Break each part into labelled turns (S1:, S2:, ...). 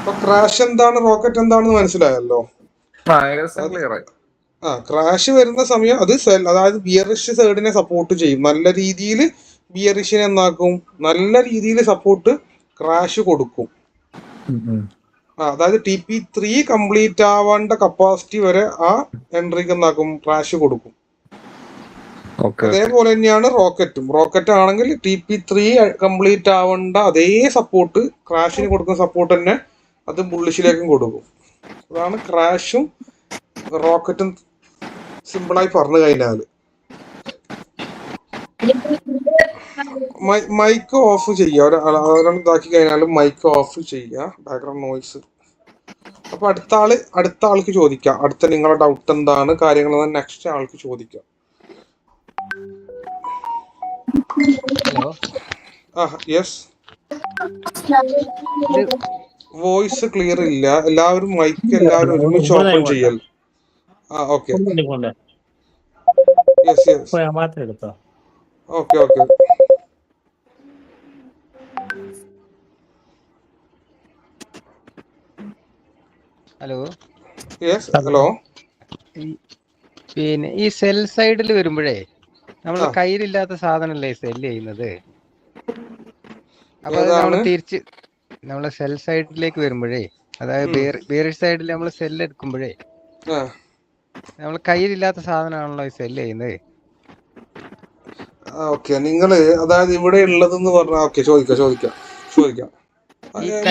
S1: അപ്പൊ ക്രാഷ് എന്താണ്, റോക്കറ്റ് എന്താണെന്ന് മനസ്സിലായല്ലോ. ക്രാഷ് വരുന്ന സമയം അത് അതായത് ബിയറിഷ് സൈഡിനെ സപ്പോർട്ട് ചെയ്യും നല്ല രീതിയിൽ. ബിയറിഷിനെ എന്നാക്കും, നല്ല രീതിയിൽ സപ്പോർട്ട് ക്രാഷ് കൊടുക്കും. അതായത് TP3 കംപ്ലീറ്റ് ആവേണ്ട കപ്പാസിറ്റി വരെ ആ എൻട്രിക്ക് എന്നാക്കും, ക്രാഷ് കൊടുക്കും. അതേപോലെ തന്നെയാണ് റോക്കറ്റും. റോക്കറ്റ് ആണെങ്കിൽ TP3 കംപ്ലീറ്റ് ആവേണ്ട അതേ സപ്പോർട്ട്, ക്രാഷിന് കൊടുക്കുന്ന സപ്പോർട്ട് തന്നെ അത് ബുള്ളിഷിലേക്കും കൊടുക്കും. അതാണ് ക്രാഷും റോക്കറ്റും സിമ്പിളായി പറഞ്ഞു കഴിഞ്ഞാൽ. മൈക്ക് ഓഫ് ചെയ്യുക, ഒരാൾ ഇതാക്കി കഴിഞ്ഞാൽ മൈക്ക് ഓഫ് ചെയ്യുക, ബാക്ക്ഗ്രൗണ്ട് നോയ്സ്. അപ്പൊ അടുത്ത ആൾക്ക് ചോദിക്കാം. അടുത്ത നിങ്ങളുടെ ഡൗട്ട് എന്താണ്, കാര്യങ്ങൾ നെക്സ്റ്റ് ആൾക്ക് ചോദിക്കാം. യെസ്, വോയിസ് ക്ലിയർ ഇല്ല. എല്ലാവരും മൈക്ക് എല്ലാവരും ഒരുമിച്ച് ഓപ്പൺ ചെയ്യൽ. Okay, yes yes, okay okay.
S2: Hello,
S1: yes, hello.
S2: പിന്നെ ഈ സെൽ സൈഡിൽ വരുമ്പോഴേ നമ്മളെ കയ്യിലില്ലാത്ത സാധനല്ലേ സെല്ല് ചെയ്യുന്നത്. അപ്പൊ അത് നമ്മൾ തിരിച്ച് നമ്മളെ സെൽ സൈഡിലേക്ക് വരുമ്പോഴേ, അതായത് ബിയറിഷ് സൈഡിൽ നമ്മൾ സെല്ല് എടുക്കുമ്പോഴേ നമ്മൾ കയ്യിലില്ലാത്ത സാധനമാണല്ലോ ഈ സെല്ല് ചെയ്യുന്നത്.
S1: ഓക്കെ, നിങ്ങള് അതായത് ഇവിടെ ഉള്ളതെന്ന് പറഞ്ഞാൽ ഓക്കെ, ചോദിക്കാം.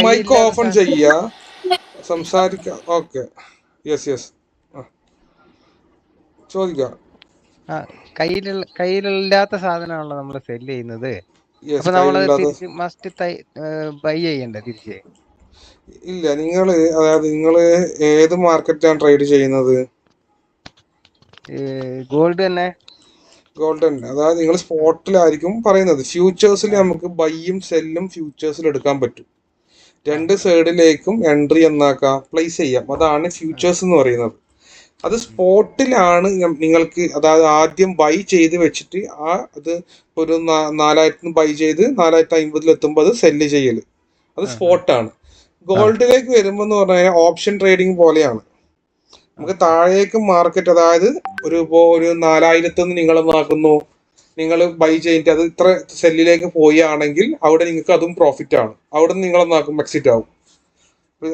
S1: മൈക്ക് ഓപ്പൺ ചെയ്യുക, സംസാരിക്കാം. ഓക്കെ, യെസ് യെസ്, ചോദിക്കാം.
S2: കയ്യിലില്ലാത്ത സാധനമാണല്ലോ നമ്മൾ സെല്ല് ചെയ്യുന്നത്. അപ്പൊ നമ്മളത് തിരിച്ച് മസ്റ്റ് ബൈ ചെയ്യണ്ടേ തിരിച്ച്?
S1: ഇല്ല, നിങ്ങള് ഏത് മാർക്കറ്റാണ് ട്രേഡ് ചെയ്യുന്നത്?
S2: ഗോൾഡ് തന്നെ.
S1: ഗോൾഡൻ, അതായത് നിങ്ങൾ സ്പോട്ടിലായിരിക്കും പറയുന്നത്. ഫ്യൂച്ചേഴ്സിൽ നമുക്ക് ബൈയും സെല്ലും ഫ്യൂച്ചേഴ്സിൽ എടുക്കാൻ പറ്റും. രണ്ട് സൈഡിലേക്കും എൻട്രി എന്നാക്കാം, പ്ലേസ് ചെയ്യാം. അതാണ് ഫ്യൂച്ചേഴ്സ് എന്ന് പറയുന്നത്. അത് സ്പോട്ടിലാണ് നിങ്ങൾക്ക്, അതായത് ആദ്യം ബൈ ചെയ്ത് വെച്ചിട്ട് അത് ഒരു 4000 ബൈ ചെയ്ത് 4050 എത്തുമ്പോൾ അത് സെല്ല് ചെയ്യൽ, അത് സ്പോട്ടാണ്. ഗോൾഡിലേക്ക് വരുമ്പോൾ എന്ന് പറഞ്ഞു കഴിഞ്ഞാൽ ഓപ്ഷൻ ട്രേഡിങ് പോലെയാണ്. നമുക്ക് താഴേക്ക് മാർക്കറ്റ്, അതായത് ഒരു 4000 നിങ്ങൾ എന്നാക്കുന്നു, നിങ്ങൾ ബൈ ചെയ്തിട്ട് അത് ഇത്ര സെല്ലിലേക്ക് പോവുകയാണെങ്കിൽ അവിടെ നിങ്ങൾക്ക് അതും പ്രോഫിറ്റ് ആണ്. അവിടെ നിന്ന് നിങ്ങൾ എന്നാക്കും, എക്സിറ്റ് ആവും.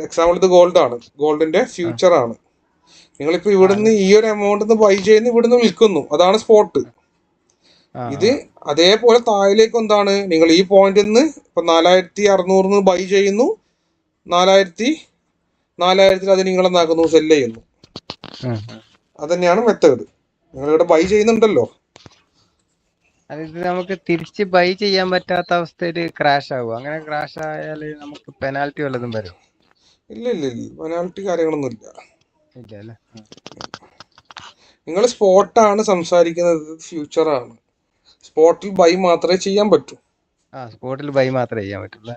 S1: എക്സാമ്പിൾ ഇത് ഗോൾഡാണ്, ഗോൾഡിന്റെ ഫ്യൂച്ചർ ആണ്. നിങ്ങളിപ്പോ ഇവിടുന്ന് ഈ ഒരു എമൗണ്ട് ബൈ ചെയ്യുന്നു, ഇവിടുന്ന് വിൽക്കുന്നു, അതാണ് സ്പോട്ട്. ഇത് അതേപോലെ താഴേക്ക് എന്താണ്, നിങ്ങൾ ഈ പോയിന്റിൽ നിന്ന് ഇപ്പൊ 4600 ബൈ ചെയ്യുന്നു, 4000 അത് നിങ്ങൾ എന്നാക്കുന്നു, സെല്ല് ചെയ്യുന്നു. അതന്നെയാണ് മെത്തേഡ്. നിങ്ങളിവിടെ ബൈ ചെയ്യുന്നുണ്ടല്ലോ.
S2: അതായത് നമുക്ക് തിരിച്ച് ബൈ ചെയ്യാൻ പറ്റാത്ത അവസ്ഥയിൽ ക്രാഷ് ആവും. അങ്ങനെ ക്രാഷ് ആയാൽ നമുക്ക് പെനാൽറ്റി വല്ലതും വരും?
S1: ഇല്ല, പെനാൽറ്റി കാര്യങ്ങളൊന്നും ഇല്ല.
S2: അല്ലേ?
S1: നിങ്ങൾ സ്പോട്ടാണ് സംസാരിക്കുന്നത്, ഫ്യൂച്ചർ ആണ്. സ്പോട്ടിൽ ബൈ മാത്രമേ ചെയ്യാൻ പറ്റൂ.
S2: സ്പോട്ടിൽ ബൈ മാത്രമേ ചെയ്യാൻ പറ്റുള്ളൂ.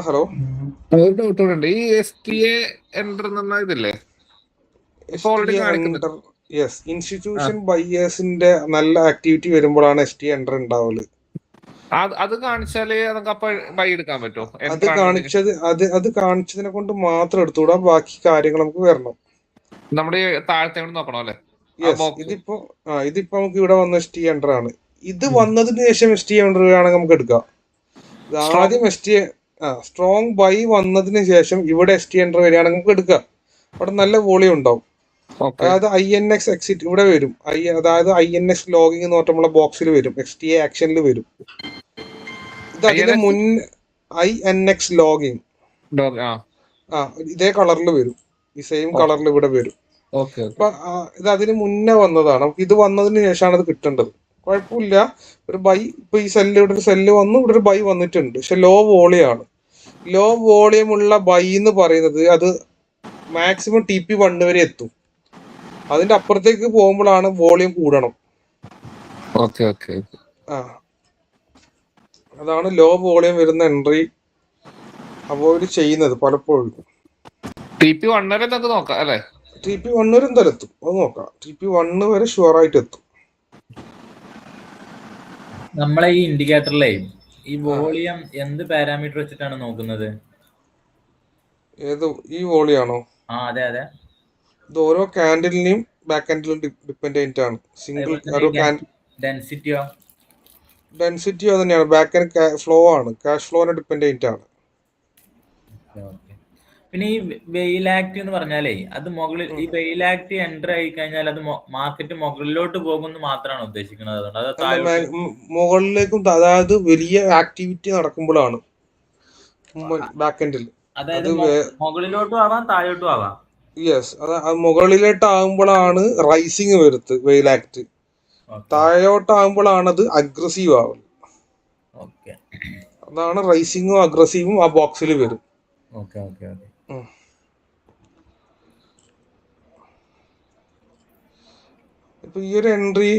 S1: ഹലോ,
S3: ഈ STA എൻട്രി ഇതില്ലേ,
S1: ഇൻസ്റ്റിറ്റ്യൂഷൻ ബൈയേഴ്സിന്റെ നല്ല ആക്ടിവിറ്റി വരുമ്പോഴാണ് STA എൻട്രി ഉണ്ടാവുള്ളൂ.
S3: അത് കാണിച്ചാലേ നമുക്ക് ബൈ എടുക്കാൻ പറ്റുമോ?
S1: അത് കാണിച്ചതിനെ കൊണ്ട് മാത്രം എടുത്തുകൂടാ, ബാക്കി കാര്യങ്ങൾ നമുക്ക് വരണം.
S3: നമ്മുടെ താഴത്തെ നോക്കണം അല്ലേ?
S1: ഇതിപ്പോ നമുക്ക് ഇവിടെ വന്ന STA എൻട്രി ആണ്. ഇത് വന്നതിന് ശേഷം STA എൻട്രി ആണെങ്കിൽ നമുക്ക് എടുക്കാം. ആദ്യം സ്ട്രോങ് ബൈ വന്നതിന് ശേഷം ഇവിടെ STA എൻട്രി വരികയാണെങ്കിൽ നമുക്ക് എടുക്കാം. അവിടെ നല്ല വോളിയം ഉണ്ടാവും. അതായത് INX എക്സിറ്റ് ഇവിടെ വരും. അതായത് INX ലോഗിങ് എന്ന് പറഞ്ഞ ബോക്സിൽ വരും, STA ആക്ഷനിൽ വരും. ഇത് അതിന് മുന്നേ INX ലോഗിങ് ഇതേ കളറിൽ വരും, ഈ സെയിം കളറിൽ ഇവിടെ വരും. അപ്പൊ ഇത് അതിന് മുന്നേ വന്നതാണ്. നമുക്ക് ഇത് വന്നതിന് ശേഷമാണ് അത് കിട്ടേണ്ടത്. കുഴപ്പമില്ല. ഒരു ബൈ, ഇപ്പൊ ഈ സെല്ല്, ഇവിടെ ഒരു സെല്ല് വന്നു, ഇവിടെ ഒരു ബൈ വന്നിട്ടുണ്ട്. പക്ഷെ ലോ വോളിയാണ്. ലോ വോളിയം ഉള്ള ബൈ എന്ന് പറയുന്നത് അത് മാക്സിമം TP1 വരെ എത്തും. അതിന്റെ അപ്പുറത്തേക്ക് പോകുമ്പോഴാണ് വോളിയം കൂടണം. അതാണ് ലോ വോളിയം വരുന്ന എൻട്രി അവോയ്ഡ് ചെയ്യുന്നത് പലപ്പോഴും.
S3: TP1 വരെ നോക്കാം അല്ലേ?
S1: TP1 വരെ എന്തായാലും എത്തും, അത് നോക്കാം. TP1 വരെ ഷുവർ ആയിട്ട് എത്തും.
S4: നമ്മളെ ഈ ഇൻഡിക്കേറ്ററിലെ ഈ വോളിയം എന്ത് പാരാമീറ്റർ വെച്ചിട്ടാണ് നോക്കുന്നത്?
S1: ഏത് ഈ വോളിയാണോ?
S4: അതെ അതെ.
S1: ഇത് ഓരോ കാൻഡിലിനെയും ബാക്ക് എൻഡിലും ഡിപ്പെൻഡന്റ് ആണ്. സിംഗിൾ ഓരോ
S4: ഡെൻസിറ്റിയോ?
S1: ഡെൻസിറ്റി അത് തന്നെയാണ്. ബാക്ക് എൻഡ് ഫ്ലോ ആണ്, ക്യാഷ് ഫ്ലോനെ ഡിപ്പെൻഡന്റ് ആണ്.
S4: പിന്നെ ഈ വെയിലാക്ട് എന്ന് പറഞ്ഞാലേ അത് മുകളിൽ ഈ വെയിലാക്ട് എൻ്റർ ആയി കഴിഞ്ഞാൽ അത് മാർക്കറ്റ് മുകളിലോട്ട് പോകുമെന്ന് മാത്രമാണ് ഉദ്ദേശിക്കുന്നത്?
S1: മുകളിലേക്കും, അതായത് വലിയ ആക്ടിവിറ്റി നടക്കുമ്പോഴാണ് ബാക്ക് എൻഡിൽ.
S4: അതായത് മുകളിലോട്ടും ആവാം താഴോട്ടും ആവാം.
S1: യെസ്, അത് മുകളിലോട്ടാകുമ്പോഴാണ് റൈസിങ് വരുന്നത് വെയിലാക്ട്. താഴോട്ടാകുമ്പോഴാണ് അത് അഗ്രസീവ് ആവുന്നത്. അതാണ് റൈസിങ്ങും അഗ്രസീവും ആ ബോക്സിൽ വരും. ഇപ്പൊ ഈ ഒരു എൻട്രി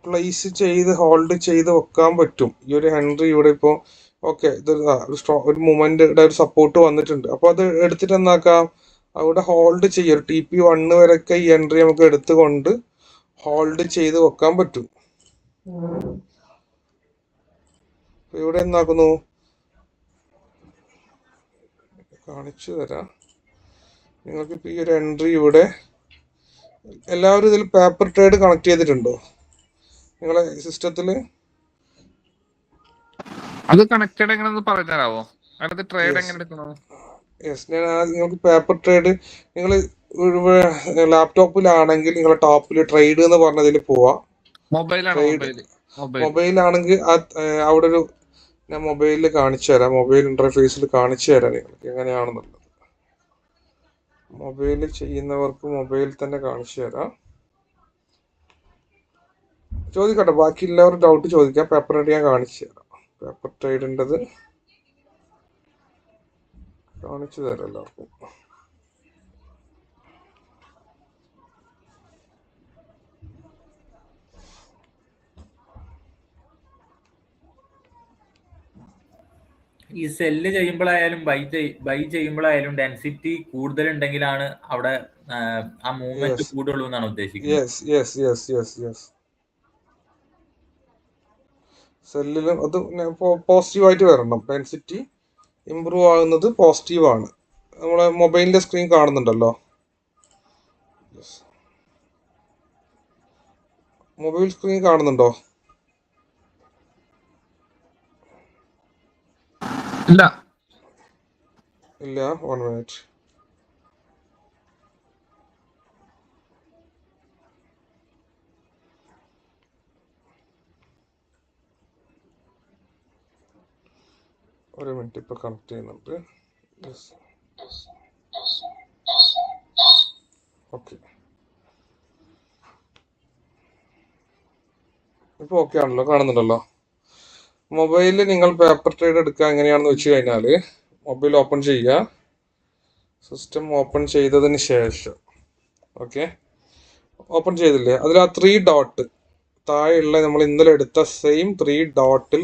S1: പ്ലേസ് ചെയ്ത് ഹോൾഡ് ചെയ്ത് വെക്കാൻ പറ്റും. ഈ ഒരു എൻട്രി ഇവിടെ ഇപ്പോ ഓക്കെ, ഇത് ഒരു മൊമെന്റ് ഒരു സപ്പോർട്ട് വന്നിട്ടുണ്ട്. അപ്പൊ അത് എടുത്തിട്ട് എന്നാക്കാം, അവിടെ ഹോൾഡ് ചെയ്യും. TP1 വരെയൊക്കെ ഈ എൻട്രി നമുക്ക് എടുത്തുകൊണ്ട് ഹോൾഡ് ചെയ്ത് വെക്കാൻ പറ്റും. ഇവിടെ എന്നാക്കുന്നു കാണിച്ചു തരാം നിങ്ങൾക്ക്. ഇപ്പൊ ഈ ഒരു എൻട്രി ഇവിടെ എല്ലാവരും ഇതിൽ പേപ്പർ ട്രേഡ് കണക്ട് ചെയ്തിട്ടുണ്ടോ നിങ്ങളെ സിസ്റ്റത്തില്?
S3: അത് കണക്റ്റഡ് എങ്ങനെയെന്ന് പറഞ്ഞുതരാവോ? അതിനകത്ത് ട്രേഡ് എങ്ങനെ എടുക്കണോ?
S1: യെസ്, ഞാൻ നിങ്ങൾക്ക് പേപ്പർ ട്രേഡ്, നിങ്ങൾ ലാപ്ടോപ്പിലാണെങ്കിൽ നിങ്ങളെ ടോപ്പിൽ ട്രേഡ് എന്ന് പറഞ്ഞതിൽ പോവാ. മൊബൈലാണെങ്കിൽ അവിടെ ഒരു, ഞാൻ മൊബൈലിൽ കാണിച്ചു തരാം, മൊബൈൽ ഇന്റർഫേസിൽ കാണിച്ചു തരാം നിങ്ങൾക്ക് എങ്ങനെയാണെന്നുള്ളത്. മൊബൈൽ ചെയ്യുന്നവർക്ക് മൊബൈൽ തന്നെ കാണിച്ചു തരാം. ചോദിക്കട്ടെ, ബാക്കി എല്ലാവരും ഡൗട്ട് ചോദിക്കാം. പേപ്പർ ട്രേഡ് ഞാൻ കാണിച്ചു തരാം. പേപ്പർ ട്രേഡിൻ്റെത് കാണിച്ചു തരാം എല്ലാവർക്കും.
S4: ഈ സെല്ല് ചെയ്യുമ്പോഴായാലും ബൈ ചെയ്യുമ്പോഴായാലും ഡെൻസിറ്റി കൂടുതൽ ഉണ്ടെങ്കിലാണ് അവിടെ ആ മൂവ്മെന്റ് കൂടുള്ളൂ എന്നാണ് ഉദ്ദേശിക്കുന്നത്.
S1: സെല്ലിലും അത് പോസിറ്റീവായിട്ട് വരണം. ഡെൻസിറ്റി ഇമ്പ്രൂവ് ആകുന്നത് പോസിറ്റീവാണ്. നമ്മളെ മൊബൈലിന്റെ സ്ക്രീൻ കാണുന്നുണ്ടല്ലോ, മൊബൈൽ സ്ക്രീൻ കാണുന്നുണ്ടോ?
S3: ഇല്ല.
S1: 1 മിനിറ്റ്. ഇപ്പൊ കണക്ട് ചെയ്യുന്നുണ്ട്. ഓക്കെ, ഇപ്പൊ ഓക്കെ ആണല്ലോ, കാണുന്നുണ്ടല്ലോ. മൊബൈലിൽ നിങ്ങൾ പേപ്പർ ട്രേഡ് എടുക്കുക എങ്ങനെയാണെന്ന് വെച്ച് കഴിഞ്ഞാൽ, മൊബൈൽ ഓപ്പൺ ചെയ്യുക. സിസ്റ്റം ഓപ്പൺ ചെയ്തതിന് ശേഷം ഓപ്പൺ ചെയ്തില്ലേ, അതിൽ ആ 3 ഡോട്ട് താഴെയുള്ള നമ്മൾ ഇന്നലെ എടുത്ത സെയിം 3 ഡോട്ടിൽ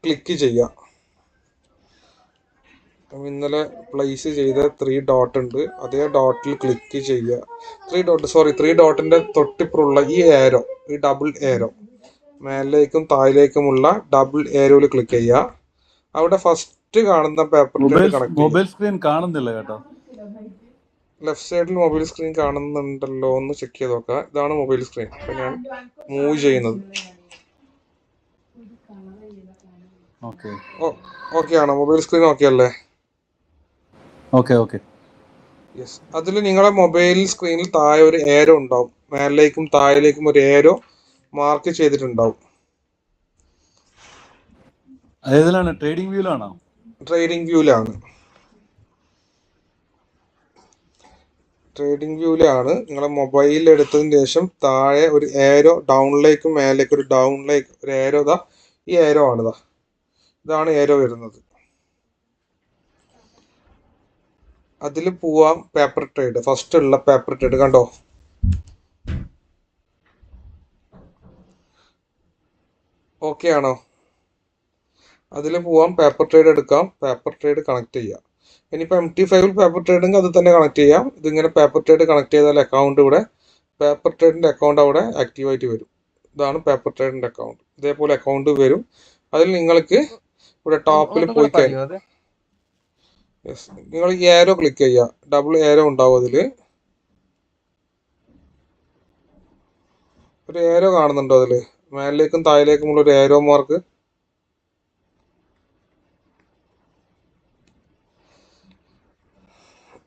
S1: ക്ലിക്ക് ചെയ്യുക. ഇന്നലെ പ്ലേസ് ചെയ്ത 3 ഡോട്ട് ഉണ്ട്, അതേ ഡോട്ടിൽ ക്ലിക്ക് ചെയ്യുക. 3 ഡോട്ടിന്റെ തൊട്ടിപ്പുറമുള്ള ഈ ഏരോ, ഈ ഡബിൾ ഏരോ, മേലിലേക്കും താഴേക്കുമുള്ള ഡബിൾ ഏരോയിൽ ക്ലിക്ക് ചെയ്യുക. അവിടെ ഫസ്റ്റ് കാണുന്ന പേപ്പർ ട്രേഡ് കണക്ട് ചെയ്യുക.
S5: മൊബൈൽ സ്ക്രീൻ കാണുന്നില്ല കേട്ടോ.
S1: ലെഫ്റ്റ് സൈഡിൽ മൊബൈൽ സ്ക്രീൻ കാണുന്നുണ്ടല്ലോ എന്ന് ചെക്ക് ചെയ്ത് നോക്കുക. ഇതാണ് മൊബൈൽ സ്ക്രീൻ. അപ്പൊ ഞാൻ മൂവ് ചെയ്യുന്നത്. ഓക്കെ ആണോ? മൊബൈൽ സ്ക്രീൻ ഓക്കെ അല്ലേ? യെസ്. അതിൽ നിങ്ങളെ മൊബൈൽ സ്ക്രീനിൽ താഴെ ഒരു ഏരോ ഉണ്ടാവും. മേലിലേക്കും താഴേക്കും ഒരു ഏരോ മാർക്ക് ചെയ്തിട്ടുണ്ടാവും.
S5: ട്രേഡിംഗ് വ്യൂലാണോ?
S1: ട്രേഡിംഗ് വ്യൂലാണ്. നിങ്ങളെ മൊബൈലിൽ എടുത്തതിന് ശേഷം താഴെ ഒരു ഏരോ ഡൗണിലേക്കും മേലേക്കും ഒരു ഏരോ, ഈ ഏരോ ആണ്, ഇതാണ് ഏരോ വരുന്നത്. അതിൽ പോവാം പേപ്പർ ട്രേഡ്. ഫസ്റ്റ് ഉള്ള പേപ്പർ ട്രേഡ് കണ്ടോ? ഓക്കെ ആണോ? അതിൽ പോവാം, പേപ്പർ ട്രേഡ് എടുക്കാം, പേപ്പർ ട്രേഡ് കണക്ട് ചെയ്യാം. ഇനിയിപ്പോൾ MT5 പേപ്പർ ട്രേഡിങ് അത് തന്നെ കണക്ട് ചെയ്യാം. ഇതിങ്ങനെ പേപ്പർ ട്രേഡ് കണക്ട് ചെയ്താൽ അക്കൗണ്ട് ഇവിടെ പേപ്പർ ട്രേഡിന്റെ അക്കൗണ്ട് അവിടെ ആക്റ്റീവായിട്ട് വരും. ഇതാണ് പേപ്പർ ട്രേഡിന്റെ അക്കൗണ്ട്. ഇതേപോലെ അക്കൗണ്ട് വരും. അതിൽ നിങ്ങൾക്ക് ഇവിടെ ടോപ്പിൽ പോയി കഴിഞ്ഞാൽ
S2: അത്
S1: നിങ്ങൾ ഈ ഏരോ ക്ലിക്ക് ചെയ്യുക. ഡബിൾ ഏരോ ഉണ്ടാവും. അതിൽ ഒരു ഏരോ കാണുന്നുണ്ടോ? അതിൽ മേലിലേക്കും താഴേക്കുമുള്ള ഒരു ഏരോ മാർക്ക്.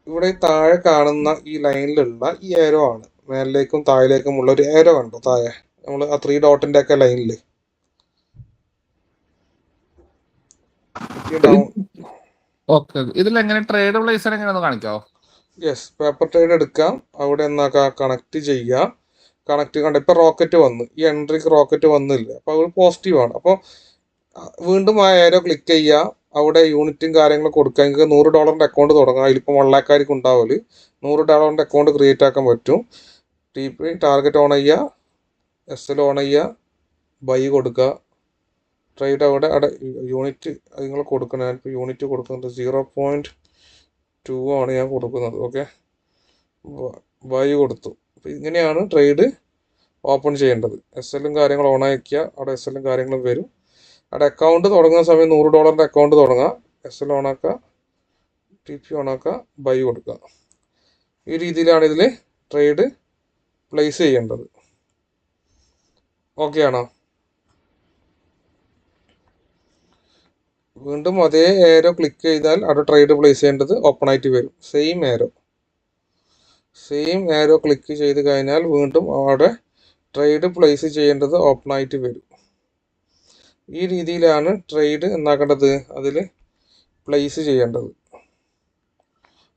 S1: ഇവിടെ താഴെ കാണുന്ന ഈ ലൈനിലുള്ള ഈ ഏരോ ആണ് മേലിലേക്കും താഴേക്കുമുള്ള ഒരു ഏരോ കണ്ടോ? താഴെ നമ്മൾ ആ 3 ഡോട്ടിന്റെ ഒക്കെ ലൈനിൽ
S3: ഓക്കെ. ഇതിൽ എങ്ങനെ ട്രേഡ് പ്ലേസ് എങ്ങനെയാണെന്ന് കാണിക്കാവോ?
S1: യെസ്, പേപ്പർ ട്രേഡ് എടുക്കാം. അവിടെ എന്നാക്കാ കണക്ട് ചെയ്യുക. കണക്ട് കണ്ട ഇപ്പൊ റോക്കറ്റ് വന്നു. ഈ എൻട്രിക്ക് റോക്കറ്റ് വന്നില്ല. അപ്പൊ അത് പോസിറ്റീവ് ആണ്. അപ്പോൾ വീണ്ടും ആ ഏരോ ക്ലിക്ക് ചെയ്യുക. അവിടെ യൂണിറ്റും കാര്യങ്ങളും കൊടുക്കുക. നിങ്ങൾക്ക് $100 അക്കൗണ്ട് തുടങ്ങാം. അതിലിപ്പോൾ 1 lakh ഉണ്ടാവല്. $100 അക്കൗണ്ട് ക്രിയേറ്റ് ആക്കാൻ പറ്റും. TP ടാർഗറ്റ് ഓൺ ചെയ്യുക, SL ഓൺ ചെയ്യുക, ബൈ കൊടുക്കുക. ട്രേഡ് അവിടെ യൂണിറ്റ് നിങ്ങൾ കൊടുക്കണം. ഞാനിപ്പോൾ യൂണിറ്റ് കൊടുക്കുന്നത് 0.2 ആണ് ഞാൻ കൊടുക്കുന്നത്. ഓക്കെ, ബൈ കൊടുത്തു. അപ്പോൾ ഇങ്ങനെയാണ് ട്രേഡ് ഓപ്പൺ ചെയ്യേണ്ടത്. SL കാര്യങ്ങൾ ഓൺ ആക്കിയാൽ അവിടെ SL കാര്യങ്ങളും വരും. അവിടെ അക്കൗണ്ട് തുടങ്ങുന്ന സമയം $100 അക്കൗണ്ട് തുടങ്ങുക. SL ഓൺ ആക്കുക, TP ഓൺ ആക്കുക, ബൈ കൊടുക്കുക. ഈ രീതിയിലാണ് ഇതിൽ ട്രേഡ് പ്ലേസ് ചെയ്യേണ്ടത്. ഓക്കെ ആണോ? വീണ്ടും അതേ ഏരോ ക്ലിക്ക് ചെയ്താൽ അവിടെ ട്രേഡ് പ്ലേസ് ചെയ്യേണ്ടത് ഓപ്പൺ ആയിട്ട് വരും. സെയിം ഏരോ ക്ലിക്ക് ചെയ്ത് കഴിഞ്ഞാൽ വീണ്ടും അവിടെ ട്രേഡ് പ്ലേസ് ചെയ്യേണ്ടത് ഓപ്പൺ ആയിട്ട് വരും. ഈ രീതിയിലാണ് ട്രേഡ് എന്നാക്കേണ്ടത് അതിൽ പ്ലേസ് ചെയ്യേണ്ടത്.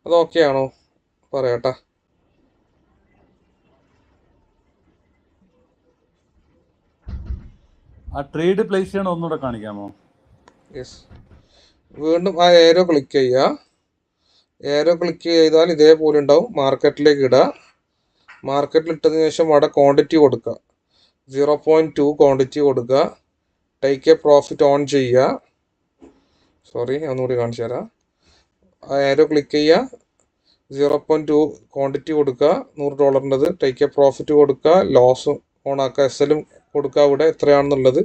S1: അത് ഓക്കെ ആണോ? പറയാട്ടാ.
S5: ആ ട്രേഡ് പ്ലേസ് ചെയ്യണം ഒന്നുകൂടെ കാണിക്കാമോ?
S1: യെസ്, വീണ്ടും ആ ഏരോ ക്ലിക്ക് ചെയ്യുക. ഏരോ ക്ലിക്ക് ചെയ്താൽ ഇതേപോലെ ഉണ്ടാവും. മാർക്കറ്റിലേക്ക് ഇടുക. മാർക്കറ്റിൽ ഇട്ടതിന് ശേഷം അവിടെ ക്വാണ്ടിറ്റി കൊടുക്കുക. 0.2 ക്വാണ്ടിറ്റി കൊടുക്കുക. ടേക്ക് എ പ്രോഫിറ്റ് ഓൺ ചെയ്യുക. സോറി, ഒന്നുകൂടി കാണിച്ചു തരാം. ആ ഏരോ ക്ലിക്ക് ചെയ്യുക. 0.2 ക്വാണ്ടിറ്റി കൊടുക്കുക. $100. ടേക്ക് എ പ്രോഫിറ്റ് കൊടുക്കുക. ലോസ് ഓൺ ആക്കുക. SLും കൊടുക്കുക. ഇവിടെ എത്രയാണെന്നുള്ളത്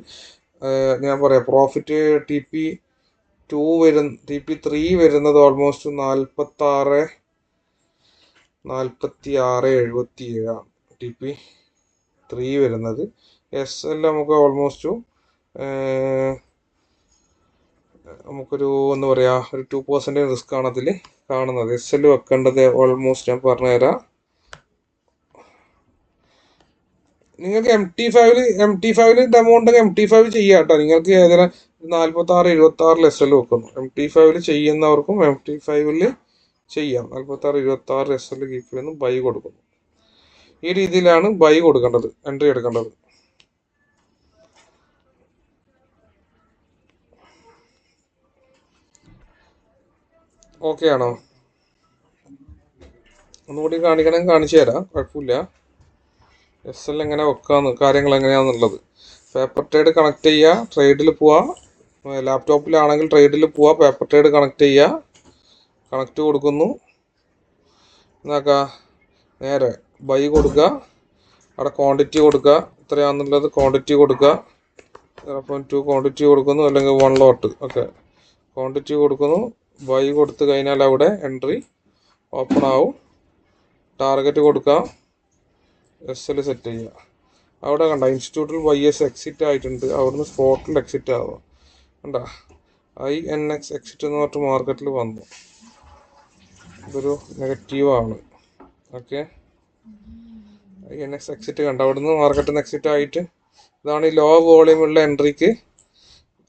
S1: ഞാൻ പറയാം. പ്രോഫിറ്റ് TP3 വരുന്നത് ഓൾമോസ്റ്റ് 46.77 TP3 വരുന്നത്. SL നമുക്ക് ഓൾമോസ്റ്റ് നമുക്കൊരു എന്താ പറയുക, ഒരു 2% റിസ്ക് ആണ് അതിൽ കാണുന്നത്. SL വെക്കേണ്ടത് ഓൾമോസ്റ്റ് ഞാൻ പറഞ്ഞുതരാം. നിങ്ങൾക്ക് MT5 ഡെമോ ഉണ്ടെങ്കിൽ MT5 ചെയ്യാം കേട്ടോ. നിങ്ങൾക്ക് ഏതെങ്കിലും 46-26 SL വെക്കുന്നു. MT5 ചെയ്യുന്നവർക്കും MT5 ചെയ്യാം. 46-26 SL കീപ്പ് ചെയ്യുന്നു, ബൈ കൊടുക്കുന്നു. ഈ രീതിയിലാണ് ബൈ കൊടുക്കേണ്ടത്, എൻട്രി എടുക്കേണ്ടത്. ഓക്കെ ആണോ? ഒന്നുകൂടി കാണിക്കണമെങ്കിൽ കാണിച്ചു തരാം, കുഴപ്പമില്ല. SL എങ്ങനെ വെക്കാന്ന്, കാര്യങ്ങൾ എങ്ങനെയാണെന്നുള്ളത്. പേപ്പർ ട്രേഡ് കണക്ട് ചെയ്യുക, ട്രേഡിൽ പോവുക. ലാപ്ടോപ്പിലാണെങ്കിൽ ട്രേഡിൽ പോവുക, പേപ്പർ ട്രേഡ് കണക്ട് ചെയ്യുക. കണക്ട് കൊടുക്കുന്നു. എന്നാക്കുക, നേരെ ബൈ കൊടുക്കുക. അവിടെ ക്വാണ്ടിറ്റി കൊടുക്കുക. എത്രയാണെന്നുള്ളത് ക്വാണ്ടിറ്റി കൊടുക്കുക. 0.2 ക്വാണ്ടിറ്റി കൊടുക്കുന്നു, അല്ലെങ്കിൽ 1 lot. ഓക്കെ, ക്വാണ്ടിറ്റി കൊടുക്കുന്നു. ബൈ കൊടുത്തു കഴിഞ്ഞാൽ അവിടെ എൻട്രി ഓപ്പൺ ആവും. ടാർഗറ്റ് കൊടുക്കുക. SL സെറ്റ് ചെയ്യുക. അവിടെ കണ്ട ഇൻസ്റ്റിറ്റ്യൂട്ടിൽ YS എക്സിറ്റ് ആയിട്ടുണ്ട്. അവിടുന്ന് സ്പോട്ടിൽ എക്സിറ്റ് ആവുക. കണ്ട INX എക്സിറ്റ് എന്ന് പറഞ്ഞിട്ട് മാർക്കറ്റിൽ വന്നു. ഇതൊരു നെഗറ്റീവാണ്. ഓക്കെ, INX എക്സിറ്റ് കണ്ട അവിടുന്ന് മാർക്കറ്റിൽ നിന്ന് എക്സിറ്റ് ആയിട്ട്. ഇതാണ് ഈ ലോ വോളിയം ഉള്ള എൻട്രിക്ക്.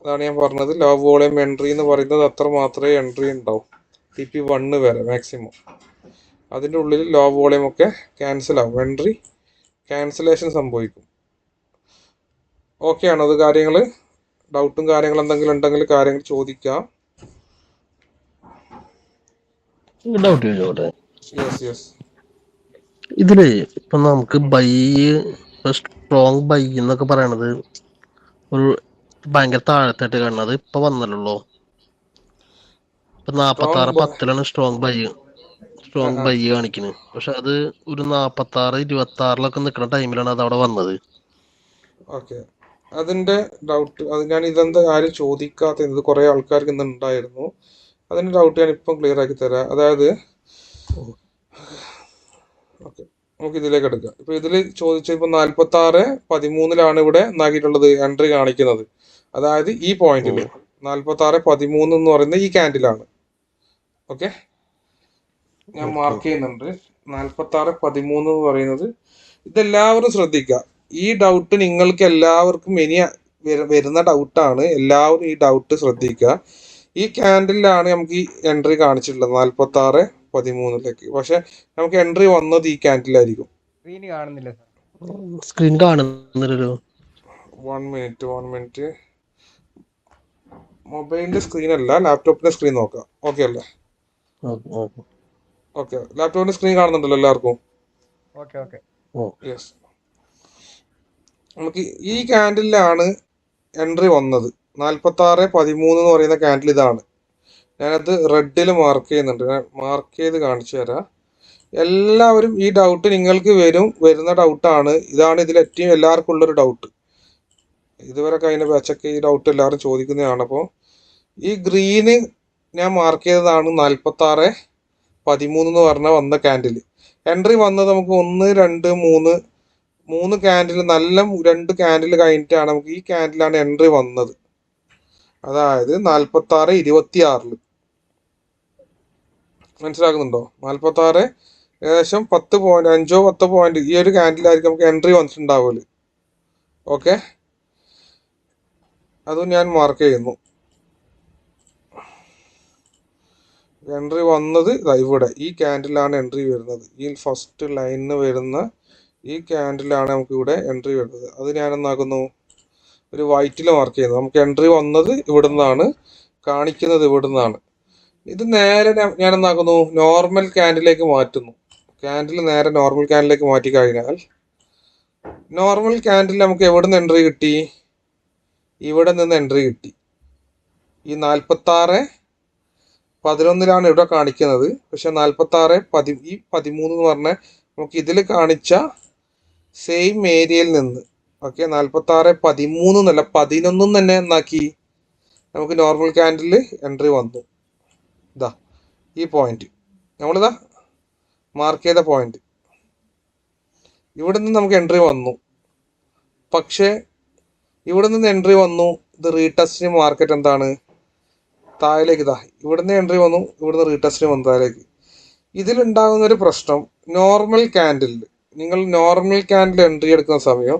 S1: അതാണ് ഞാൻ പറഞ്ഞത്, ലോ വോളിയം എൻട്രി എന്ന് പറയുന്നത് അത്ര മാത്രമേ എൻട്രി ഉണ്ടാവും. TP1 വരെ മാക്സിമം. അതിൻ്റെ ഉള്ളിൽ ലോ വോളിയം ഒക്കെ ക്യാൻസൽ ആവും. എൻട്രി ക്യാൻസലേഷൻ സംഭവിക്കും. ഓക്കെ ആണോ? അത് കാര്യങ്ങൾ ഡൗട്ടും കാര്യങ്ങൾ എന്തെങ്കിലും ഉണ്ടെങ്കിൽ കാര്യങ്ങൾ ചോദിക്കാം.
S6: ഡൗട്ട് ചോദിച്ചോട്ടെ?
S1: യെസ്.
S6: ഇതില് ഇപ്പൊ നമുക്ക് ബൈ, സ്ട്രോങ് ബൈ എന്നൊക്കെ പറയണത് ഒരു ഭയങ്കര താഴത്തായിട്ട് കാണുന്നത് ഇപ്പൊ വന്നല്ലോ. ഇപ്പൊ 46-10 സ്ട്രോങ് ബൈ കാണിക്കുന്നത്. പക്ഷെ അത് ഒരു 46-26 നിൽക്കുന്ന ടൈമിലാണ് അത് അവിടെ വന്നത്.
S1: ഓക്കെ, അതിൻ്റെ ഡൗട്ട് അത് ഞാൻ ഇതെന്താ ആരും ചോദിക്കാത്ത ഇത് കുറേ ആൾക്കാർക്ക് ഇന്ന് ഉണ്ടായിരുന്നു. അതിൻ്റെ ഡൗട്ട് ഞാൻ ഇപ്പം ക്ലിയർ ആക്കി തരാം. അതായത് ഓക്കെ, നമുക്ക് ഇതിലേക്ക് എടുക്കാം. ഇപ്പോൾ ഇതിൽ ചോദിച്ചപ്പോൾ 46:13 ഇവിടെ എന്നാക്കിയിട്ടുള്ളത് എൻട്രി കാണിക്കുന്നത്. അതായത് ഈ പോയിന്റിൽ 46:13 എന്ന് പറയുന്നത് ഈ ക്യാൻഡിലാണ്. ഓക്കെ, ഞാൻ മാർക്ക് ചെയ്യുന്നുണ്ട്. 46:13 എന്ന് പറയുന്നത് ഇതെല്ലാവരും ശ്രദ്ധിക്കുക. ഈ ഡൗട്ട് നിങ്ങൾക്ക് എല്ലാവർക്കും ഇനി വരുന്ന ഡൗട്ടാണ്. എല്ലാവരും ഈ ഡൗട്ട് ശ്രദ്ധിക്കുക. ഈ ക്യാൻഡിലാണ് നമുക്ക് ഈ എൻട്രി കാണിച്ചിട്ടുള്ളത് 46:13. പക്ഷെ നമുക്ക് എൻട്രി വന്നത് ഈ ക്യാൻഡിലായിരിക്കും.
S2: സ്ക്രീൻ കാണുന്നില്ല സാർ.
S6: സ്ക്രീൻ കാണുന്നില്ലല്ലോ.
S1: 1 മിനിറ്റ്. മൊബൈലിന്റെ സ്ക്രീൻ അല്ല, ലാപ്ടോപ്പിന്റെ സ്ക്രീൻ നോക്കാം. ഓക്കെ അല്ലേ? ഓക്കെ, ലാപ്ടോപ്പിന്റെ സ്ക്രീൻ കാണുന്നുണ്ടല്ലോ എല്ലാവർക്കും?
S2: ഓക്കെ.
S1: യെസ്. നമുക്ക് ഈ ക്യാൻഡിലാണ് എൻട്രി വന്നത്. 46:13 എന്ന് പറയുന്ന ക്യാൻഡിൽ ഇതാണ്. ഞാനത് റെഡിൽ മാർക്ക് ചെയ്യുന്നുണ്ട്. ഞാൻ മാർക്ക് ചെയ്ത് കാണിച്ചു തരാം. എല്ലാവരും ഈ ഡൗട്ട് നിങ്ങൾക്ക് വരുന്ന ഡൗട്ടാണ്. ഇതാണ് ഇതിൽ ഏറ്റവും എല്ലാവർക്കും ഉള്ളൊരു ഡൗട്ട്. ഇതുവരെ കഴിഞ്ഞ ബാച്ചൊക്കെ ഈ ഡൗട്ട് എല്ലാവരും ചോദിക്കുന്നതാണ്. അപ്പോൾ ഈ ഗ്രീന് ഞാൻ മാർക്ക് ചെയ്തതാണ് 46:13 എന്ന് പറഞ്ഞ വന്ന ക്യാൻഡിൽ. എൻട്രി വന്നത് നമുക്ക് 1, 2, 3 ക്യാൻഡിൽ, നല്ല 2 ക്യാൻഡിൽ കഴിഞ്ഞിട്ടാണ് നമുക്ക് ഈ ക്യാൻഡിലാണ് എൻട്രി വന്നത്. അതായത് 46:26. മനസ്സിലാക്കുന്നുണ്ടോ? 46 ഏകദേശം 10 പോയിന്റ്, 5-10 പോയിന്റ് ഈ ഒരു ക്യാൻഡിലായിരിക്കും നമുക്ക് എൻട്രി വന്നിട്ടുണ്ടാവുമല്ലോ. ഓക്കെ, അതും ഞാൻ മാർക്ക് ചെയ്യുന്നു. എൻട്രി വന്നത് ഇവിടെ ഈ ക്യാൻഡിലാണ് എൻട്രി വരുന്നത്. ഈ ഫസ്റ്റ് ലൈനിന് വരുന്ന ഈ ക്യാൻഡിലാണ് നമുക്ക് ഇവിടെ എൻട്രി വരുന്നത്. അത് ഞാൻ എന്നാക്കുന്നു ഒരു വൈറ്റിൽ മാർക്ക് ചെയ്യുന്നത്. നമുക്ക് എൻട്രി വന്നത് ഇവിടെ നിന്നാണ് കാണിക്കുന്നത്, ഇവിടെ നിന്നാണ്. ഇത് നേരെ ഞാൻ എന്നാക്കുന്നു നോർമൽ ക്യാൻഡിലേക്ക് മാറ്റുന്നു. ക്യാൻഡിൽ നേരെ നോർമൽ ക്യാൻഡിലേക്ക് മാറ്റി കഴിഞ്ഞാൽ നോർമൽ ക്യാൻഡിൽ നമുക്ക് എവിടെ നിന്ന് എൻട്രി കിട്ടി? ഇവിടെ നിന്ന് എൻട്രി കിട്ടി. ഈ 46:11 ഇവിടെ കാണിക്കുന്നത്. പക്ഷെ 46:13 എന്ന് പറഞ്ഞാൽ നമുക്ക് ഇതിൽ കാണിച്ച സെയിം ഏരിയയിൽ നിന്ന്, ഓക്കെ, 46:13 എന്നല്ല 11 തന്നെ എന്നാക്കി നമുക്ക് നോർമൽ ക്യാൻഡിൽ എൻട്രി വന്നു. ഇതാ ഈ പോയിന്റ്, നമ്മളിതാ മാർക്ക് ചെയ്ത പോയിന്റ്, ഇവിടെ നിന്ന് നമുക്ക് എൻട്രി വന്നു. പക്ഷേ ഇവിടെ നിന്ന് എൻട്രി വന്നു, ഇത് റീടെസ്റ്റിന് മാർക്കറ്റ് എന്താണ് താഴേക്ക്. ഇതാ ഇവിടുന്ന് എൻട്രി വന്നു, ഇവിടുന്ന് റീടെസ്റ്റിന് വന്നു താഴേക്ക്. ഇതിലുണ്ടാകുന്ന ഒരു പ്രശ്നം, നോർമൽ ക്യാൻഡിൽ നിങ്ങൾ നോർമൽ ക്യാൻഡിൽ എൻട്രി എടുക്കുന്ന സമയം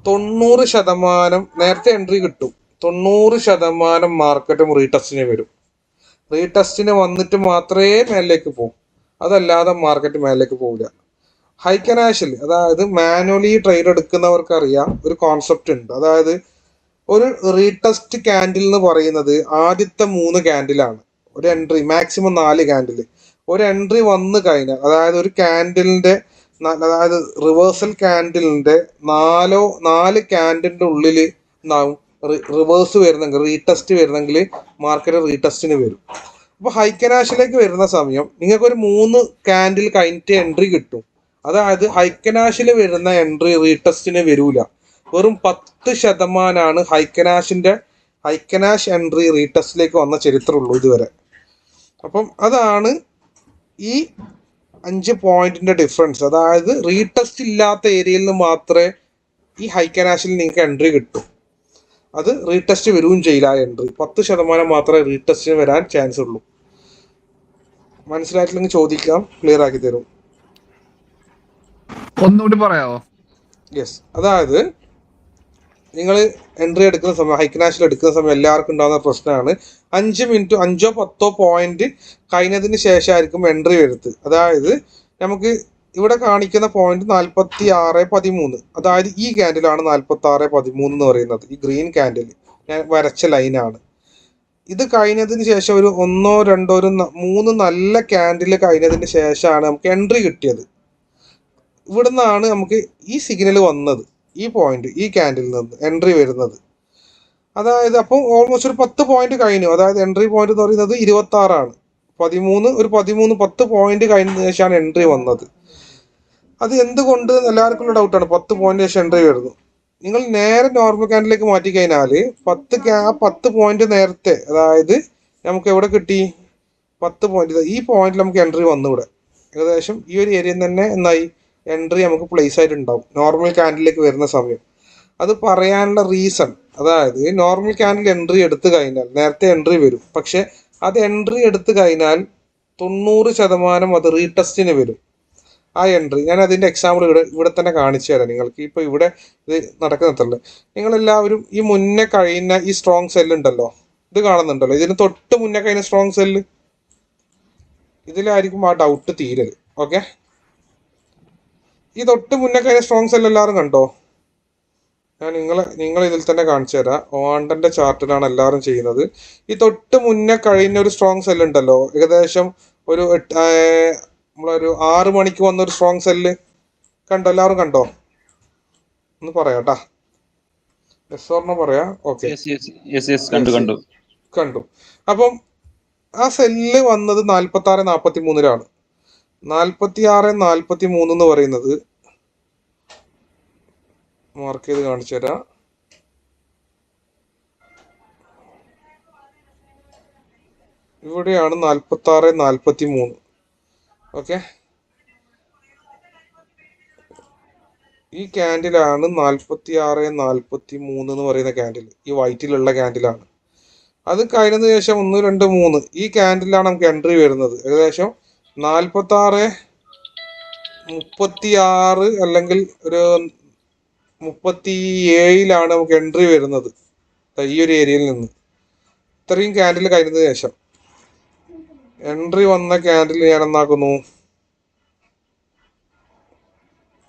S1: 90% നേരത്തെ എൻട്രി കിട്ടും. 90% മാർക്കറ്റും റീടെസ്റ്റിന് വരും. റീടെസ്റ്റിന് വന്നിട്ട് മാത്രമേ മേലേക്ക് പോകും, അതല്ലാതെ മാർക്കറ്റ് മേലേക്ക് പോവില്ല. ഹൈക്കനാഷിൽ, അതായത് മാനുവലി ട്രേഡ് എടുക്കുന്നവർക്കറിയാം ഒരു കോൺസെപ്റ്റ് ഉണ്ട്. അതായത് ഒരു റീടെസ്റ്റ് ക്യാൻഡിൽ എന്ന് പറയുന്നത് ആദ്യത്തെ 3 ക്യാൻഡിലാണ്. ഒരു എൻട്രി മാക്സിമം 4 ക്യാൻഡിൽ. ഒരു എൻട്രി വന്നു കഴിഞ്ഞാൽ, അതായത് ഒരു ക്യാൻഡിലിന്റെ, അതായത് റിവേഴ്സൽ ക്യാൻഡിലിന്റെ 4 ക്യാൻഡിലിന്റെ ഉള്ളിൽ റിവേഴ്സ് വരുന്നെങ്കിൽ, റീടെസ്റ്റ് വരുന്നെങ്കിൽ മാർക്കറ്റ് റീടെസ്റ്റിന് വരും. അപ്പോൾ ഹൈക്കനാഷിലേക്ക് വരുന്ന സമയം നിങ്ങൾക്കൊരു 3 ക്യാൻഡിൽ കഴിഞ്ഞിട്ട് എൻട്രി കിട്ടും. അതായത് ഹൈക്കനാഷിൽ വരുന്ന എൻട്രി റീടെസ്റ്റിന് വരൂല. വെറും 10% ഹൈക്കനാഷ് എൻട്രി റീടെസ്റ്റിലേക്ക് വന്ന ചരിത്രമുള്ളൂ ഇതുവരെ. അപ്പം അതാണ് ഈ 5 പോയിന്റിന്റെ ഡിഫറൻസ്. അതായത് റീടെസ്റ്റ് ഇല്ലാത്ത ഏരിയയിൽ നിന്ന് മാത്രമേ ഈ ഹൈക്കനാഷിൽ നിങ്ങൾക്ക് എൻട്രി കിട്ടും. അത് റീടെസ്റ്റ് വരികയും ചെയ്യില്ല. എൻട്രി 10% മാത്രമേ റീടെസ്റ്റിന് വരാൻ ചാൻസ് ഉള്ളൂ. മനസ്സിലായിട്ടില്ലെങ്കിൽ ചോദിക്കാം, ക്ലിയർ ആക്കി തരും.
S3: ഒന്നുകൂടി പറയാവോ?
S1: യെസ്, അതായത് നിങ്ങൾ എൻട്രി എടുക്കുന്ന സമയം, ഹൈക്കനാഷിൽ എടുക്കുന്ന സമയം എല്ലാവർക്കും ഉണ്ടാകുന്ന പ്രശ്നമാണ് 5 മിനിറ്റ് 5-10 പോയിന്റ് കഴിഞ്ഞതിന് ശേഷമായിരിക്കും എൻട്രി വരുന്നത്. അതായത് നമുക്ക് ഇവിടെ കാണിക്കുന്ന പോയിന്റ് 46:13. അതായത് ഈ ക്യാൻഡിലാണ് 46:13 എന്ന് പറയുന്നത്. ഈ ഗ്രീൻ ക്യാൻഡിൽ ഞാൻ വരച്ച ലൈനാണ്. ഇത് കഴിഞ്ഞതിന് ശേഷം ഒരു 1-2-3 നല്ല ക്യാൻഡിൽ കഴിഞ്ഞതിന് ശേഷമാണ് നമുക്ക് എൻട്രി കിട്ടിയത്. ഇവിടുന്നാണ് നമുക്ക് ഈ സിഗ്നൽ വന്നത്, ഈ പോയിന്റ്, ഈ ക്യാൻഡിൽ നിന്ന് എൻട്രി വരുന്നത്. അതായത് അപ്പം ഓൾമോസ്റ്റ് ഒരു 10 പോയിന്റ് കഴിഞ്ഞു. അതായത് എൻട്രി പോയിന്റ് എന്ന് പറയുന്നത് 26 10 പോയിന്റ് കഴിഞ്ഞതിന് ശേഷമാണ് എൻട്രി വന്നത്. അത് എന്തുകൊണ്ട് എല്ലാവർക്കും ഉള്ള ഡൗട്ടാണ്. 10 പോയിന്റ് ശേഷം എൻട്രി വരുന്നു. നിങ്ങൾ നേരെ നോർമൽ ക്യാൻഡിലേക്ക് മാറ്റി കഴിഞ്ഞാൽ 10 പോയിന്റ് നേരത്തെ, അതായത് നമുക്ക് എവിടെ കിട്ടി 10 പോയിന്റ്, ഈ പോയിന്റിൽ നമുക്ക് എൻട്രി വന്നു. ഇവിടെ ഏകദേശം ഈ ഒരു ഏരിയയിൽ തന്നെ എന്തായി എൻട്രി നമുക്ക് പ്ലേസ് ആയിട്ടുണ്ടാവും നോർമൽ ക്യാൻഡിലേക്ക് വരുന്ന സമയം. അത് പറയാനുള്ള റീസൺ, അതായത് നോർമൽ ക്യാൻഡിൽ എൻട്രി എടുത്തു കഴിഞ്ഞാൽ നേരത്തെ എൻട്രി വരും, പക്ഷെ അത് എൻട്രി എടുത്തു കഴിഞ്ഞാൽ 90% അത് റീടെസ്റ്റിന് വരും ആ എൻട്രി. ഞാൻ അതിൻ്റെ എക്സാമ്പിൾ ഇവിടെ തന്നെ കാണിച്ചു തരാം നിങ്ങൾക്ക്. ഇപ്പോൾ ഇവിടെ ഇത് നടക്കുന്നതല്ലേ, നിങ്ങളെല്ലാവരും ഈ മുന്നേ കഴിഞ്ഞ ഈ സ്ട്രോങ് സെല്ല് ഉണ്ടല്ലോ, ഇത് കാണുന്നുണ്ടല്ലോ, ഇതിന് തൊട്ട് മുന്നേ കഴിഞ്ഞ സ്ട്രോങ് സെല്ല്, ഇതിലായിരിക്കും ആ ഡൗട്ട് തീരല്. ഓക്കെ, ഈ തൊട്ട് മുന്നേ കഴിഞ്ഞ സ്ട്രോങ് സെല്ല് എല്ലാവരും കണ്ടോ? ഞാൻ നിങ്ങൾ ഇതിൽ തന്നെ കാണിച്ചു തരാം. ഓണ്ടന്റെ ചാർട്ടിലാണ് എല്ലാവരും ചെയ്യുന്നത്. ഈ തൊട്ട് മുന്നേ കഴിഞ്ഞ ഒരു സ്ട്രോങ് സെല്ല് ഉണ്ടല്ലോ, ഏകദേശം ഒരു നമ്മളൊരു 6 മണിക്ക് വന്നൊരു സ്ട്രോങ് സെല്ല് കണ്ടോ? എല്ലാവരും കണ്ടോ? ഒന്ന് പറയാട്ടാ, യെസ് ഓർണോ പറയാ. ഓക്കെ, കണ്ടു. അപ്പം ആ സെല്ല് വന്നത് 46-43 46-43 എന്ന് പറയുന്നത് മാർക്ക് ചെയ്ത് കാണിച്ചു തരാം. ഇവിടെയാണ് 46-43. ഓക്കെ, ഈ ക്യാൻഡിലാണ് 46-43 എന്ന് പറയുന്ന ക്യാൻഡിൽ, ഈ വൈറ്റിലുള്ള ക്യാൻഡിലാണ്. അത് കഴിഞ്ഞതിന് ശേഷം 1, 2, 3 ഈ ക്യാൻഡിലാണ് നമുക്ക് എൻട്രി വരുന്നത്. ഏകദേശം 46-36 അല്ലെങ്കിൽ ഒരു 37 നമുക്ക് എൻട്രി വരുന്നത് ഈ ഒരു ഏരിയയിൽ നിന്ന്. ഇത്രയും ക്യാൻഡിൽ കഴിഞ്ഞതിന് ശേഷം എൻട്രി വന്ന ക്യാൻഡിൽ ഞാൻ എന്നാക്കുന്നു,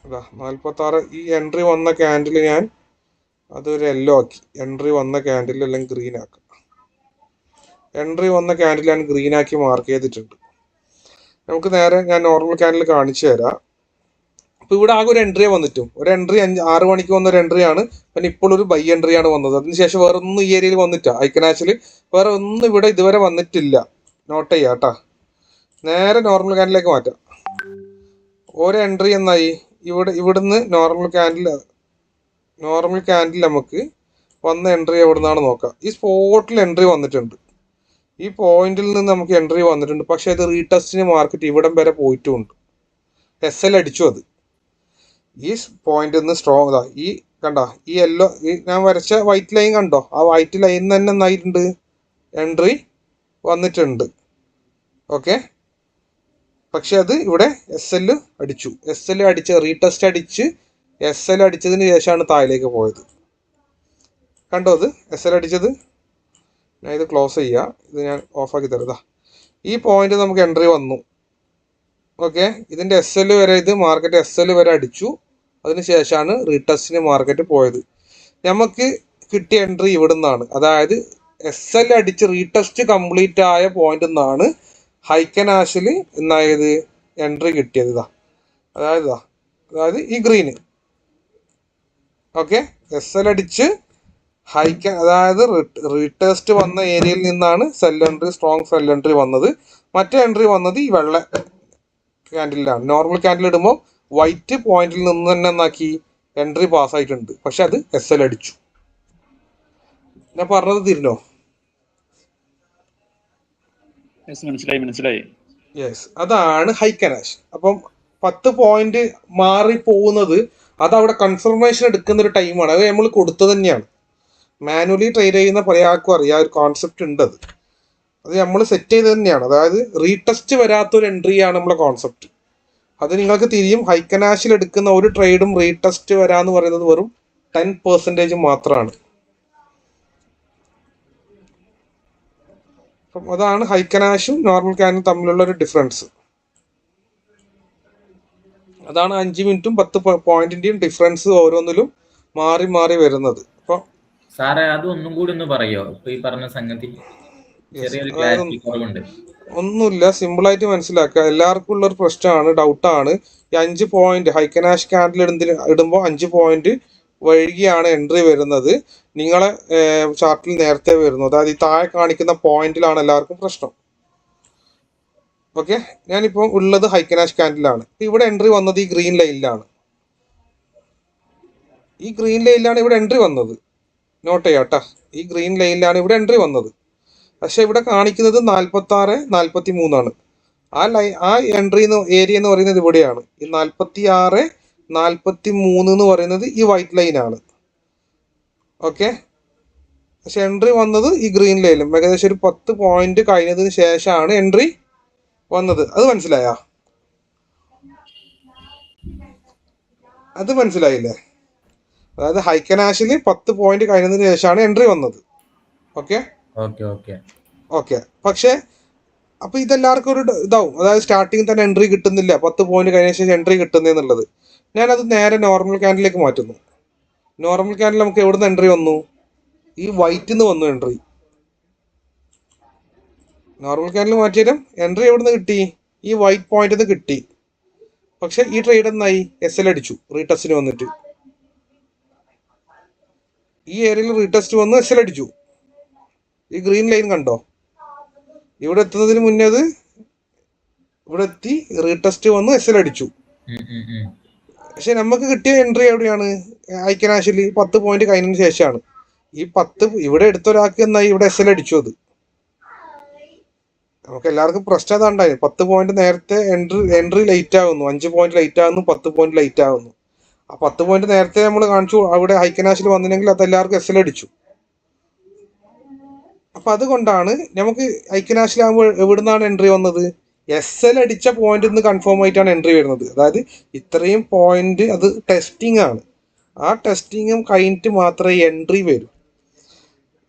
S1: 46 ഈ എൻട്രി വന്ന ക്യാൻഡിൽ ഞാൻ അതൊരു യെല്ലോ ആക്കി. എൻട്രി വന്ന ക്യാൻഡിൽ അല്ലെങ്കിൽ ഗ്രീൻ ആക്കാം. എൻട്രി വന്ന ക്യാൻഡിൽ ഞാൻ ഗ്രീൻ ആക്കി മാർക്ക് ചെയ്തിട്ടുണ്ട്. നമുക്ക് നേരെ ഞാൻ നോർമൽ ക്യാൻഡിൽ കാണിച്ചു തരാം. അപ്പോൾ ഇവിടെ ആകെ ഒരു എൻട്രിയെ വന്നിട്ടും, ഒരു എൻട്രി 6 മണിക്ക് വന്ന ഒരു എൻട്രിയാണ്. പിന്നെ ഇപ്പോൾ ഒരു ബൈ എൻട്രിയാണ് വന്നത്. അതിനുശേഷം വേറെ ഒന്നും ഈ ഏരിയയിൽ വന്നിട്ടാ, ഐക്കനാച്ചിൽ വേറെ ഒന്നും ഇവിടെ ഇതുവരെ വന്നിട്ടില്ല. നോട്ട് ചെയ്യാം കേട്ടാ. നേരെ നോർമൽ ക്യാൻഡിലേക്ക് മാറ്റാം. ഒരു എൻട്രി എന്നായി ഇവിടുന്ന് നോർമൽ ക്യാൻഡിൽ നമുക്ക് വന്ന എൻട്രി എവിടെ നിന്നാണ് നോക്കാം. ഈ സ്പോട്ടിൽ എൻട്രി വന്നിട്ടുണ്ട്, ഈ പോയിന്റിൽ നിന്ന് നമുക്ക് എൻട്രി വന്നിട്ടുണ്ട്. പക്ഷെ അത് റീടെസ്റ്റിന് മാർക്കറ്റ് ഇവിടം വരെ പോയിട്ടുമുണ്ട്, SL അടിച്ചു. അത് ഈ പോയിന്റിൽ നിന്ന് സ്ട്രോങ് ഈ കണ്ട ഈ യെല്ലോ, ഈ ഞാൻ വരച്ച വൈറ്റ് ലൈൻ കണ്ടോ? ആ വൈറ്റ് ലൈൻ തന്നെ എന്നായിട്ടുണ്ട് എൻട്രി വന്നിട്ടുണ്ട്. ഓക്കെ, പക്ഷെ അത് ഇവിടെ SL അടിച്ചു. SL അടിച്ച് റീടെസ്റ്റ് അടിച്ച് SL അടിച്ചതിന് ശേഷമാണ് താഴേക്ക് പോയത്. കണ്ടോ അത് SL അടിച്ചത്? ഞാൻ ഇത് ക്ലോസ് ചെയ്യാം, ഇത് ഞാൻ ഓഫാക്കി തരാം. ഈ പോയിന്റ് നമുക്ക് എൻട്രി വന്നു. ഓക്കെ, ഇതിൻ്റെ SL വരെ, ഇത് മാർക്കറ്റ് SL വരെ അടിച്ചു. അതിന് ശേഷമാണ് റീടെസ്റ്റിന് മാർക്കറ്റ് പോയത്. നമുക്ക് കിട്ടിയ എൻട്രി ഇവിടെ നിന്നാണ്, അതായത് SL അടിച്ച് റീടെസ്റ്റ് കംപ്ലീറ്റ് ആയ പോയിന്റ് നിന്നാണ് ഹൈക്കനാഷിൽ എന്നായത് എൻട്രി കിട്ടിയത്. അതായത് ഈ ഗ്രീന്. ഓക്കെ, SL അടിച്ച് അതായത് റീടെസ്റ്റ് വന്ന ഏരിയയിൽ നിന്നാണ് cell entry, strong cell entry വന്നത്. മറ്റേ എൻട്രി വന്നത് ഈ വെള്ള ക്യാൻഡിലാണ്. നോർമൽ ക്യാൻഡിൽ ഇടുമ്പോൾ വൈറ്റ് പോയിന്റിൽ നിന്ന് തന്നെ എന്നാക്കി എൻട്രി പാസ്സായിട്ടുണ്ട്, പക്ഷെ അത് SL അടിച്ചു. ഞാൻ പറഞ്ഞത് തിരിഞ്ഞോ?
S7: മനസ്സിലായി.
S1: യെസ്, അതാണ് ഹൈക്കനാഷ്. അപ്പം 10 പോയിന്റ് മാറി പോകുന്നത് അതവിടെ കൺഫർമേഷൻ എടുക്കുന്ന ഒരു ടൈമാണ്. അത് നമ്മൾ കൊടുത്തത് തന്നെയാണ്. മാനുവലി ട്രേഡ് ചെയ്യുന്ന പല ആൾക്കും അറിയാം, ഒരു കോൺസെപ്റ്റ് ഉണ്ട്. അത് നമ്മൾ സെറ്റ് ചെയ്ത് തന്നെയാണ്. അതായത് റീടെസ്റ്റ് വരാത്തൊരു എൻട്രിയാണ് നമ്മളെ കോൺസെപ്റ്റ്. അത് നിങ്ങൾക്ക് തിരിയും. ഹൈക്കനാഷിൽ എടുക്കുന്ന ഒരു ട്രേഡും റീടെസ്റ്റ് വരാന്ന് പറയുന്നത് വെറും 10% മാത്രമാണ്. അപ്പം അതാണ് ഹൈക്കനാഷും നോർമൽ ക്യാനും തമ്മിലുള്ള ഒരു ഡിഫറൻസ്. അതാണ് 5 മിനിറ്റും 10 പോയിന്റിന്റെയും ഡിഫറൻസ് ഓരോന്നിലും മാറി മാറി വരുന്നത്. അപ്പൊ
S4: സാറേ അത് ഒന്നും കൂടി ഒന്ന് പറയോ? ഇപ്പൊ ഈ പറഞ്ഞ സംഗതി ചെറിയൊരു ക്ലാരിറ്റി കുറവുണ്ട്.
S1: ഒന്നുമില്ല, സിമ്പിളായിട്ട് മനസ്സിലാക്കുക. എല്ലാവർക്കും ഉള്ള ഒരു പ്രശ്നമാണ്, ഡൗട്ടാണ്. ഈ 5 പോയിന്റ് ഹൈക്കനാഷ് ക്യാൻഡിൽ ഇടുമ്പോൾ 5 പോയിന്റ് വൈകിയാണ് എൻട്രി വരുന്നത്. നിങ്ങളെ ചാർട്ടിൽ നേരത്തെ വരുന്നു, അതായത് ഈ താഴെ കാണിക്കുന്ന പോയിന്റിലാണ് എല്ലാവർക്കും പ്രശ്നം. ഓക്കെ, ഞാനിപ്പോൾ ഉള്ളത് ഹൈക്കനാഷ് ക്യാൻഡിലാണ്. ഇവിടെ എൻട്രി വന്നത് ഈ ഗ്രീൻ ലൈനിലാണ്. ഈ ഗ്രീൻ ലൈനിലാണ് ഇവിടെ എൻട്രി വന്നത്. നോട്ട് ചെയ്യാം കേട്ടോ, ഈ ഗ്രീൻ ലൈനിലാണ് ഇവിടെ എൻട്രി വന്നത്. പക്ഷെ ഇവിടെ കാണിക്കുന്നത് 46-43 ആ എൻട്രി ഏരിയ എന്ന് പറയുന്നത് ഇവിടെയാണ്. ഈ 46-43 എന്ന് പറയുന്നത് ഈ വൈറ്റ് ലൈനാണ്. ഓക്കെ, പക്ഷെ എൻട്രി വന്നത് ഈ ഗ്രീൻ ലൈനിലും ഏകദേശം ഒരു 10 പോയിന്റ് കഴിഞ്ഞതിന് ശേഷമാണ് എൻട്രി വന്നത്. അത് മനസ്സിലായോ? അത് മനസ്സിലായില്ലേ? അതായത് ഹൈക്കനാഷിൽ 10 പോയിന്റ് കഴിഞ്ഞതിന് ശേഷമാണ് എൻട്രി വന്നത്. Okay okay. പക്ഷെ അപ്പൊ ഇതെല്ലാവർക്കും ഒരു ഇതാവും, അതായത് സ്റ്റാർട്ടിങ് തന്നെ എൻട്രി കിട്ടുന്നില്ല, 10 പോയിന്റ് കഴിഞ്ഞ ശേഷം എൻട്രി കിട്ടുന്നെന്നുള്ളത്. ഞാനത് നേരെ നോർമൽ ക്യാൻഡിലേക്ക് മാറ്റുന്നു. നോർമൽ ക്യാൻഡിൽ നമുക്ക് എവിടുന്ന് എൻട്രി വന്നു? ഈ വൈറ്റിൽ നിന്ന് വന്നു എൻട്രി. നോർമൽ ക്യാൻഡിൽ മാറ്റിയാലും എൻട്രി എവിടുന്ന് കിട്ടി? ഈ വൈറ്റ് പോയിന്റിൽ നിന്ന് കിട്ടി. പക്ഷെ ഈ ട്രേഡ് എന്നായി? SL അടിച്ചു റീടെസ്റ്റിന് വന്നിട്ട്. ഈ ഏരിയയിൽ റീടെസ്റ്റ് വന്ന് SL അടിച്ചു. ഈ ഗ്രീൻ ലൈൻ കണ്ടോ? ഇവിടെ എത്തുന്നതിന് മുന്നേ അത് ഇവിടെ എത്തി, റീടെസ്റ്റ് വന്ന് SL അടിച്ചു. പക്ഷെ നമുക്ക് കിട്ടിയ എൻട്രി എവിടെയാണ്? ഐക്യനാശിൽ 10 പോയിന്റ് കഴിഞ്ഞതിന് ശേഷമാണ്. ഈ 10 ഇവിടെ എടുത്ത ഒരാൾക്ക് എന്നായി? ഇവിടെ SL അടിച്ചു. അത് നമുക്ക് എല്ലാവർക്കും പ്രശ്നം അതാണ്ടായി. 10 പോയിന്റ് നേരത്തെ എൻട്രി ലേറ്റ് ആകുന്നു, 5 പോയിന്റ് ലേറ്റ് ആകുന്നു, 10 പോയിന്റ് ലേറ്റ് ആകുന്നു. ആ 10 പോയിന്റ് നേരത്തെ നമ്മൾ കാണിച്ചു അവിടെ ഹൈക്കനാശിൽ വന്നില്ലെങ്കിൽ അത് എല്ലാവർക്കും SL അടിച്ചു. അപ്പൊ അതുകൊണ്ടാണ് നമുക്ക് ഐക്യനാശിലാകുമ്പോൾ എവിടുന്നാണ് എൻട്രി വന്നത്? SL അടിച്ച പോയിന്റ് നിന്ന് കൺഫേം ആയിട്ടാണ് എൻട്രി വരുന്നത്. അതായത് ഇത്രയും പോയിന്റ് അത് ടെസ്റ്റിംഗ് ആണ്. ആ ടെസ്റ്റിങ്ങും കഴിഞ്ഞിട്ട് മാത്രമേ എൻട്രി വരൂ.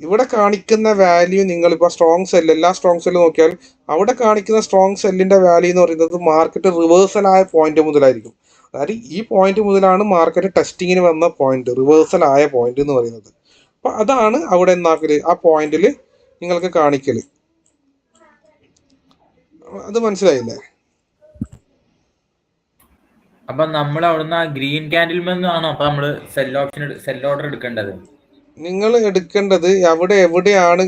S1: ഇവിടെ കാണിക്കുന്ന വാല്യൂ നിങ്ങളിപ്പോൾ സ്ട്രോങ് സെല്ല്, എല്ലാ സ്ട്രോങ് സെല്ല് നോക്കിയാൽ അവിടെ കാണിക്കുന്ന സ്ട്രോങ് സെല്ലിന്റെ വാല്യൂ എന്ന് പറയുന്നത് മാർക്കറ്റ് റിവേഴ്സൽ ആയ പോയിന്റ് മുതലായിരിക്കും. അതായത് ഈ പോയിന്റ് മുതലാണ് മാർക്കറ്റ് ടെസ്റ്റിങ്ങിന് വന്ന പോയിന്റ്, റിവേഴ്സൽ ആയ പോയിന്റ് എന്ന് പറയുന്നത്. അപ്പൊ അതാണ് അവിടെ എന്നാക്കല്, ആ പോയിന്റിൽ നിങ്ങൾക്ക് കാണിക്കല്. അത് മനസ്സിലായില്ലേ?
S4: അപ്പൊ നമ്മൾ അവിടുന്ന് ഗ്രീൻ ക്യാൻഡിൽ നിന്നാണോ അപ്പൊ നമ്മള് സെൽ ഓർഡർ എടുക്കേണ്ടത്?
S1: നിങ്ങൾ എടുക്കേണ്ടത് അവിടെ എവിടെയാണ്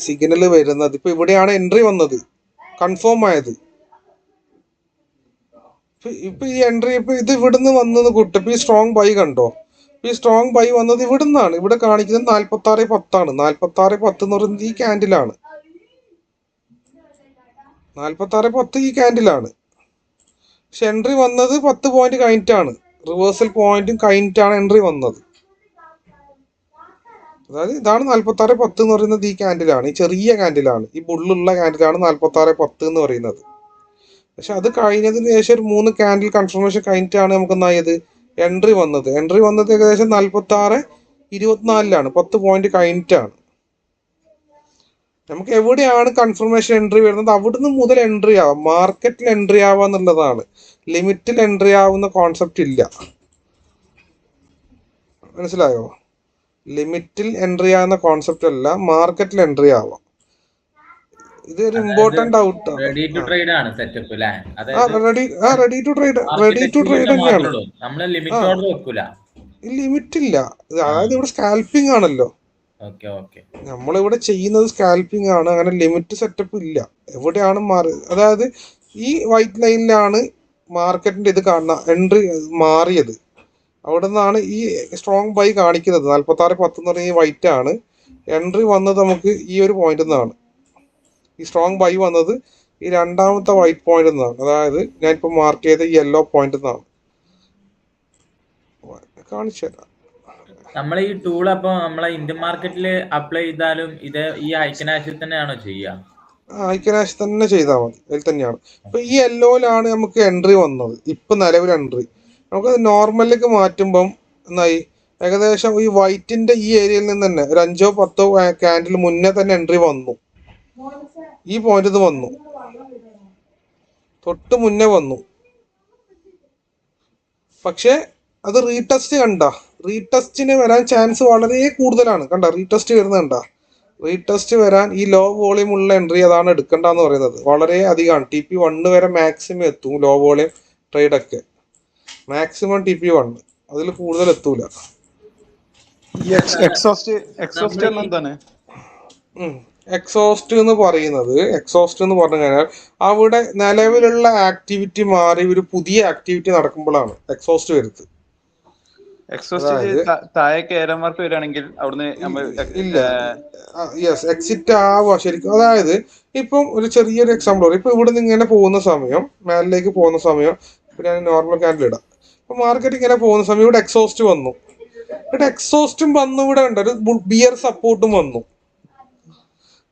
S1: സിഗ്നൽ വരുന്നത്. ഇപ്പൊ ഇവിടെയാണ് എൻട്രി വന്നത്, കൺഫേം ആയത്. ഇപ്പൊ ഈ എൻട്രി ഇപ്പൊ ഇത് ഇവിടുന്ന് വന്നത് കൂട്ടും. ഇപ്പൊ ഈ സ്ട്രോങ് ബൈ കണ്ടോ? ഈ സ്ട്രോങ് ബൈ വന്നത് ഇവിടുന്നാണ്. ഇവിടെ കാണിക്കുന്നത് 46-10 46-10 എന്ന് പറയുന്നത് ഈ ക്യാൻഡിലാണ്. 46-10 ഈ ക്യാൻഡിലാണ്. പക്ഷെ എൻട്രി വന്നത് 10 പോയിന്റ് കഴിഞ്ഞിട്ടാണ്, റിവേഴ്സൽ പോയിന്റും കഴിഞ്ഞിട്ടാണ് എൻട്രി വന്നത്. അതായത് ഇതാണ് 46-10 എന്ന് പറയുന്നത് ഈ ക്യാൻഡിലാണ്, ഈ ചെറിയ ക്യാൻഡിലാണ്, ഈ ബുള്ളുള്ള ക്യാൻഡിലാണ് 46-10 എന്ന് പറയുന്നത്. പക്ഷെ അത് കഴിഞ്ഞതിന് ശേഷം ഒരു 3 ക്യാൻഡിൽ കൺഫർമേഷൻ കഴിഞ്ഞിട്ടാണ് നമുക്ക് എന്നായത് എൻട്രി വന്നത്. എൻട്രി വന്നത് ഏകദേശം 46-24 10 പോയിന്റ് കഴിഞ്ഞിട്ടാണ്. നമുക്ക് എവിടെയാണ് കൺഫർമേഷൻ എൻട്രി വരുന്നത് അവിടുന്ന് മുതൽ എൻട്രി ആവാം. മാർക്കറ്റിൽ എൻട്രി ആവാന്നുള്ളതാണ്, ലിമിറ്റിൽ എൻട്രി ആവുന്ന കോൺസെപ്റ്റ് ഇല്ല. മനസ്സിലായോ? ലിമിറ്റിൽ എൻട്രി ആവുന്ന കോൺസെപ്റ്റ് അല്ല, മാർക്കറ്റിൽ എൻട്രി ആവാം. ഇതൊരു ഇമ്പോർട്ടന്റ് ഡൗട്ട് ആണ്.
S4: റെഡി ടു ട്രേഡ് ആണ് സെറ്റപ്പ് അല്ലേ?
S1: റെഡി ടു ട്രേഡ് തന്നെയാണ്.
S4: നമ്മള് ലിമിറ്റ് ഓർഡർ വെക്കൂല,
S1: ലിമിറ്റ് ഇല്ല. അതായത് ഇവിടെ സ്കാൽപ്പിംഗ് ആണല്ലോ, നമ്മളിവിടെ ചെയ്യുന്നത് സ്കാൽപ്പിംഗ് ആണ്. അങ്ങനെ ലിമിറ്റ് സെറ്റപ്പ് ഇല്ല. എവിടെയാണ് അതായത് ഈ വൈറ്റ് ലൈനിലാണ് മാർക്കറ്റിന്റെ ഇത് കാണുന്ന എൻട്രി മാറിയത്. അവിടെ നിന്നാണ് ഈ സ്ട്രോങ് ബൈ കാണിക്കുന്നത്. 46-10 എന്ന് പറയുന്ന ഈ വൈറ്റ് ആണ്. എൻട്രി വന്നത് നമുക്ക് ഈ ഒരു പോയിന്റ് നിന്നാണ്. ഈ സ്ട്രോങ് ബൈ വന്നത് ഈ രണ്ടാമത്തെ വൈറ്റ് പോയിന്റ് നിന്നാണ്. അതായത് ഞാനിപ്പോൾ മാർക്ക് ചെയ്ത ഈ യെല്ലോ പോയിന്റ് നിന്നാണ്. കാണിച്ചു തരാം.
S4: നമ്മളെ ഈ ടൂൾ അപ്പൊ നമ്മളെ ഇന്ത്യൻ മാർക്കറ്റിൽ അപ്ലൈ ചെയ്താലും ഇത് ഈ ഐക്യനാശിൽ തന്നെയാണോ ചെയ്യുക?
S1: ഐക്യനാശ് തന്നെ ചെയ്താൽ മതി, അതിൽ തന്നെയാണ്. ഇപ്പൊ ഈ യെല്ലോയിലാണ് നമുക്ക് എൻട്രി വന്നത്, ഇപ്പൊ നിലവിൽ എൻട്രി. നമുക്കത് നോർമലിലേക്ക് മാറ്റുമ്പം എന്നായി ഏകദേശം ഈ വൈറ്റിന്റെ ഈ ഏരിയയിൽ നിന്ന് തന്നെ ഒരു 5-10 ക്യാൻഡിൽ മുന്നേ തന്നെ എൻട്രി വന്നു. ഈ പോയിന്റ് ഇത് വന്നു, തൊട്ട് മുന്നേ വന്നു. പക്ഷെ അത് റീടെസ്റ്റ് കണ്ട, റീടെസ്റ്റിന് വരാൻ ചാൻസ് വളരെ കൂടുതലാണ്. കണ്ട റീടെസ്റ്റ് വരുന്നത് കണ്ട, റീടെസ്റ്റ് വരാൻ ഈ ലോ വോളിയം ഉള്ള എൻട്രി അതാണ് എടുക്കേണ്ടതെന്ന് പറയുന്നത്. വളരെ അധികമാണ്. TP1 വരെ മാക്സിമം എത്തും ലോ വോളിയം ട്രേഡൊക്കെ. മാക്സിമം TP1, അതിൽ കൂടുതൽ എത്തൂല. എക്സോസ്റ്റ് എന്ന് പറഞ്ഞു കഴിഞ്ഞാൽ അവിടെ നിലവിലുള്ള ആക്ടിവിറ്റി മാറി ഒരു പുതിയ ആക്ടിവിറ്റി നടക്കുമ്പോഴാണ് എക്സോസ്റ്റ് വരുന്നത്.
S7: എക്സോസ്റ്റ്
S1: അതായത്
S7: താഴേക്ക് ഏരോ മാർക്ക് വരികയാണെങ്കിൽ അവിടുന്ന് നമ്മൾ
S1: ഇല്ല, യെസ്, എക്സിറ്റ് ആവാ ശരിക്കും. അതായത് ഇപ്പം ഒരു ചെറിയൊരു എക്സാമ്പിൾ പറയും. ഇപ്പൊ ഇവിടെ നിന്ന് ഇങ്ങനെ പോകുന്ന സമയം, മേലിലേക്ക് പോകുന്ന സമയം, ഇപ്പൊ ഞാൻ നോർമൽ ക്യാൻഡിൽ ഇടാം. ഇപ്പൊ മാർക്കറ്റ് ഇങ്ങനെ പോകുന്ന സമയം ഇവിടെ എക്സോസ്റ്റ് വന്നു, ഇവിടെ എക്സോസ്റ്റും വന്നു, ഇവിടെ ഉണ്ട് ഒരു ബിയർ സപ്പോർട്ടും വന്നു.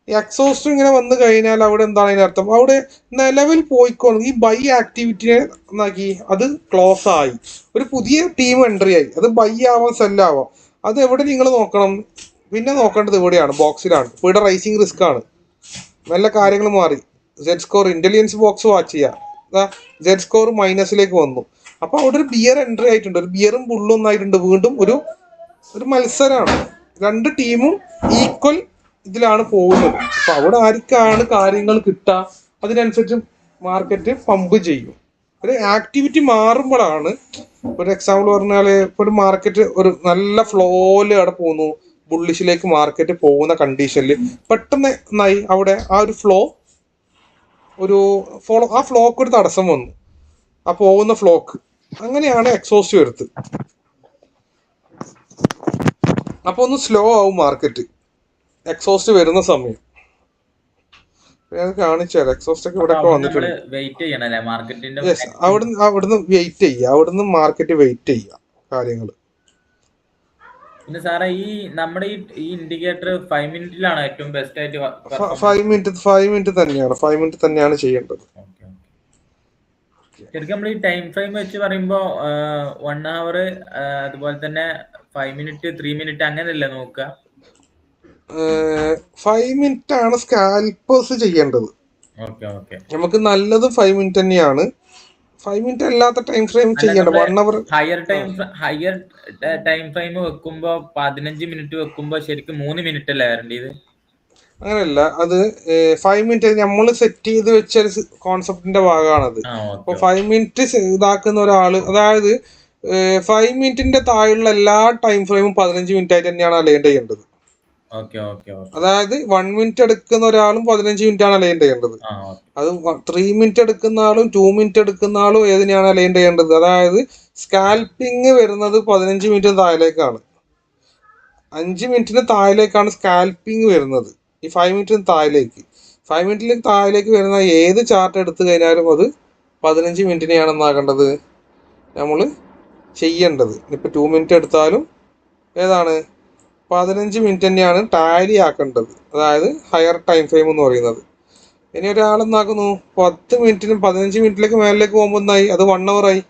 S1: ഈ എക്സോസ്റ്റ് ഇങ്ങനെ വന്നു കഴിഞ്ഞാൽ അവിടെ എന്താണ് അതിനർത്ഥം? അവിടെ നിലവിൽ പോയിക്കോളും ഈ ബൈ ആക്ടിവിറ്റിയെ എന്നാക്കി അത് ക്ലോസ് ആയി, ഒരു പുതിയ ടീം എൻട്രി ആയി. അത് ബൈ ആവാം സെല്ലാവാം. അത് എവിടെ നിങ്ങൾ നോക്കണം? പിന്നെ നോക്കേണ്ടത് ഇവിടെയാണ്, ബോക്സിലാണ്. ഇപ്പോൾ ഇവിടെ റൈസിങ് റിസ്ക് ആണ്, നല്ല കാര്യങ്ങൾ മാറി. Z score intelligence box watch ചെയ്യുക, സെഡ് സ്കോർ മൈനസിലേക്ക് വന്നു. അപ്പൊ അവിടെ ഒരു ബിയർ എൻട്രി ആയിട്ടുണ്ട്, ഒരു ബിയറും ബുള്ളും ഒന്നായിട്ടുണ്ട്. വീണ്ടും ഒരു മത്സരമാണ്, രണ്ട് ടീമും ഈക്വൽ ഇതിലാണ് പോകുന്നത്. അപ്പൊ അവിടെ ആർക്കാണ് കാര്യങ്ങൾ കിട്ടുക, അതിനനുസരിച്ച് മാർക്കറ്റ് പമ്പ് ചെയ്യും. ഒരു ആക്ടിവിറ്റി മാറുമ്പോഴാണ്, ഒരു എക്സാമ്പിൾ പറഞ്ഞാൽ ഇപ്പൊ ഒരു മാർക്കറ്റ് ഒരു നല്ല ഫ്ലോയില് അവിടെ പോകുന്നു, ബുള്ളിഷിലേക്ക് മാർക്കറ്റ് പോകുന്ന കണ്ടീഷനിൽ പെട്ടെന്ന് നന്നായി അവിടെ ആ ഒരു ആ ഫ്ലോക്ക് ഒരു തടസ്സം വന്നു, ആ പോകുന്ന ഫ്ലോക്ക്. അങ്ങനെയാണ് എക്സോസ്റ്റ് വരുന്നത്. അപ്പൊ ഒന്ന് സ്ലോ ആവും മാർക്കറ്റ് എക്സോസ്റ്റ് വരുന്ന സമയം. ഞാൻ കാണിച്ചു തരാം. എക്സോസ്റ്റ് ഒക്കെ ഇവിടെ വന്നിട്ടുണ്ട്. യെസ്, അവിടുന്ന് വെയിറ്റ് ചെയ്യുക, അവിടുന്ന് മാർക്കറ്റ് വെയിറ്റ് ചെയ്യുക കാര്യങ്ങൾ.
S4: പിന്നെ സാറേ ഈ നമ്മുടെ ഈ ഇൻഡിക്കേറ്റർ 5 മിനിറ്റിലാണ് ഏറ്റവും ബെസ്റ്റ് ആയിട്ട്
S1: 5 മിനിറ്റ് തന്നെയാണ് ചെയ്യേണ്ടത്.
S4: ശരിക്കും നമ്മൾ ഈ ടൈം ഫ്രെയിം വെച്ച് പറയുമ്പോ 1 hour അതുപോലെ തന്നെ 5 മിനിറ്റ് 3 മിനിറ്റ് അങ്ങനെയല്ലേ നോക്കുക?
S1: 5 മിനിറ്റ് ആണ് സ്കാൽപ്പേഴ്സ് ചെയ്യേണ്ടത്. നമുക്ക് നല്ലത് 5 മിനിറ്റ് തന്നെയാണ്. 5 മിനിറ്റ് അല്ലാത്ത ടൈം ഫ്രെയിം ചെയ്യേണ്ടത് 1 hour.
S4: ഹയർ ടൈം ഫ്രെയിം വെക്കുമ്പോ 15 മിനിറ്റ് വെക്കുമ്പോ ശരിക്കും 3 മിനിറ്റ് അല്ലേ വരേണ്ടത്?
S1: അങ്ങനെയല്ല, അത് 5 മിനിറ്റ് നമ്മൾ സെറ്റ് ചെയ്ത് വെച്ച കോൺസെപ്റ്റിന്റെ ഭാഗമാണത്. അപ്പൊ 5 മിനിറ്റ് ഇതാക്കുന്ന ഒരാള്, അതായത് 5 മിനിറ്റിന്റെ താഴെയുള്ള എല്ലാ ടൈം ഫ്രെയിമും 15 മിനിറ്റ് ആയിട്ട് തന്നെയാണ് അലൈൻ ചെയ്യേണ്ടത്. അതായത് 1 മിനിറ്റ് എടുക്കുന്ന ഒരാളും 15 മിനിറ്റ് ആണ് അലൈൻ ചെയ്യേണ്ടത്. അത് 3 മിനിറ്റ് എടുക്കുന്ന ആളും 2 മിനിറ്റ് എടുക്കുന്ന ആളും ഏതിനെയാണ് അലൈൻ ചെയ്യേണ്ടത്? അതായത് സ്കാൽപ്പിങ് വരുന്നത് 15 മിനിറ്റിന് താഴേക്കാണ്, 5 മിനിറ്റിന് താഴേക്കാണ് സ്കാൽപ്പിങ് വരുന്നത്. ഈ 5 മിനിറ്റിന് താഴേക്ക് 5 മിനിറ്റിന് താഴേക്ക് വരുന്ന ഏത് ചാർട്ട് എടുത്തു കഴിഞ്ഞാലും അത് 15 മിനിറ്റിനെയാണ് എന്നാകേണ്ടത് നമ്മൾ ചെയ്യേണ്ടത്. ഇപ്പൊ 2 മിനിറ്റ് എടുത്താലും ഏതാണ് 15 മിനിറ്റ് തന്നെയാണ് ടാലി ആക്കേണ്ടത്, അതായത് ഹയർ ടൈം ഫ്രെയിം എന്ന് പറയുന്നത്. ഇനി ഒരാളെന്നാക്കുന്നു 10 മിനിറ്റിനും 15 മിനിറ്റിലേക്ക് മേലിലേക്ക് പോകുമ്പോൾ എന്തായി? അത് 1 hour ആയി.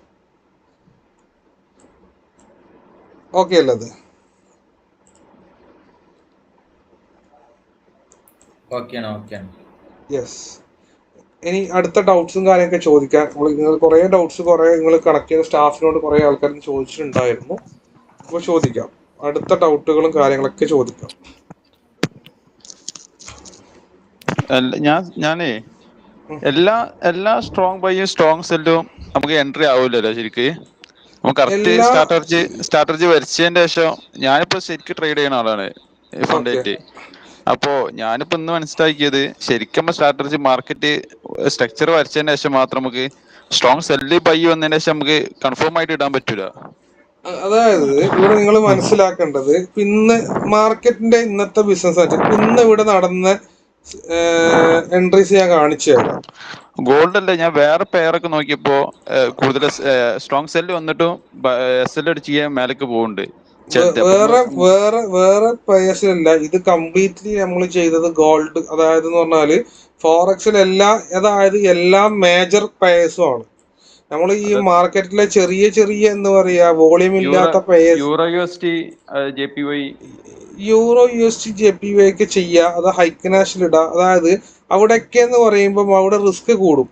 S1: ഓക്കെ അല്ലേ അത്? യെസ്. ഇനി അടുത്ത ഡൗട്ട്സും കാര്യമൊക്കെ ചോദിക്കാൻ നിങ്ങൾ കുറേ ഡൗട്ട്സ് നിങ്ങൾ കണക്ട് ചെയ്ത സ്റ്റാഫിനോട് കുറേ ആൾക്കാർ ചോദിച്ചിട്ടുണ്ടായിരുന്നു. അപ്പോൾ ചോദിക്കാം, അടുത്ത ഡൗട്ടുകളും കാര്യങ്ങളൊക്കെ ചോദിക്കാം.
S7: ഞാനേ എല്ലാ സ്ട്രോങ് ബൈയും സ്ട്രോങ് സെല്ലും നമുക്ക് എൻട്രി ആവില്ലല്ലോ ശരിക്ക്. നമുക്ക് കറക്റ്റ് സ്ട്രാറ്റജി വരച്ചതിന്റെ ശേഷം, ഞാനിപ്പോ ശരിക്കും ട്രേഡ് ചെയ്യുന്ന ആളാണ് ഫണ്ടായിട്ട്. അപ്പോ ഞാനിപ്പോ ഇന്ന് മനസ്സിലാക്കിയത്, ശരിക്കും സ്ട്രാറ്റജി മാർക്കറ്റ് സ്ട്രക്ചർ വരച്ചതിന് ശേഷം മാത്രം നമുക്ക് സ്ട്രോങ് സെല്ല് ബൈ വന്നതിന് ശേഷം നമുക്ക് കൺഫേം ആയിട്ട് ഇടാൻ പറ്റൂല.
S1: അതായത് ഇവിടെ നിങ്ങൾ മനസ്സിലാക്കേണ്ടത്, ഇന്ന് മാർക്കറ്റിന്റെ ഇന്നത്തെ ബിസിനസ് ആയിട്ട് ഇന്ന് ഇവിടെ നടന്ന എൻട്രീസ് ഞാൻ കാണിച്ചു തരാം.
S7: ഗോൾഡ് അല്ല, ഞാൻ വേറെ പെയറൊക്കെ നോക്കിയപ്പോ കൂടുതൽ സ്ട്രോങ് സെല്ല് വന്നിട്ടും SL അടിച്ച് ചെയ്യാൻ മേലേക്ക് പോകുന്നുണ്ട്.
S1: വേറെ പേഴ്സിലല്ല, ഇത് കംപ്ലീറ്റ്ലി നമ്മൾ ചെയ്തത് ഗോൾഡ്, അതായത് എന്ന് പറഞ്ഞാല് ഫോറക്സിൽ എല്ലാ മേജർ പേഴ്സും ആണ്. നമ്മൾ ഈ മാർക്കറ്റിലെ ചെറിയ എന്ന് പറയാ വോളിയം ഇല്ലാത്ത പേഴ്സ്,
S7: യൂറോ USD
S1: JPY ഒക്കെ ചെയ്യുക, അത് ഹൈക്കനാഷിൽ ഇടുക. അതായത് അവിടെയൊക്കെ എന്ന് പറയുമ്പോൾ അവിടെ റിസ്ക് കൂടും,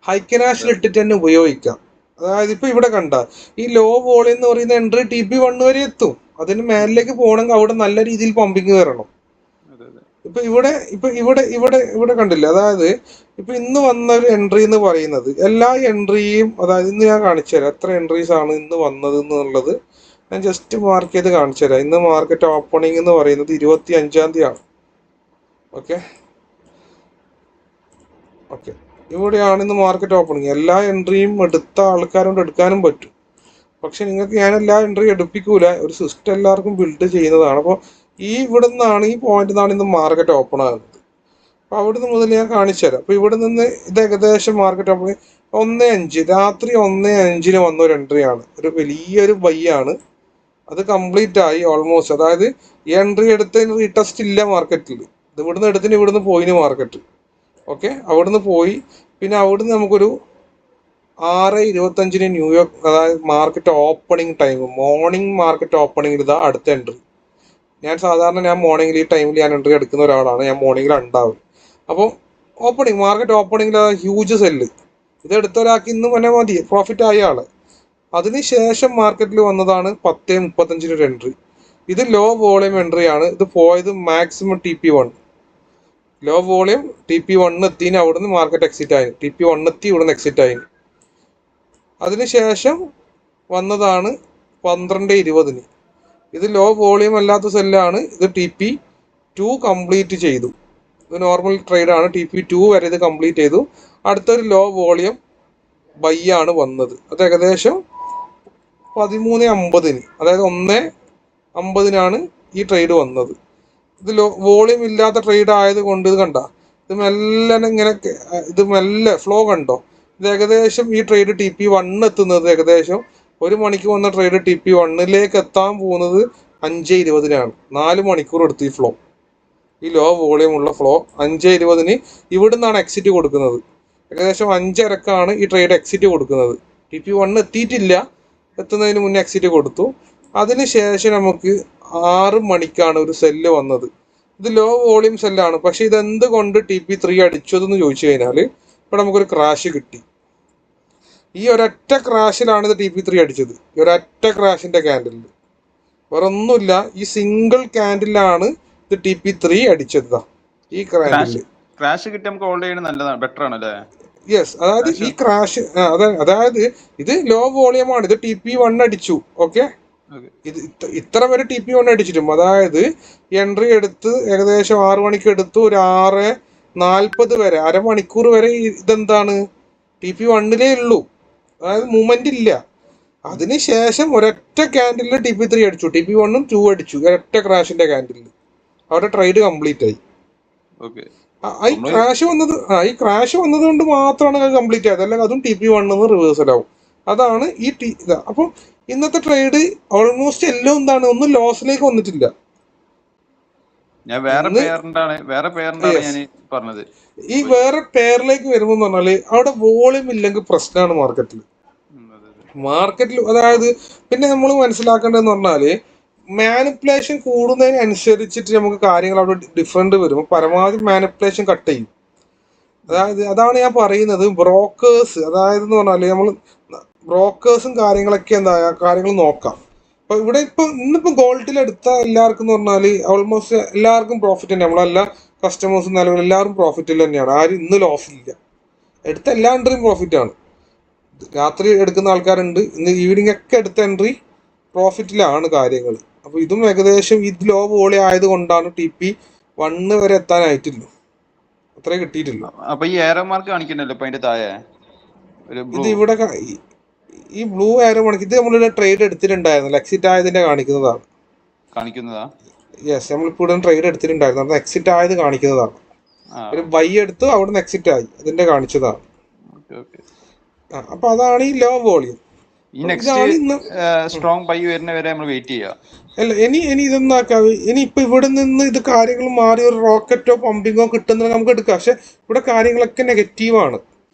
S1: ഹൈക്കനാഷിൽ ഇട്ടിട്ട് തന്നെ ഉപയോഗിക്കാം. അതായത് ഇപ്പൊ ഇവിടെ കണ്ട ഈ ലോ വോളിയം എന്ന് പറയുന്ന എൻട്രി TP1 വരെ എത്തും. അതിന് മേലിലേക്ക് പോകണമെങ്കിൽ അവിടെ നല്ല രീതിയിൽ പമ്പിങ് വരണം. ഇപ്പൊ ഇവിടെ കണ്ടില്ല. അതായത് ഇപ്പൊ ഇന്ന് വന്ന ഒരു എൻട്രി എന്ന് പറയുന്നത് എല്ലാ എൻട്രിയും, അതായത് ഇന്ന് ഞാൻ കാണിച്ചു തരാം എത്ര എൻട്രീസ് ആണ് ഇന്ന് വന്നത് എന്നുള്ളത്. ഞാൻ ജസ്റ്റ് മാർക്ക് ചെയ്ത് കാണിച്ചു തരാം. ഇന്ന് മാർക്കറ്റ് ഓപ്പണിംഗ് എന്ന് പറയുന്നത് 25-ാം തീയതിയാണ്. ഓക്കെ, ഇവിടെയാണ് ഇന്ന് മാർക്കറ്റ് ഓപ്പണിംഗ്. എല്ലാ എൻട്രിയും എടുത്ത ആൾക്കാരോട് എടുക്കാനും പറ്റും. പക്ഷെ നിങ്ങൾക്ക് ഞാൻ എല്ലാ എൻട്രി എടുപ്പിക്കൂല, ഒരു സിസ്റ്റം എല്ലാവർക്കും ബിൽഡ് ചെയ്യുന്നതാണ്. അപ്പോൾ ഇവിടെ നിന്നാണ് ഈ പോയിന്റ് നിന്നാണ് ഇന്ന് മാർക്കറ്റ് ഓപ്പൺ ആകുന്നത്. അപ്പോൾ അവിടുന്ന് മുതൽ ഞാൻ കാണിച്ചു തരാം. അപ്പോൾ ഇവിടെ നിന്ന് ഇത് ഏകദേശം മാർക്കറ്റ് ഓപ്പൺ 1:05 രാത്രി 1:05 വന്ന ഒരു എൻട്രി ആണ്, ഒരു വലിയൊരു ബൈ ആണ്. അത് കംപ്ലീറ്റ് ആയി ഓൾമോസ്റ്റ്. അതായത് ഈ എൻട്രി എടുത്തതിന് റീടെസ്റ്റ് ഇല്ല മാർക്കറ്റിൽ. ഇത് ഇവിടുന്ന് എടുത്തിന് ഇവിടുന്ന് പോയിന് മാർക്കറ്റ്. ഓക്കെ, അവിടുന്ന് പോയി. പിന്നെ അവിടുന്ന് നമുക്കൊരു 6:25 ന്യൂയോർക്ക്, അതായത് market opening time, morning market ഓപ്പണിംഗിൽ ഇതാ അടുത്ത എൻട്രി. ഞാൻ മോർണിംഗിൽ ഈ ടൈമിൽ ഞാൻ എൻട്രി എടുക്കുന്ന ഒരാളാണ്, ഞാൻ മോർണിംഗിൽ ഉണ്ടാവും. അപ്പോൾ ഓപ്പണിംഗ് മാർക്കറ്റ് ഓപ്പണിംഗിൽ ഹ്യൂജ് സെല്ല്, ഇത് എടുത്ത ഒരാൾക്ക് ഇന്ന് തന്നെ മതി, പ്രോഫിറ്റ് ആയ ആള്. അതിനുശേഷം മാർക്കറ്റിൽ വന്നതാണ് 10:35 ഒരു എൻട്രി. ഇത് ലോ വോളിയം എൻട്രി ആണ്. ഇത് പോയത് maximum TP1, law volume TP1 എത്തിന്, അവിടുന്ന് മാർക്കറ്റ് എക്സിറ്റ് ആയി. TP1 എത്തി, ഇവിടുന്ന് എക്സിറ്റ് ആയി. അതിനുശേഷം വന്നതാണ് 12:20. ഇത് ലോ വോളിയം അല്ലാത്ത സെല്ലാണ്. ഇത് TP2 കംപ്ലീറ്റ് ചെയ്തു. ഇത് നോർമൽ ട്രേഡാണ്. TP2 വരെ ഇത് കംപ്ലീറ്റ് ചെയ്തു. അടുത്തൊരു ലോ വോളിയം ബൈ ആണ് വന്നത്. അത് ഏകദേശം 13:50, അതായത് 1:50 ഈ ട്രേഡ് വന്നത്. ഇത് വോളിയം ഇല്ലാത്ത ട്രേഡ് ആയതുകൊണ്ട് ഇത് കണ്ട, ഇത് മെല്ലെ ഇങ്ങനെ, ഇത് മെല്ലെ ഫ്ലോ കണ്ടോ. ഇത് ഏകദേശം ഈ ട്രേഡ് TP1 എത്തുന്നത് ഏകദേശം 1 മണിക്ക് വന്ന ട്രേഡ് TP1 എത്താൻ പോകുന്നത് 5:20 4 മണിക്കൂർ എടുത്ത് ഈ ഫ്ലോ, ഈ ലോ വോളിയം ഉള്ള ഫ്ലോ 5:20 ഇവിടുന്നാണ് എക്സിറ്റ് കൊടുക്കുന്നത്. ഏകദേശം 5:30 ഈ ട്രേഡ് എക്സിറ്റ് കൊടുക്കുന്നത്. TP1 എത്തിയിട്ടില്ല, എത്തുന്നതിന് മുന്നേ എക്സിറ്റ് കൊടുത്തു. അതിനുശേഷം നമുക്ക് 6 മണിക്കാണ് ഒരു സെല്ല് വന്നത്. ഇത് ലോ വോളിയം സെല്ലാണ്. പക്ഷെ ഇതെന്തുകൊണ്ട് TP3 അടിച്ചതെന്ന് ചോദിച്ചു കഴിഞ്ഞാൽ ഇവിടെ നമുക്കൊരു ക്രാഷ് കിട്ടി. ഈ ഒരൊറ്റ ക്രാഷിലാണ് ഇത് TP3 അടിച്ചത്. ഈ ഒരൊറ്റ ക്രാഷിന്റെ ക്യാൻഡിലിൽ, വേറെ ഒന്നുമില്ല. ഈ സിംഗിൾ ക്യാൻഡിലാണ് ഇത് TP3 അടിച്ചത്. ഈ ക്യാൻഡിൽ
S7: ക്രാഷ് കിട്ടി നമുക്ക് ഹോൾഡ് ചെയ്യുന്നത് നല്ലതാണ്, ബെറ്റർ ആണല്ലേ?
S1: യെസ്, അതായത് ഈ ക്രാഷ്, അതായത് ഇത് ലോ വോളിയം ആണ്. ഇത് TP1 അടിച്ചു. ഓക്കെ, ഇത് ഇത്ര വരെ TP1 അടിച്ചിട്ടും, അതായത് എൻട്രി എടുത്ത് ഏകദേശം 6 മണിക്ക് എടുത്ത് ഒരു 6:40 വരെ, അരമണിക്കൂർ വരെ ഇതെന്താണ് TP1 ഉള്ളൂ, അതായത് മൂവ്മെന്റ് ഇല്ല. അതിനുശേഷം ഒരൊറ്റ ക്യാൻഡിലിൽ TP3 അടിച്ചു, TP1 2 അടിച്ചു, ഒരൊറ്റ ക്രാഷിന്റെ ക്യാൻഡിലിൽ. അവിടെ ട്രേഡ് കംപ്ലീറ്റ് ആയി. ഈ ക്രാഷ് വന്നത് കൊണ്ട് മാത്രമാണ് അത് കംപ്ലീറ്റ് ആയത്, അല്ലെങ്കിൽ അതും TP1 റിവേഴ്സൽ ആവും. അതാണ് ഈ അപ്പം ഇന്നത്തെ ട്രേഡ് ഓൾമോസ്റ്റ് എല്ലാം എന്താണ്, ഒന്നും ലോസിലേക്ക് വന്നിട്ടില്ല.
S7: ഞാൻ വേറെ പേരിന്റാണ് ഞാൻ പറഞ്ഞത്.
S1: ഈ വേറെ പേരിലേക്ക് വരുമ്പോൾ പറഞ്ഞാല് അവിടെ വോളിയം ഇല്ലെങ്കിൽ പ്രശ്നമാണ് മാർക്കറ്റിൽ. അതായത് പിന്നെ നമ്മൾ മനസ്സിലാക്കേണ്ടതെന്ന് പറഞ്ഞാല് മാനിപ്പുലേഷൻ കൂടുന്നതിനനുസരിച്ചിട്ട് നമുക്ക് കാര്യങ്ങൾ അവിടെ ഡിഫറെന്റ് വരും. പരമാവധി മാനിപ്പുലേഷൻ കട്ട് ചെയ്യും. അതാണ് ഞാൻ പറയുന്നത്. ബ്രോക്കേഴ്സ്, അതായത് എന്ന് പറഞ്ഞാല് നമ്മൾ ബ്രോക്കേഴ്സും കാര്യങ്ങളൊക്കെ കാര്യങ്ങൾ നോക്കാം. അപ്പൊ ഇവിടെ ഇന്നിപ്പോ ഗോൾഡിൽ എടുത്ത എല്ലാവർക്കും എന്ന് പറഞ്ഞാല് ഓൾമോസ്റ്റ് എല്ലാവർക്കും പ്രോഫിറ്റ് തന്നെ. നമ്മളെല്ലാ കസ്റ്റമേഴ്സും നിലവിൽ എല്ലാവരും പ്രോഫിറ്റിൽ തന്നെയാണ്. ആരും ഇന്ന് ലോസ് ഇല്ല. എടുത്ത എല്ലാ എൻട്രിയും പ്രോഫിറ്റ് ആണ്. രാത്രി എടുക്കുന്ന ആൾക്കാരുണ്ട്, ഇന്ന് ഈവനിങ് ഒക്കെ എടുത്ത എൻട്രി പ്രോഫിറ്റിലാണ് കാര്യങ്ങൾ. അപ്പൊ ഇതും ഏകദേശം ഇത് ലോ വോളി ആയത് കൊണ്ടാണ് TP1 വരെ എത്താനായിട്ടില്ല, അത്രേ കിട്ടിയിട്ടില്ല.
S7: അപ്പൊ ഈ ഏറോ മാർക്ക് കാണിക്കണല്ലോ അതിന്റെ താഴെ
S1: ഇത് ഇവിടെ ഈ ബ്ലൂ ആരോ മാർക്ക്, ഇത് നമ്മളിവിടെ ട്രേഡ് എടുത്തിട്ടുണ്ടായിരുന്നു, എക്സിറ്റ് ആയതിന്റെ കാണിക്കുന്നതാണ്. യെസ്, നമ്മളിപ്പോ ഇവിടെ ട്രേഡ് എടുത്തിട്ടുണ്ടായിരുന്നു, അത് എക്സിറ്റ് ആയത് കാണിക്കുന്നതാണ്. ഒരു ബൈ എടുത്തു, അവിടുന്ന് എക്സിറ്റ് ആയി, അതിന്റെ കാണിച്ചതാണ്. അപ്പൊ അതാണ് ഈ ലോ വോളിയം.
S7: സ്ട്രോങ് ബൈ വരുന്നവരെ നമ്മൾ വെയിറ്റ് ചെയ്യാം.
S1: അല്ല, ഇനി ഇതൊന്നാക്കാം. ഇനി ഇപ്പൊ ഇവിടെ നിന്ന് ഇത് കാര്യങ്ങൾ മാറി ഒരു റോക്കറ്റോ പമ്പിങ്ങോ കിട്ടുന്നത് നമുക്ക് എടുക്കാം. പക്ഷെ ഇവിടെ കാര്യങ്ങളൊക്കെ നെഗറ്റീവാണ്.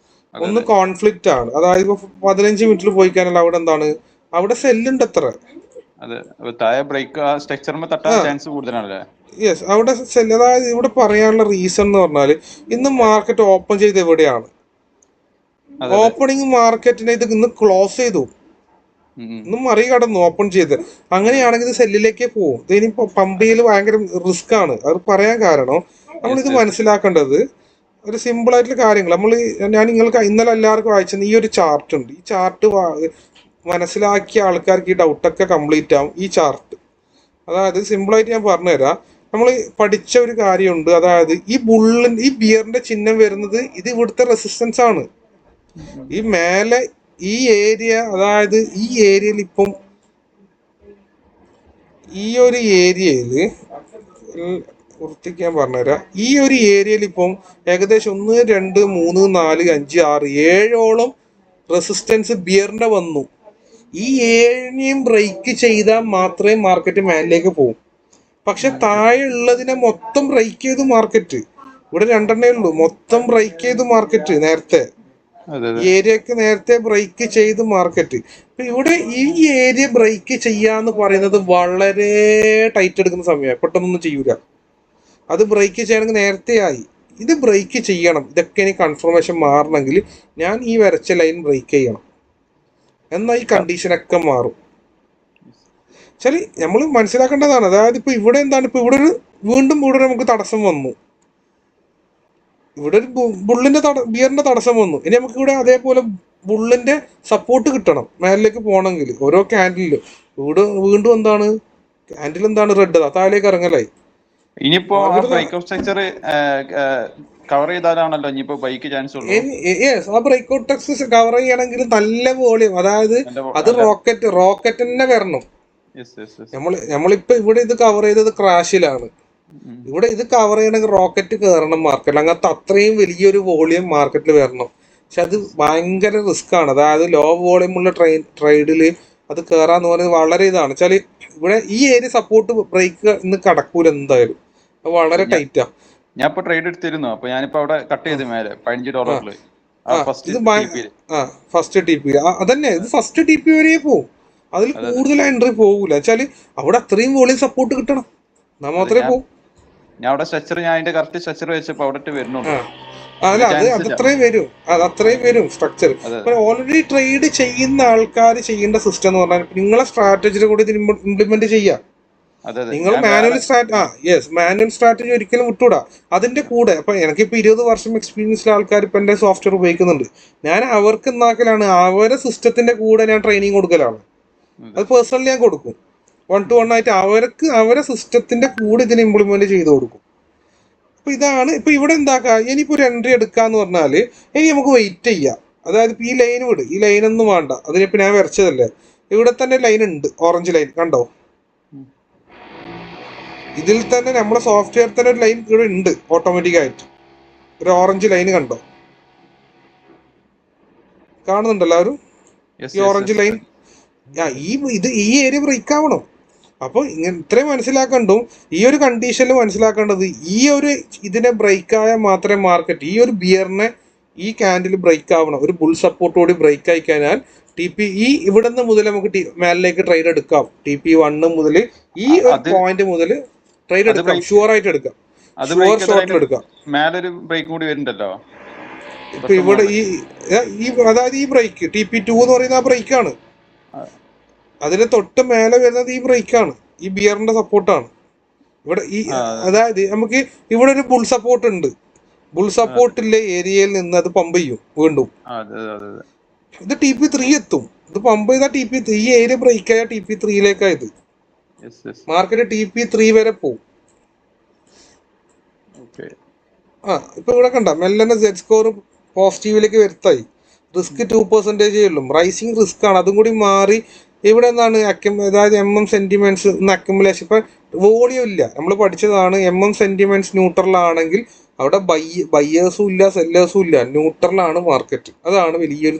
S1: ഒന്ന് കോൺഫ്ലിക്റ്റ് ആണ്. അതായത് ഇപ്പൊ 15 മിനിറ്റിൽ പോയി കഴിഞ്ഞാൽ അവിടെ എന്താണ്, അവിടെ സെല്ലുണ്ട് എത്ര. യെസ്, അവിടെ സെല്ല്. അതായത് ഇവിടെ പറയാനുള്ള റീസൺ എന്ന് പറഞ്ഞാല് ഇന്ന് മാർക്കറ്റ് ഓപ്പൺ ചെയ്ത് എവിടെയാണ്, ഓപ്പണിംഗ് മാർക്കറ്റിനെ ഇത് ഇന്ന് ക്ലോസ് ചെയ്തു, ഇന്ന് മറികടന്നു ഓപ്പൺ ചെയ്ത്. അങ്ങനെയാണെങ്കിൽ ഇത് സെല്ലിലേക്കേ പോകും. ഇതിനിപ്പോ പമ്പ് ചെയ്യൽ ഭയങ്കര റിസ്ക് ആണ്. അത് പറയാൻ കാരണം നമ്മളിത് മനസ്സിലാക്കേണ്ടത് ഒരു സിമ്പിൾ ആയിട്ടുള്ള കാര്യങ്ങൾ. ഞാൻ നിങ്ങൾക്ക് ഇന്നലെ എല്ലാവർക്കും അയച്ചത് ഈ ഒരു ചാർട്ട് ഉണ്ട്. ഈ ചാർട്ട് മനസ്സിലാക്കിയ ആൾക്കാർക്ക് ഈ ഡൗട്ടൊക്കെ കംപ്ലീറ്റ് ആവും. ഈ ചാർട്ട്, അതായത് സിമ്പിളായിട്ട് ഞാൻ പറഞ്ഞുതരാം. നമ്മൾ പഠിച്ച ഒരു കാര്യമുണ്ട്. അതായത് ഈ ബിയറിന്റെ ചിഹ്നം വരുന്നത് ഇത് ഇവിടുത്തെ റെസിസ്റ്റൻസ് ആണ്. ഈ മേലെ ഈ ഏരിയ, അതായത് ഈ ഏരിയയിൽ ഇപ്പം ഈ ഒരു ഏരിയയിൽ വൃത്തിക്കാൻ പറഞ്ഞുതരാം. ഈ ഒരു ഏരിയയിൽ ഇപ്പം ഏകദേശം 1 2 3 4 5 6 7ഓളം റെസിസ്റ്റൻസ് ബിയറിന്റെ വന്നു. ഈ 7നെയും ബ്രേക്ക് ചെയ്താൽ മാത്രമേ മാർക്കറ്റ് മേലിലേക്ക് പോകും. പക്ഷെ താഴെ ഉള്ളതിനെ മൊത്തം ബ്രേക്ക് ചെയ്തു മാർക്കറ്റ്. ഇവിടെ 2 ഉള്ളൂ, മൊത്തം ബ്രേക്ക് ചെയ്തു മാർക്കറ്റ് നേരത്തെ. ഏരിയക്ക് നേരത്തെ ബ്രേക്ക് ചെയ്ത് മാർക്കറ്റ്. ഇപ്പൊ ഇവിടെ ഈ ഏരിയ ബ്രേക്ക് ചെയ്യാന്ന് പറയുന്നത് വളരെ ടൈറ്റ് എടുക്കുന്ന സമയമാണ്, പെട്ടെന്നൊന്നും ചെയ്യൂല. അത് ബ്രേക്ക് ചെയ്യണമെങ്കിൽ നേരത്തെ ആയി. ഇത് ബ്രേക്ക് ചെയ്യണം. ഇതൊക്കെ ഇനി കൺഫർമേഷൻ മാറണമെങ്കിൽ ഞാൻ ഈ വരച്ച ലൈൻ ബ്രേക്ക് ചെയ്യണം, എന്നാൽ ഈ കണ്ടീഷനൊക്കെ മാറും. ശരി, നമ്മൾ മനസ്സിലാക്കേണ്ടതാണ്. അതായത് ഇപ്പൊ ഇവിടെ എന്താണ്, ഇപ്പൊ ഇവിടെ ഒരു വീണ്ടും ഇവിടെ നമുക്ക് തടസ്സം വന്നു. ഇവിടെ ഒരു ബുള്ളിന്റെ ബിയറിന്റെ തടസ്സം വന്നു. ഇനി നമുക്ക് ഇവിടെ അതേപോലെ ബുള്ളിന്റെ സപ്പോർട്ട് കിട്ടണം മേലിലേക്ക് പോകണമെങ്കിൽ. ഓരോ ക്യാൻഡിലും ഇവിടെ വീണ്ടും എന്താണ്, ക്യാൻഡിൽ എന്താണ് റെഡ്, താഴേക്ക് ഇറങ്ങലായി.
S7: ഇനിയിപ്പോ സ്ട്രക്ചർ കവർ ചെയ്താലാണല്ലോ ഇനിയിപ്പോ ബൈക്ക് ചാൻസ് ഉള്ളൂ.
S1: ആ ബ്രേക്ക്ഔട്ട് ടെക്സ് കവർ ചെയ്യണമെങ്കിൽ നല്ല വോളിയം, അതായത് അത് റോക്കറ്റ് തന്നെ വരണം. നമ്മളിപ്പോ ഇവിടെ ഇത് കവർ ചെയ്തത് ക്രാഷിലാണ്. ഇവിടെ ഇത് കവർ ചെയ്യണമെങ്കിൽ റോക്കറ്റ് കയറണം മാർക്കറ്റിൽ. അങ്ങനത്തെ അത്രയും വലിയൊരു വോളിയം മാർക്കറ്റിൽ വരണം. പക്ഷെ അത് ഭയങ്കര റിസ്ക് ആണ്. അതായത് ലോ വോളിയം ഉള്ള ട്രേഡില് അത് കയറാന്ന് പറയുന്നത് വളരെ ഇതാണ്. വെച്ചാല് ഇവിടെ ഈ ഏരിയ സപ്പോർട്ട് ബ്രേക്ക് ഇന്ന് കടക്കൂല എന്തായാലും, അത് വളരെ ടൈറ്റാ.
S7: ഞാൻ ഇപ്പൊ ട്രേഡ് എടുത്തിരുന്നു. അപ്പൊ ഞാനിപ്പോ അവിടെ കട്ട് ചെയ്ത് മേലെ $15
S1: ഫസ്റ്റ് ടി പി അതന്നെ. ഇത് ഫസ്റ്റ് ടി പി വരെ പോവും, അതിൽ കൂടുതൽ എൻട്രി പോകൂല. വെച്ചാല് അവിടെ അത്രയും വോളിയം സപ്പോർട്ട് കിട്ടണം, എന്നാ മാത്രമേ പോവും.
S7: ഞാൻ അവിടെ സ്ട്രക്ചർ, ഞാൻ അതിന്റെ കറക്റ്റ് സ്ട്രക്ചർ വെച്ചപ്പോ അവിടെ വരുന്നുള്ളൂ.
S1: അല്ല, അത് അത്രയും വരും സ്ട്രക്ചർ. ഓൾറെഡി ട്രേഡ് ചെയ്യുന്ന ആൾക്കാർ ചെയ്യേണ്ട സിസ്റ്റം എന്ന് പറഞ്ഞാൽ നിങ്ങളെ സ്ട്രാറ്റജിയുടെ കൂടി ഇത് ഇംപ്ലിമെന്റ് ചെയ്യാം. നിങ്ങൾ മാനുവൽ സ്ട്രാറ്റജി ഒരിക്കലും വിട്ടുകൂടാ. അതിന്റെ കൂടെ ഇപ്പൊ എനിക്കിപ്പോ 20 വർഷം എക്സ്പീരിയൻസ്ഡ് ആൾക്കാർ ഇപ്പൊ എന്റെ സോഫ്റ്റ്വെയർ ഉപയോഗിക്കുന്നുണ്ട്. ഞാൻ അവർക്ക് എന്താക്കലാണ്, അവരെ സിസ്റ്റത്തിന്റെ കൂടെ ഞാൻ ട്രെയിനിങ് കൊടുക്കലാണ്. അത് പേഴ്സണലി ഞാൻ കൊടുക്കും, 1 to 1 ആയിട്ട് അവരെ സിസ്റ്റത്തിന്റെ കൂടെ ഇതിനെ ഇംപ്ലിമെന്റ് ചെയ്ത് കൊടുക്കും. അപ്പൊ ഇതാണ്. ഇപ്പൊ ഇവിടെ എന്താക്കാം, ഇനിയിപ്പോ ഒരു എൻട്രി എടുക്കാന്ന് പറഞ്ഞാല് ഇനി നമുക്ക് വെയിറ്റ് ചെയ്യാം. അതായത് ഈ ലൈൻ വിട്, ഈ ലൈനൊന്നും വേണ്ട, അതിനിപ്പോ ഞാൻ വരച്ചതല്ലേ. ഇവിടെ തന്നെ ലൈൻ ഉണ്ട്, ഓറഞ്ച് ലൈൻ കണ്ടോ? ഇതിൽ തന്നെ നമ്മളെ സോഫ്റ്റ്വെയർ തന്നെ ഒരു ലൈൻ ഇവിടെ ഉണ്ട് ഓട്ടോമാറ്റിക് ആയിട്ട്, ഒരു ഓറഞ്ച് ലൈൻ കണ്ടോ? കാണുന്നുണ്ടല്ലോ എല്ലാവരും ഈ ഓറഞ്ച് ലൈൻ? ഈ ഏരിയ ബ്രേക്ക് ആവണം. അപ്പോൾ ഇത്രയും മനസ്സിലാക്കണ്ടും ഈ ഒരു കണ്ടീഷനിൽ മനസ്സിലാക്കേണ്ടത്, ഈ ഒരു ഇതിനെ ബ്രേക്ക് ആയാൽ മാത്രമേ മാർക്കറ്റ്, ഈ ഒരു ബിയറിനെ ഈ ക്യാൻഡിൽ ബ്രേക്ക് ആവണം. ഒരു ബുൾ സപ്പോർട്ടോടി ബ്രേക്ക് ആയി കഴിഞ്ഞാൽ ഈ ഇവിടെ നിന്ന് മുതൽ നമുക്ക് മേലിലേക്ക് ട്രേഡ് എടുക്കാം. TP1 മുതൽ ഈ ഒരു പോയിന്റ് മുതൽ ട്രേഡ് എടുക്കാം, ഷുവർ ആയിട്ട് എടുക്കാം, ഷുവർ ഷോട്ടിൽ എടുക്കാം. ഇപ്പൊ ഇവിടെ അതായത് ഈ ബ്രേക്ക് TP2 എന്ന് പറയുന്ന ആ ബ്രേക്കാണ്. അതിന് തൊട്ട് മേലെ വരുന്നത് ഈ ബ്രേക്കാണ്, ഈ ബിയറിന്റെ സപ്പോർട്ടാണ്. ഇവിടെ ഈ അതായത് നമുക്ക് ഇവിടെ ഒരു ബുൾ സപ്പോർട്ട് ഉണ്ട്. ബുൾ സപ്പോർട്ടിലെ ഏരിയയിൽ നിന്ന് അത് പമ്പ് ചെയ്യും വീണ്ടും. ഇത് TP3 എത്തും. ഇത് പമ്പ് ചെയ്താൽ TP3, ഈ ഏരിയ ബ്രേക്ക് ആയ TP3യിലേക്കായത്. മാർക്കറ്റ് TP3 വരെ പോവും. ഇപ്പൊ ഇവിടെ കണ്ട മെല്ലനെ Z സ്കോർ പോസിറ്റീവിലേക്ക് വരുത്തായി. റിസ്ക് 2% ഉള്ളൂ. റൈസിങ് റിസ്ക് ആണ്. അതും കൂടി മാറി ഇവിടെ എന്താണ് അതായത് സെന്റിമെന്റ്സ് അക്യുമുലേഷൻ. ഇപ്പൊ വോളിയം ഇല്ല, നമ്മൾ പഠിച്ചതാണ്. സെന്റിമെന്റ്സ് ന്യൂട്രൽ ആണെങ്കിൽ അവിടെ ബയ്യേഴ്സും ഇല്ല സെല്ലേഴ്സും ഇല്ല, ന്യൂട്രലാണ് മാർക്കറ്റ്. അതാണ് വലിയൊരു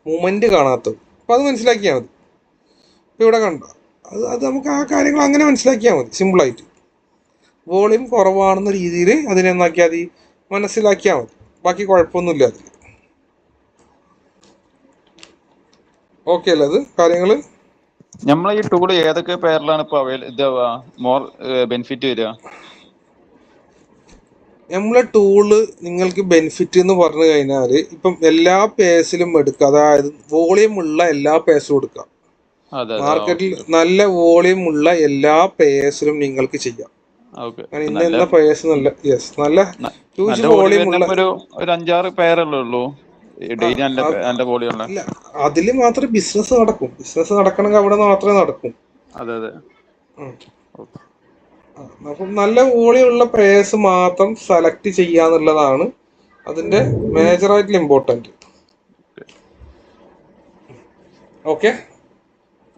S1: മൂവ്മെന്റ് കാണാത്തത്. അപ്പൊ അത് മനസ്സിലാക്കിയാൽ മതി. ഇവിടെ കണ്ട അത് നമുക്ക് ആ കാര്യങ്ങൾ അങ്ങനെ മനസ്സിലാക്കിയാൽ മതി, സിമ്പിളായിട്ട്. വോളിയം കുറവാണെന്ന രീതിയിൽ അതിനെന്നാക്കിയാൽ മതി, മനസ്സിലാക്കിയാൽ മതി. ബാക്കി കുഴപ്പമൊന്നുമില്ല അതിൽ. ഓക്കെ അല്ലേ അത് കാര്യങ്ങള്?
S7: നമ്മളെ ഈ ടൂള് ഏതൊക്കെ പേരിലാണ് ഇപ്പൊ മോർ ബെനിഫിറ്റ് വരിക?
S1: നമ്മളെ ടൂള് നിങ്ങൾക്ക് ബെനിഫിറ്റ് എന്ന് പറഞ്ഞു കഴിഞ്ഞാൽ ഇപ്പം എല്ലാ പേഴ്സിലും എടുക്കുക. അതായത് വോളിയം ഉള്ള എല്ലാ പേഴ്സും എടുക്കാം. മാർക്കറ്റിൽ നല്ല വോളിയം ഉള്ള എല്ലാ പേഴ്സിലും നിങ്ങൾക്ക് ചെയ്യാം. ഇന്ന പേഴ്സ് നല്ല ഹ്യൂജ് വോളിയം ഉള്ള
S7: ഒരു 5-6 പേരല്ലേ ഉള്ളൂ.
S1: അതില് മാത്രമേ ബിസിനസ് നടക്കും. ബിസിനസ് നടക്കണമെങ്കിൽ അവിടെ മാത്രമേ നടക്കും. അപ്പം നല്ല വോളിയുള്ള പേഴ്സ് മാത്രം സെലക്ട് ചെയ്യാന്നുള്ളതാണ് അതിന്റെ മേജർ ആയിട്ടുള്ള important. Okay,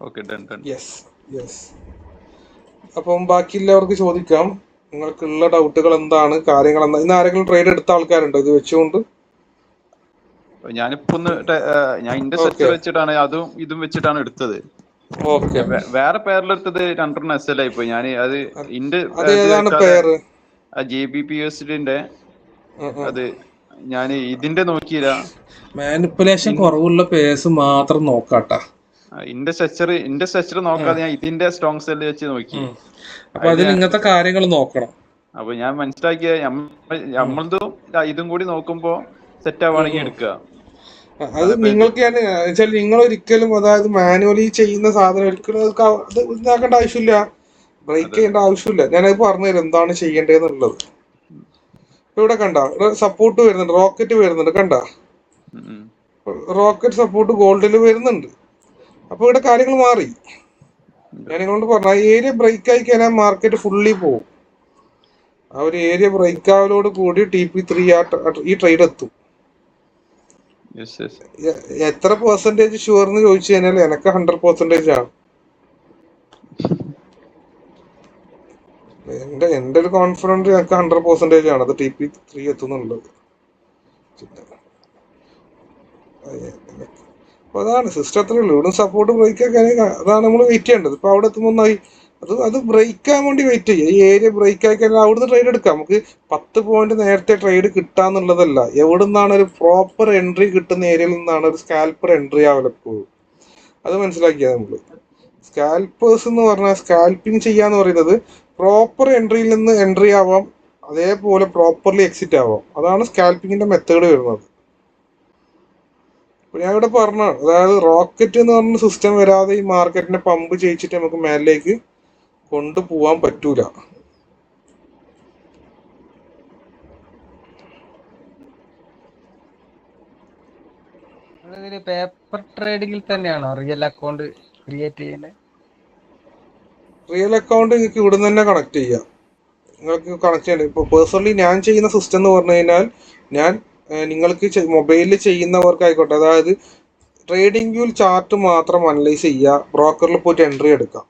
S7: okay, done done.
S1: Yes yes. അപ്പം ബാക്കിയുള്ളവർക്ക് ചോദിക്കാം, നിങ്ങൾക്കുള്ള ഡൗട്ടുകൾ എന്താണ്, കാര്യങ്ങൾ എന്താ. ഇന്ന് ആരെങ്കിലും ട്രേഡ് എടുത്ത ആൾക്കാരുണ്ടോ ഇത് വെച്ചുകൊണ്ട്?
S7: ഞാനിപ്പോ ഞാൻ ഇന്റെ
S1: ഓക്കെ
S7: സെച്ചർ വെച്ചിട്ടാണ് അതും ഇതും വെച്ചിട്ടാണ് എടുത്തത്.
S1: ഓക്കെ,
S7: വേറെ പേരിലെടുത്തത് 2 SL ആയി പോയി. ഞാൻ അത് ഇന്റെ
S1: അത്
S7: ഇത്
S1: ഏതാണ്
S7: വെച്ചാല്
S1: പേര്?
S7: JBPSന്റെ അത് ഞാൻ ഇതിന്റെ നോക്കിയില്ല.
S1: മാനിപ്പുലേഷൻ കുറവുള്ള പേഴ്സ് മാത്രം നോക്കാട്ടാ.
S7: ഇന്റെ സെച്ചർ നോക്കാതെ ഞാൻ ഇതിന്റെ സ്ട്രോങ് സെല്ല് വെച്ച് നോക്കി.
S1: അപ്പൊ അതിൽ ഇങ്ങനത്തെ കാര്യങ്ങൾ നോക്കണം.
S7: അപ്പൊ ഞാൻ മനസ്സിലാക്കിയ നമ്മളതും ഇതും കൂടി നോക്കുമ്പോ സെറ്റ് ആവുകയാണെങ്കിൽ എടുക്കുക.
S1: അത് നിങ്ങൾക്ക് ഞാൻ വെച്ചാൽ നിങ്ങൾ ഒരിക്കലും, അതായത് മാനുവലി ചെയ്യുന്ന സാധനം ഒരിക്കലും അത് ഇതാക്കേണ്ട ആവശ്യമില്ല, ബ്രേക്ക് ചെയ്യേണ്ട ആവശ്യമില്ല. ഞാനത് പറഞ്ഞുതരാം എന്താണ് ചെയ്യേണ്ടതെന്നുള്ളത്. ഇപ്പൊ ഇവിടെ കണ്ട സപ്പോർട്ട് വരുന്നുണ്ട്, റോക്കറ്റ് വരുന്നുണ്ട്, കണ്ട റോക്കറ്റ് സപ്പോർട്ട് ഗോൾഡിൽ വരുന്നുണ്ട്. അപ്പൊ ഇവിടെ കാര്യങ്ങൾ മാറി. ഞാൻ നിങ്ങളോട് പറഞ്ഞ ആ ഏരിയ ബ്രേക്ക് ആയി കഴിഞ്ഞാൽ മാർക്കറ്റ് ഫുള്ളി പോകും. ആ ഒരു ഏരിയ ബ്രേക്ക് ആവലോട് കൂടി TP3 ഈ ട്രേഡ് എത്തും. എത്ര പെർസെന്റേജ് ഷുവർ എന്ന് ചോദിച്ചു കഴിഞ്ഞാൽ എനിക്ക് 100% ആണ്. എന്റെ ഒരു കോൺഫിഡൻസ് എനിക്ക് 100% ആണ് അത് TP3 എത്തുന്നുള്ളത്. അപ്പൊ അതാണ് സിസ്റ്റത്തിലേ ഉള്ളൂ. ഇവിടെ സപ്പോർട്ട് ബ്രേക്ക് ആക്കാൻ അതാണ് നമ്മൾ വെയിറ്റ് ചെയ്യേണ്ടത്. ഇപ്പൊ അവിടെ എത്തുമ്പോൾ അത് ബ്രേക്ക് ആകാൻ വേണ്ടി വെയിറ്റ് ചെയ്യുക. ഈ ഏരിയ ബ്രേക്ക് ആയി കഴിഞ്ഞാൽ അവിടുന്ന് ട്രേഡ് എടുക്കാം. നമുക്ക് 10 പോയിന്റ് നേരത്തെ ട്രേഡ് കിട്ടാന്നുള്ളതല്ല, എവിടെ നിന്നാണ് ഒരു പ്രോപ്പർ എൻട്രി കിട്ടുന്ന ഏരിയയിൽ നിന്നാണ് ഒരു സ്കാൽപ്പർ എൻട്രി ആവല് എപ്പോഴും. അത് മനസ്സിലാക്കിയത് നമ്മള്. സ്കാൽപ്പേഴ്സ് എന്ന് പറഞ്ഞാൽ സ്കാൽപ്പിംഗ് ചെയ്യാന്ന് പറയുന്നത് പ്രോപ്പർ എൻട്രിയിൽ നിന്ന് എൻട്രി ആവാം, അതേപോലെ പ്രോപ്പർലി എക്സിറ്റ് ആവാം. അതാണ് സ്കാൽപ്പിങ്ങിന്റെ മെത്തേഡ് വരുന്നത്. ഞാൻ ഇവിടെ പറഞ്ഞ, അതായത് റോക്കറ്റ് എന്ന് പറഞ്ഞ സിസ്റ്റം വരാതെ ഈ മാർക്കറ്റിനെ പമ്പ് ചെയ്യിച്ചിട്ട് നമുക്ക് മേലിലേക്ക് കൊണ്ടുപോവാൻ പറ്റൂല.
S2: പേപ്പർ ട്രേഡിംഗിൽ തന്നെയാണോ റിയൽ അക്കൗണ്ട് ക്രിയേറ്റ് ചെയ്യുന്നത്?
S1: റിയൽ അക്കൗണ്ട് നിങ്ങൾക്ക് ഇവിടെ നിന്ന് തന്നെ കണക്ട് ചെയ്യാം. നിങ്ങൾക്ക് കണക്ട് ചെയ്യണം. ഇപ്പോൾ പേഴ്സണലി ഞാൻ ചെയ്യുന്ന സിസ്റ്റം എന്ന് പറഞ്ഞു കഴിഞ്ഞാൽ, ഞാൻ നിങ്ങൾക്ക് മൊബൈലിൽ ചെയ്യുന്നവർക്കായിക്കോട്ടെ, അതായത് ട്രേഡിംഗ് വ്യൂൽ ചാർട്ട് മാത്രം അനലൈസ് ചെയ്യുക, ബ്രോക്കറിൽ പോയിട്ട് എൻട്രി എടുക്കാം.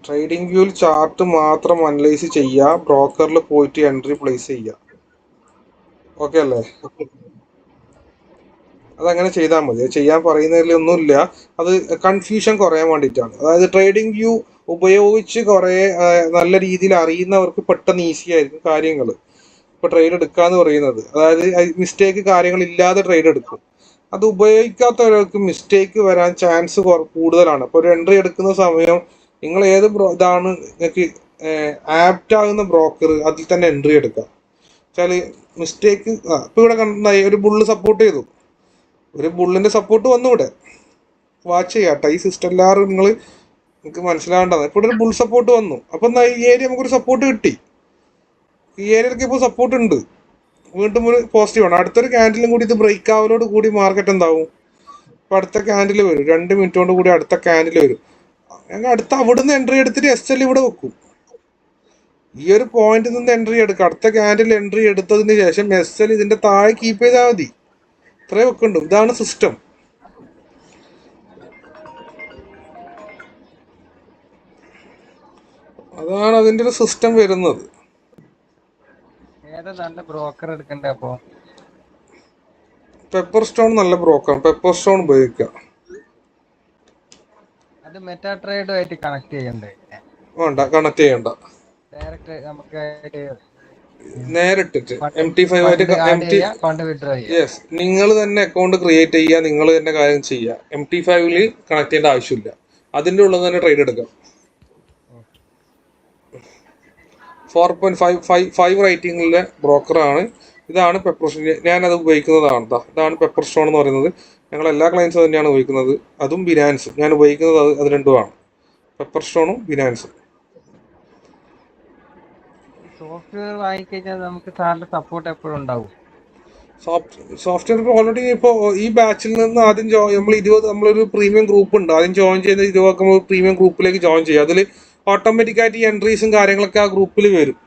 S1: ട്രേഡിംഗ് വ്യൂൽ ചാർട്ട് മാത്രം അനലൈസ് ചെയ്യുക, ബ്രോക്കറിൽ പോയിട്ട് എൻട്രി പ്ലേസ് ചെയ്യുക. ഓക്കെ അല്ലേ? അതങ്ങനെ ചെയ്താൽ മതി. അത് ചെയ്യാൻ പറയുന്നതിൽ ഒന്നുമില്ല, അത് കൺഫ്യൂഷൻ കുറയാൻ വേണ്ടിയിട്ടാണ്. അതായത് ട്രേഡിംഗ് വ്യൂ ഉപയോഗിച്ച് കുറേ നല്ല രീതിയിൽ അറിയുന്നവർക്ക് പെട്ടെന്ന് ഈസി ആയിരിക്കും കാര്യങ്ങൾ. ഇപ്പോൾ ട്രേഡ് എടുക്കാന്ന് പറയുന്നത്, അതായത് മിസ്റ്റേക്ക് കാര്യങ്ങളില്ലാതെ ട്രേഡ് എടുക്കും. അത് ഉപയോഗിക്കാത്തവർക്ക് മിസ്റ്റേക്ക് വരാൻ ചാൻസ് കൂടുതലാണ്. അപ്പോൾ ഒരു എൻട്രി എടുക്കുന്ന സമയം നിങ്ങൾ ഏത് ഇതാണ് നിങ്ങൾക്ക് ആപ്റ്റ് ആകുന്ന ബ്രോക്കർ, അതിൽ തന്നെ എൻട്രി എടുക്കാം. വെച്ചാൽ മിസ്റ്റേക്ക് ഇപ്പം ഇവിടെ കണ്ടായി ഒരു ബുള്ള് സപ്പോർട്ട് ചെയ്തു, ഒരു ബുള്ളിന്റെ സപ്പോർട്ട് വന്നു. ഇവിടെ വാച്ച് ചെയ്യാട്ടോ ഈ സിസ്റ്റം എല്ലാവരും നിങ്ങൾക്ക് മനസ്സിലാവേണ്ടത്. ഇപ്പോൾ ഒരു ബുൾ സപ്പോർട്ട് വന്നു. അപ്പം ഈ ഏരിയ നമുക്കൊരു സപ്പോർട്ട് കിട്ടി. ഈ ഏരിയയിലേക്ക് ഇപ്പോൾ സപ്പോർട്ട് ഉണ്ട്, വീണ്ടും ഒരു പോസിറ്റീവാണ്. അടുത്തൊരു ക്യാൻഡിലും കൂടി ഇത് ബ്രേക്ക് ആവലോട് കൂടി മാർക്കറ്റ് എന്താവും, ഇപ്പം അടുത്ത ക്യാൻഡിൽ വരും, 2 മിനിറ്റ് കൊണ്ട് കൂടി അടുത്ത ക്യാൻഡിൽ വരും. ഞങ്ങൾ അടുത്ത അവിടുന്ന് എൻട്രി എടുത്തിട്ട് SL ഇവിടെ വെക്കും. ഈ ഒരു പോയിന്റിൽ നിന്ന് എൻട്രി എടുക്കുക, അടുത്ത ക്യാൻഡിൽ എൻട്രി എടുത്തതിന് ശേഷം SL ഇതിന്റെ താഴെ കീപ്പ് ചെയ്താൽ മതി. ഇത്രേ വെക്കുന്നുണ്ട്. ഇതാണ് സിസ്റ്റം. അതാണ് അതിന്റെ ഒരു സിസ്റ്റം വരുന്നത്.
S2: ഏതാ നല്ല ബ്രോക്കർ എടുക്കണ്ടേ? അപ്പോ
S1: പെപ്പർ സ്റ്റോൺ നല്ല ബ്രോക്കറാണ്, പെപ്പർ സ്റ്റോൺ ഉപയോഗിക്കാം.
S2: അത് മെറ്റാ ട്രേഡുമായിട്ട് കണക്ട് ചെയ്യണ്ടേ?
S1: വേണ്ട, കണക്ട് ചെയ്യണ്ട.
S2: ഡയറക്റ്റ് നമുക്ക്
S1: നേരിട്ടിട്ട് MT5 ആയിട്ട്
S2: ഫണ്ട് വിഡ്രോ ചെയ്യാം.
S1: യെസ്, നിങ്ങൾ തന്നെ അക്കൗണ്ട് ക്രിയേറ്റ് ചെയ്യുക, നിങ്ങൾ തന്നെ കാര്യം ചെയ്യുക. MT5 കണക്ട് ചെയ്യേണ്ട ആവശ്യമില്ല, അതിൻ്റെ ഉള്ളിൽ തന്നെ ട്രേഡ് എടുക്കാം. 4.5 റേറ്റിംഗിലെ ബ്രോക്കറാണ്. ഇതാണ് പെപ്പർ സ്റ്റോൺ. ഞാനത് ഉപയോഗിക്കുന്നതാണ്. ഇതാണ് പെപ്പർ സ്റ്റോൺ എന്ന് പറയുന്നത്. ഞങ്ങൾ എല്ലാ ക്ലയൻസും തന്നെയാണ് ഉപയോഗിക്കുന്നത്. അതും ബിനാൻസും ഞാൻ ഉപയോഗിക്കുന്നത് അത് രണ്ടുമാണ്, പെപ്പർ സ്റ്റോണും ബിനാൻസും.
S2: സോഫ്റ്റ്വെയർ വാങ്ങിക്കഴിഞ്ഞാൽ നമുക്ക് സാറിന്റെ സപ്പോർട്ട് എപ്പോഴും ഉണ്ടാവും.
S1: സോഫ്റ്റ്വെയർ ഇപ്പോൾ ഓൾറെഡി ഇപ്പോൾ ഈ ബാച്ചിൽ നിന്ന് ആദ്യം നമ്മളൊരു പ്രീമിയം ഗ്രൂപ്പ് ഉണ്ട്, ആദ്യം ജോയിൻ ചെയ്ത് 20 നമ്മൾ പ്രീമിയം ഗ്രൂപ്പിലേക്ക് ജോയിൻ ചെയ്യുക. അതിൽ ഓട്ടോമാറ്റിക്കായിട്ട് ഈ എൻട്രീസും കാര്യങ്ങളൊക്കെ ആ ഗ്രൂപ്പിൽ വരും.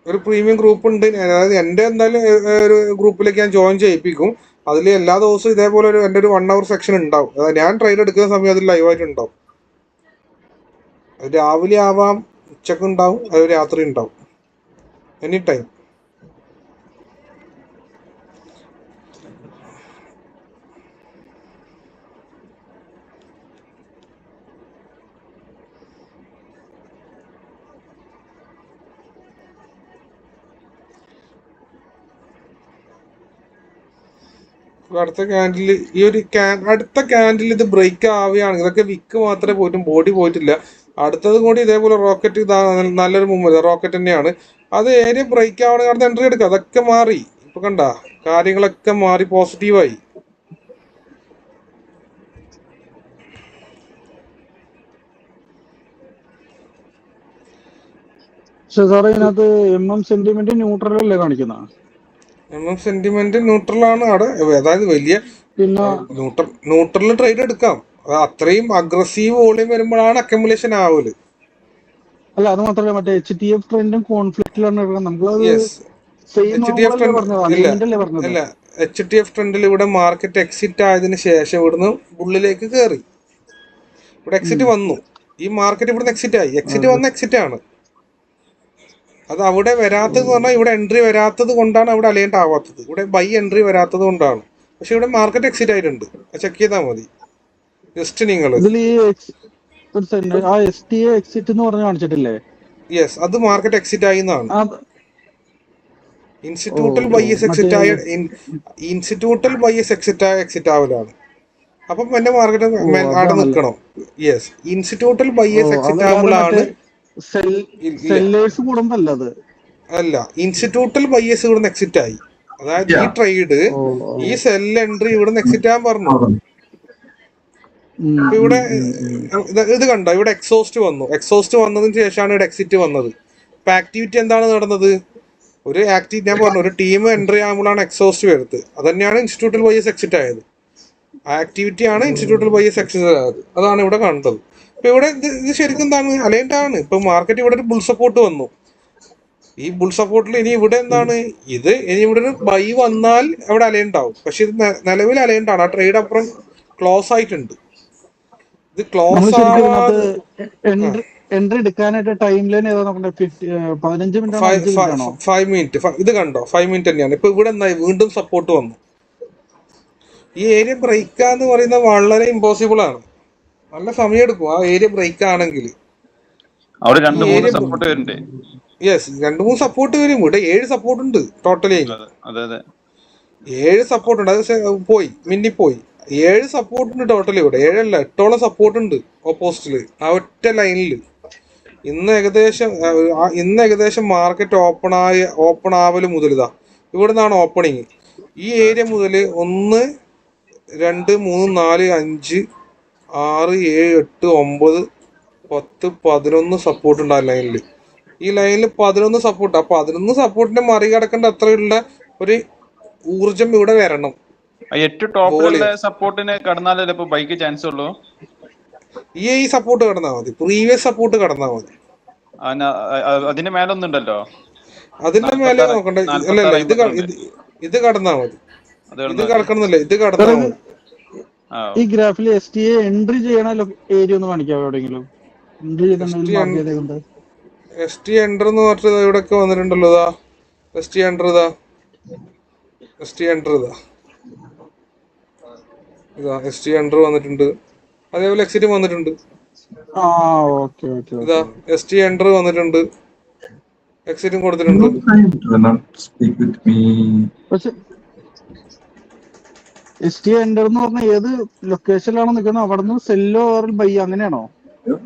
S1: ഒരു പ്രീമിയം ഗ്രൂപ്പ് ഉണ്ട്. അതായത് എൻ്റെ എന്തായാലും ഒരു ഗ്രൂപ്പിലേക്ക് ഞാൻ ജോയിൻ ചെയ്യിപ്പിക്കും. അതിൽ എല്ലാ ദിവസവും ഇതേപോലെ എൻ്റെ ഒരു 1 hour സെക്ഷൻ ഉണ്ടാവും. അതായത് ഞാൻ ട്രേഡ് എടുക്കുന്ന സമയം അതിൽ ലൈവായിട്ട് ഉണ്ടാവും. അത് രാവിലെ ആവാം, ഉച്ചക്ക് ഉണ്ടാവും, അത് രാത്രി ഉണ്ടാവും, എനി ടൈം. അടുത്ത ക്യാൻഡിൽ ഈ ഒരു അടുത്ത ക്യാൻഡിൽ ഇത് ബ്രേക്ക് ആവുകയാണെങ്കിൽ, ഇതൊക്കെ വിക്ക് മാത്രമേ പോയിട്ടും ബോഡി പോയിട്ടില്ല. അടുത്തത് കൂടി ഇതേപോലെ റോക്കറ്റ് നല്ലൊരു മൂവ്മെന്റ്, റോക്കറ്റ് തന്നെയാണ്. അത് ഏരിയ ബ്രേക്ക് ആവണമെങ്കിൽ അടുത്ത എൻട്രി എടുക്കുക. അതൊക്കെ മാറി, ഇപ്പൊ കണ്ട കാര്യങ്ങളൊക്കെ മാറി പോസിറ്റീവായി.
S8: സാറേ ഇതിനകത്ത് സെന്റിമെന്റ് ന്യൂട്രൽ അല്ലേ കാണിക്കുന്ന?
S1: സെന്റിമെന്റ് ന്യൂട്രൽ ആണ് അവിടെ. അതായത് വലിയ
S8: പിന്നെ
S1: ന്യൂട്രൽ ട്രേഡ് എടുക്കാം. അത് അത്രയും അഗ്രസീവ് വോളിയം വരുമ്പോഴാണ് അക്കമുലേഷൻ ആവല്.
S8: അല്ല, അത് മാത്രമല്ല, മറ്റേ HTF ട്രെൻഡും കോൺഫ്ലിക്റ്റിലാണ് നമുക്ക്
S1: അല്ല, HTF ട്രെൻഡിൽ ഇവിടെ മാർക്കറ്റ് എക്സിറ്റ് ആയതിനു ശേഷം ഇവിടുന്ന് ഉള്ളിലേക്ക് കയറി, ഇവിടെ എക്സിറ്റ് വന്നു. ഈ മാർക്കറ്റ് ഇവിടുന്ന് എക്സിറ്റ് ആയി. എക്സിറ്റ് വന്ന എക്സിറ്റ് ആണ്. അത് അവിടെ വരാത്തത് പറഞ്ഞാൽ ഇവിടെ എൻട്രി വരാത്തത് കൊണ്ടാണ് അവിടെ അലൈൻഡ് ആവാത്തത്. ഇവിടെ ബൈ എൻട്രി വരാത്തത് കൊണ്ടാണ്. പക്ഷെ ഇവിടെ മാർക്കറ്റ് എക്സിറ്റ് ആയിട്ടുണ്ട്. ചെക്ക് ചെയ്താൽ മതി ജസ്റ്റ് നിങ്ങൾ. യെസ്, അത് മാർക്കറ്റ് എക്സിറ്റ് ആയി എന്നാണ്. ഇൻസ്റ്റിറ്റ്യൂട്ടൽ ബൈസ് എക്സിറ്റ് ആയ എക്സിറ്റ് ആവലാണ്. അപ്പം എന്റെ മാർക്കറ്റ് അവിടെ നിൽക്കണം. യെസ്, ഇൻസ്റ്റിറ്റ്യൂട്ടൽ ബൈസ് എക്സിറ്റ് ആവുമ്പോഴാണ്. അല്ല, ഇൻസ്റ്റിറ്റ്യൂട്ടൽ ബൈസ് ഇവിടുന്ന് എക്സിറ്റ് ആയി. അതായത് ഈ ട്രേഡ്, ഈ സെൽ എൻട്രി ഇവിടുന്ന് എക്സിറ്റ് ആകാൻ പറഞ്ഞു. ഇവിടെ ഇത് കണ്ടോ, ഇവിടെ എക്സോസ്റ്റ് വന്നു. എക്സോസ്റ്റ് വന്നതിന് ശേഷമാണ് ഇവിടെ എക്സിറ്റ് വന്നത്. ഇപ്പൊ ആക്ടിവിറ്റി എന്താണ് നടന്നത്? ഒരു ഞാൻ പറഞ്ഞു, ഒരു ടീം എൻട്രി ആകുമ്പോഴാണ് എക്സോസ്റ്റ് വരുന്നത്. അത് തന്നെയാണ് ഇൻസ്റ്റിറ്റ്യൂട്ടൽ ബൈസ് എക്സിറ്റ് ആയത്. ആ ആക്ടിവിറ്റി ആണ് ഇൻസ്റ്റിറ്റ്യൂട്ടൽ ബൈസ് എക്സിറ്റ് ആയത്. അതാണ് ഇവിടെ കണ്ടത്. ഇപ്പൊ ഇവിടെ ഇത് ശരിക്കും എന്താണ്, അലൈൻഡ് ആണ്. ഇപ്പൊ മാർക്കറ്റ് ഇവിടെ ഒരു ബുൾ സപ്പോർട്ട് വന്നു. ഈ ബുൾ സപ്പോർട്ടിൽ ഇനി ഇവിടെ എന്താണ്, ഇനി ഇവിടെ ഒരു ബൈ വന്നാൽ അവിടെ അലൈൻഡ് ആവും. പക്ഷെ ഇത് നിലവിൽ അലൈൻഡ് ആണ്. ആ ട്രേഡ് അപ്പുറം ക്ലോസ് ആയിട്ടുണ്ട്. ഇത് ക്ലോസ് ആവാതെ
S8: എൻട്രി എടുക്കാനായിട്ട് ടൈം ലൈൻ 15
S1: മിനിറ്റ്. ഇത് കണ്ടോ, 5 മിനിറ്റ് തന്നെയാണ്. ഇപ്പൊ ഇവിടെ എന്തായി, വീണ്ടും സപ്പോർട്ട് വന്നു. ഈ ഏരിയ ബ്രേക്ക് എന്ന് പറയുന്നത് വളരെ ഇമ്പോസിബിൾ ആണ്. നല്ല സമയം എടുക്കും ആ ഏരിയ ബ്രേക്ക് ആണെങ്കിൽ. യെസ്, 2-3 സപ്പോർട്ട് വരും. ഇവിടെ 7 സപ്പോർട്ട് ഉണ്ട് ടോട്ടലി. 7 സപ്പോർട്ട് ഉണ്ട്. അത് പോയി മിന്നിപ്പോയി. 7 സപ്പോർട്ട് ഉണ്ട് ടോട്ടലി. ഇവിടെ 7 അല്ല 8ഓളം സപ്പോർട്ട് ഉണ്ട് ഓപ്പോസിറ്റില്, ആ ഒറ്റ ലൈനിൽ. ഇന്ന് ഏകദേശം മാർക്കറ്റ് ഓപ്പൺ ആവല് മുതൽ ഇതാ ഇവിടെ നിന്നാണ് ഓപ്പണിങ്. ഈ ഏരിയ മുതൽ 1 2 3 4 5 6 7 8 9 10 11 സപ്പോർട്ട് ഉണ്ട് ആ ലൈനിൽ. ഈ ലൈനിൽ 11 സപ്പോർട്ട്. ആ 11 സപ്പോർട്ടിനെ മറികടക്കേണ്ട അത്രയുള്ള ഒരു ഊർജം ഇവിടെ വരണം. ഈ സപ്പോർട്ട് കടന്നാൽ മതി, പ്രീവിയസ് സപ്പോർട്ട് കടന്നാൽ മതി.
S7: അതിന്റെ മേലൊന്നുണ്ടല്ലോ,
S1: അതിന്റെ മേലെ നോക്കണ്ട. അല്ലല്ല, ഇത് കടന്നാ മതി. ഇത് കടക്കണമെന്നില്ല, ഇത് കടന്നാ മതി.
S8: ഈ ഗ്രാഫിൽ STA എൻട്രി ചെയ്യണ ഏരിയ ഒന്ന് കാണിക്കാവോ എവിടെയെങ്കിലും?
S1: ST എൻട്രി എന്ന് പറഞ്ഞത് ഇവിടെയൊക്കെ വന്നിട്ടുണ്ടല്ലോ. ST എൻട്രി ഇതാ, ST എൻട്രി വന്നിട്ടുണ്ട്. അതേപോലെ എക്സിറ്റ് വന്നിട്ടുണ്ട്. ഇതാ ST എൻട്രി വന്നിട്ടുണ്ട്, എക്സിറ്റും കൊടുത്തിട്ടുണ്ട്.
S8: STA എൻട്രി എന്ന് പറഞ്ഞാൽ ഏത് ലൊക്കേഷനിലാണോ നിൽക്കുന്നത്? അവിടെ നിന്ന് സെല്ലോ ബൈ അങ്ങനെയാണോ?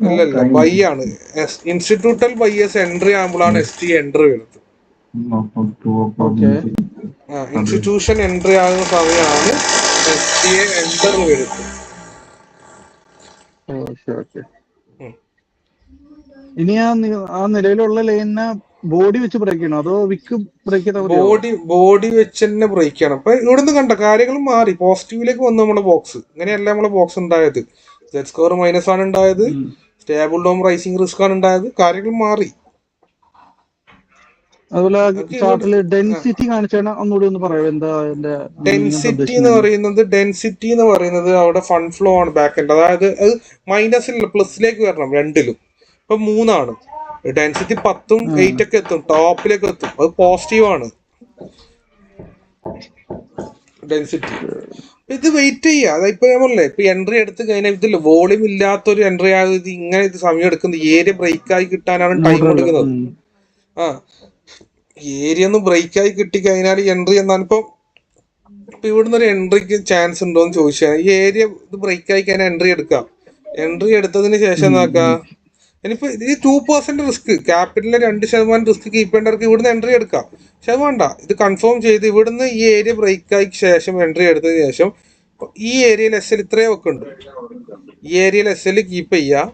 S1: അല്ലല്ല, ബൈ ആണ്. ഇൻസ്റ്റിറ്റ്യൂട്ടൽ ബൈസ് എൻട്രി ആകുമ്പോഴാണ് ST എൻട്രി വരുന്നത്. ഇൻസ്റ്റിറ്റ്യൂഷൻ എൻട്രി ആകുന്ന സമയമാണ് STA എൻട്രി വരുന്നത്.
S8: ഇനി ആ നിലവിലുള്ള ലൈനിനെ ബോഡി വെച്ച് ബ്രേക്ക് ചെയ്യണോ അതോ വിക്ക് ബ്രേക്ക് ചെയ്താൽ?
S1: ബോഡി വെച്ച് തന്നെ ബ്രേക്ക് ചെയ്യണം. അപ്പൊ ഇവിടുന്ന് കണ്ട കാര്യങ്ങൾ മാറി, പോസിറ്റീവിലേക്ക് വന്നു നമ്മളെ ബോക്സ്. ഇങ്ങനെയല്ല നമ്മളെ ബോക്സ് ഉണ്ടായത്. Z സ്കോർ മൈനസ് ആണ് ഉണ്ടായത്, സ്റ്റേബിൾ ഡോം റൈസിംഗ് റിസ്ക് ആണ് ഉണ്ടായത്. കാര്യങ്ങൾ മാറി.
S8: അതുപോലെ
S1: നമുക്ക് ഇവിടെ
S8: ചാർട്ടില് ഡെൻസിറ്റി കാണിച്ചാൽ ഒന്നുകൂടി ഒന്ന് പറയാം, എന്താ അതിന്റെ മീനിങ്, എന്താ ഉദ്ദേശിക്കുന്നത്?
S1: ഡെൻസിറ്റി എന്ന് പറയുന്നത് അവിടെ ഫണ്ട് ഫ്ലോ ആണ് ബാക്ക് എൻഡ്. അതായത് അത് മൈനസിൽ പ്ലസിലേക്ക് വരണം രണ്ടിലും. ഇപ്പൊ 3 ഡെൻസിറ്റി 10ഉം 8 ഒക്കെ എത്തും, ടോപ്പിലേക്ക് എത്തും, അത് പോസിറ്റീവ് ആണ് ഡെൻസിറ്റി. ഇത് വെയിറ്റ് ചെയ്യുക. അതായത് ഞാൻ പറഞ്ഞില്ലേ, ഇപ്പൊ എൻട്രി എടുത്ത് കഴിഞ്ഞാൽ ഇതില്ല വോളിയം ഇല്ലാത്തൊരു എൻട്രി ആകും. ഇത് ഇങ്ങനെ ഇത് സമയം എടുക്കുന്നത് ഏരിയ ബ്രേക്ക് ആയി കിട്ടാനാണ് ടൈം എടുക്കുന്നത്. ഏരിയ ഒന്ന് ബ്രേക്ക് ആയി കിട്ടിക്കഴിഞ്ഞാൽ എൻട്രി എന്നാണ്. ഇപ്പൊ ഇവിടുന്ന് ഒരു എൻട്രിക്ക് ചാൻസ് ഉണ്ടോ എന്ന് ചോദിച്ചാൽ ഈ ഏരിയ ഇത് ബ്രേക്ക് ആയി കഴിഞ്ഞാൽ എൻട്രി എടുക്കാം. എൻട്രി എടുത്തതിന് ശേഷം എന്താക്കാം, ഇനിയിപ്പോ ഇത് 2% റിസ്ക്, ക്യാപിറ്റലിലെ 2% റിസ്ക് കീപ്പ് ചെയ്യേണ്ടവർക്ക് ഇവിടുന്ന് എൻട്രി എടുക്കാം. പക്ഷെ അത് വേണ്ട, ഇത് കൺഫേം ചെയ്ത് ഇവിടുന്ന് ഈ ഏരിയ ബ്രേക്ക് ആയി ശേഷം എൻട്രി എടുത്തതിന് ശേഷം ഈ ഏരിയയിൽ SL ഇത്രയും ഒക്കെ ഉണ്ട്, ഈ ഏരിയയിൽ SL കീപ്പ് ചെയ്യുക,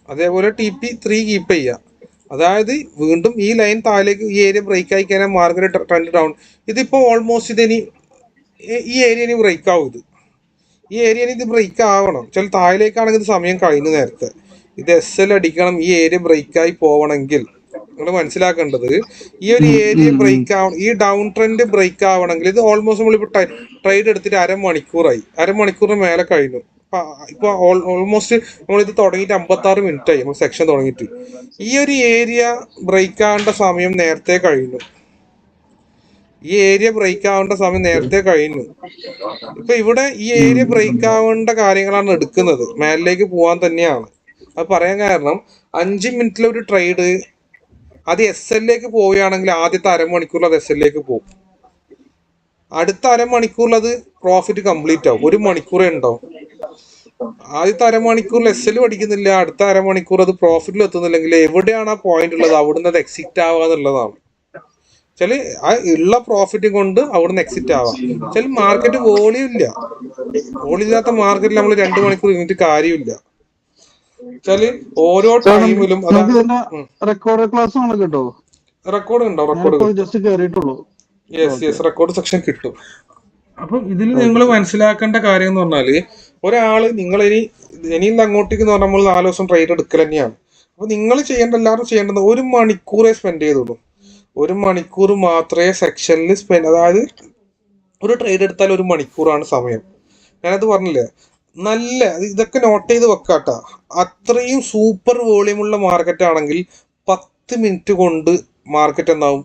S1: അതേപോലെ TP3 കീപ്പ് ചെയ്യുക. അതായത് വീണ്ടും ഈ ലൈൻ താഴേക്ക് ഈ ഏരിയ ബ്രേക്ക് ആയി കഴിഞ്ഞാൽ മാർക്കറ്റ് ട്രെൻഡ് ഡൗൺ. ഇതിപ്പോ ഓൾമോസ്റ്റ് ഇതിനി ഈ ഏരിയ ഇനി ബ്രേക്ക് ആവും. ഈ ഏരിയ ഇത് ബ്രേക്ക് ആവണം. ചില താഴേക്കാണെങ്കിൽ ഇത് സമയം കഴിഞ്ഞു നേരത്തെ. ഇത് SL അടിക്കണം ഈ ഏരിയ ബ്രേക്ക് ആയി പോവണമെങ്കിൽ. നിങ്ങൾ മനസ്സിലാക്കേണ്ടത് ഈ ഒരു ഏരിയ ബ്രേക്ക് ആവണം, ഈ ഡൗൺ ട്രെൻഡ് ബ്രേക്ക് ആവണമെങ്കിൽ ഇത് ഓൾമോസ്റ്റ് നമ്മളിപ്പോൾ ട്രേഡ് എടുത്തിട്ട് അരമണിക്കൂറിന് മേലെ കഴിഞ്ഞു. ഇപ്പൊ ഓൾമോസ്റ്റ് നമ്മളിത് തുടങ്ങിയിട്ട് 56 മിനിറ്റ് ആയി, നമ്മൾ സെക്ഷൻ തുടങ്ങിയിട്ട്. ഈ ഒരു ഏരിയ ബ്രേക്ക് ആവേണ്ട സമയം നേരത്തെ കഴിഞ്ഞു. ഇപ്പൊ ഇവിടെ ഈ ഏരിയ ബ്രേക്ക് ആവേണ്ട കാര്യങ്ങളാണ് എടുക്കുന്നത്, മേലിലേക്ക് പോവാൻ തന്നെയാണ്. അത് പറയാൻ കാരണം 5 മിനിറ്റിലൊരു ട്രേഡ് അത് SL പോവുകയാണെങ്കിൽ ആദ്യത്തെ അരമണിക്കൂറിൽ അത് SL പോകും. അടുത്ത അരമണിക്കൂറിൽ അത് പ്രോഫിറ്റ് കംപ്ലീറ്റ് ആവും. 1 മണിക്കൂറേ ഉണ്ടാവും. ആദ്യത്തെ അരമണിക്കൂറിൽ SL പഠിക്കുന്നില്ല, അടുത്ത അരമണിക്കൂർ അത് പ്രോഫിറ്റിൽ എത്തുന്നില്ലെങ്കിൽ എവിടെയാണ് ആ പോയിന്റ് ഉള്ളത് അവിടുന്ന് അത് എക്സിറ്റ് ആവുക എന്നുള്ളതാണ്. ചില ആ ഉള്ള പ്രോഫിറ്റ് കൊണ്ട് അവിടുന്ന് എക്സിറ്റ് ആവാം. ചില മാർക്കറ്റ് വോളിയം ഇല്ലാത്ത മാർക്കറ്റിൽ നമ്മൾ 2 മണിക്കൂർ ഇരുന്നിട്ട് കാര്യമില്ല. ഓരോ ടൈമിലും
S8: റെക്കോർഡ് ക്ലാസ് കേട്ടോ,
S1: റെക്കോർഡ് ഉണ്ടാവും,
S8: ജസ്റ്റ് കേറിയിട്ടുള്ളൂ.
S1: റെക്കോർഡ് സെക്ഷൻ കിട്ടും. അപ്പൊ ഇതിൽ നിങ്ങൾ മനസ്സിലാക്കേണ്ട കാര്യം എന്ന് പറഞ്ഞാല്, ഒരാള് നിങ്ങൾ ഇനിയും അങ്ങോട്ടേക്ക് എന്ന് പറഞ്ഞാൽ നമ്മൾ 4 ദിവസം ട്രേഡ് എടുക്കൽ തന്നെയാണ്. അപ്പൊ നിങ്ങൾ എല്ലാവരും ചെയ്യേണ്ടത് 1 മണിക്കൂറേ സ്പെൻഡ് ചെയ്തുള്ളൂ. 1 മണിക്കൂർ മാത്രമേ സെക്ഷനിൽ സ്പെൻഡ്, അതായത് ഒരു ട്രേഡ് എടുത്താൽ 1 മണിക്കൂറാണ് സമയം. ഞാനത് പറഞ്ഞില്ലേ, നല്ല ഇതൊക്കെ നോട്ട് ചെയ്ത് വെക്കാട്ടാ. അത്രയും സൂപ്പർ വോളിയമുള്ള മാർക്കറ്റ് ആണെങ്കിൽ 10 മിനിറ്റ് കൊണ്ട് മാർക്കറ്റ് എന്താവും,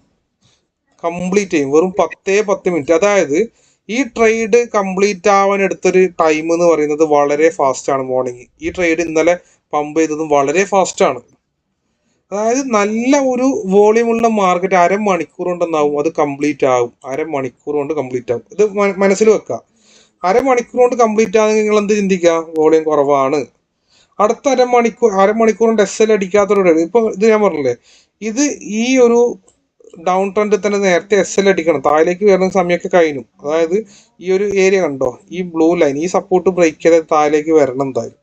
S1: കംപ്ലീറ്റ് ചെയ്യും. വെറും 10 മിനിറ്റ്. അതായത് ഈ ട്രേഡ് കംപ്ലീറ്റ് ആവാൻ എടുത്തൊരു ടൈം എന്ന് പറയുന്നത് വളരെ ഫാസ്റ്റ് ആണ്. മോർണിംഗ് ഈ ട്രേഡ് ഇന്നലെ പമ്പ് ചെയ്തതും വളരെ ഫാസ്റ്റ് ആണ്. അതായത് നല്ല ഒരു വോളിയമുള്ള മാർക്കറ്റ് അരമണിക്കൂർ കൊണ്ട് എന്താവും, അത് കംപ്ലീറ്റ് ആവും. അരമണിക്കൂർ കൊണ്ട് കംപ്ലീറ്റ് ആവും. ഇത് മനസ്സിൽ വെക്കുക. അരമണിക്കൂർ കൊണ്ട് കംപ്ലീറ്റ് ആണെങ്കിൽ നിങ്ങൾ എന്ത് ചിന്തിക്കുക, വോളിയം കുറവാണ്. അടുത്ത അരമണിക്കൂർ കൊണ്ട് SL അടിക്കാത്തൊരു ഇപ്പൊ ഇത് ഞാൻ പറഞ്ഞില്ലേ, ഇത് ഈ ഒരു ഡൗൺ ട്രെൻഡിൽ തന്നെ നേരത്തെ SL അടിക്കണം. താഴേക്ക് വരുന്ന സമയമൊക്കെ കഴിഞ്ഞു. അതായത് ഈ ഒരു ഏരിയ കണ്ടോ, ഈ ബ്ലൂ ലൈൻ, ഈ സപ്പോർട്ട് ബ്രേക്ക് ചെയ്ത് താഴേക്ക് വരണം എന്തായാലും.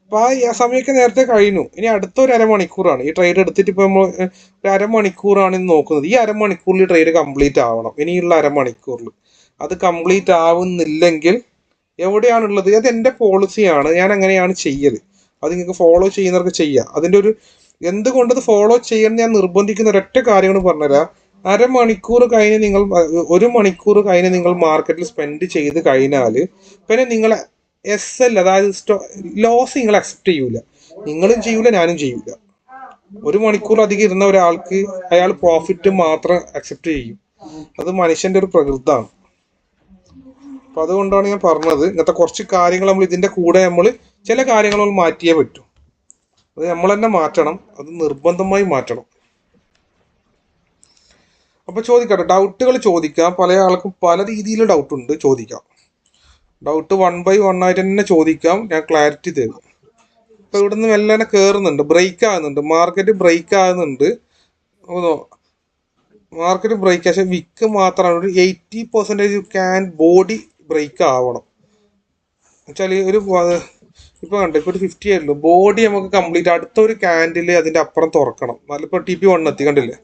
S1: അപ്പൊ ആ സമയമൊക്കെ നേരത്തെ കഴിഞ്ഞു. ഇനി അടുത്തൊരു അരമണിക്കൂറാണ് ഈ ട്രേഡ് എടുത്തിട്ട് ഇപ്പൊ നമ്മൾ ഒരു അരമണിക്കൂറാണ് ഇന്ന് നോക്കുന്നത്. ഈ അരമണിക്കൂറിൽ ട്രേഡ് കംപ്ലീറ്റ് ആവണം. ഇനിയുള്ള അരമണിക്കൂറിൽ അത് കംപ്ലീറ്റ് ആവുന്നില്ലെങ്കിൽ എവിടെയാണുള്ളത്, അത് എൻ്റെ പോളിസിയാണ്, ഞാൻ അങ്ങനെയാണ് ചെയ്യൽ. അത് നിങ്ങൾക്ക് ഫോളോ ചെയ്യുന്നവർക്ക് ചെയ്യാം. അതിൻ്റെ ഒരു എന്തുകൊണ്ടത് ഫോളോ ചെയ്യാൻ ഞാൻ നിർബന്ധിക്കുന്ന ഒരൊറ്റ കാര്യങ്ങൾ പറഞ്ഞുതരാം. അരമണിക്കൂർ കഴിഞ്ഞ് നിങ്ങൾ 1 മണിക്കൂർ കഴിഞ്ഞ് നിങ്ങൾ മാർക്കറ്റിൽ സ്പെൻഡ് ചെയ്ത് കഴിഞ്ഞാൽ പിന്നെ നിങ്ങളെ SL അതായത് ലോസ് നിങ്ങൾ അക്സെപ്റ്റ് ചെയ്യൂല. നിങ്ങളും ചെയ്യൂല, ഞാനും ചെയ്യൂല. 1 മണിക്കൂർ അധികം ഇരുന്ന ഒരാൾക്ക് അയാൾ പ്രോഫിറ്റ് മാത്രം അക്സെപ്റ്റ് ചെയ്യും. അത് മനുഷ്യന്റെ ഒരു പ്രകൃതമാണ്. അപ്പൊ അതുകൊണ്ടാണ് ഞാൻ പറഞ്ഞത്, ഇങ്ങനത്തെ കുറച്ച് കാര്യങ്ങൾ നമ്മൾ ഇതിന്റെ കൂടെ നമ്മൾ ചില കാര്യങ്ങൾ മാറ്റിയേ പറ്റൂ. അത് നമ്മൾ തന്നെ മാറ്റണം, അത് നിർബന്ധമായി മാറ്റണം. അപ്പൊ ചോദിക്കട്ടെ, ഡൗട്ടുകൾ ചോദിക്കാം. പല ആൾക്കും പല രീതിയിൽ ഡൗട്ട് ഉണ്ട്, ചോദിക്കാം. ഡൗട്ട് 1 by 1 ആയിട്ട് തന്നെ ചോദിക്കാം, ഞാൻ ക്ലാരിറ്റി തരും. ഇപ്പൊ ഇവിടുന്ന് മെല്ലെ കയറുന്നുണ്ട്, ബ്രേക്ക് ആകുന്നുണ്ട്, മാർക്കറ്റ് ബ്രേക്ക് ആകുന്നുണ്ട്. പക്ഷെ വിക്ക് മാത്രമാണ് ഒരു 80% ക്യാൻ ബോഡി ബ്രേക്ക് ആവണം. വെച്ചാൽ ഒരു ഇപ്പൊ കണ്ടോ, ഇപ്പൊ ഒരു 50 ആയിട്ടുള്ളൂ. ബോഡി നമുക്ക് കംപ്ലീറ്റ് അടുത്തൊരു ക്യാൻഡില് അതിന്റെ അപ്പുറം തുറക്കണം. നല്ലിപ്പോ TP1 എത്തി, കണ്ടില്ലേ.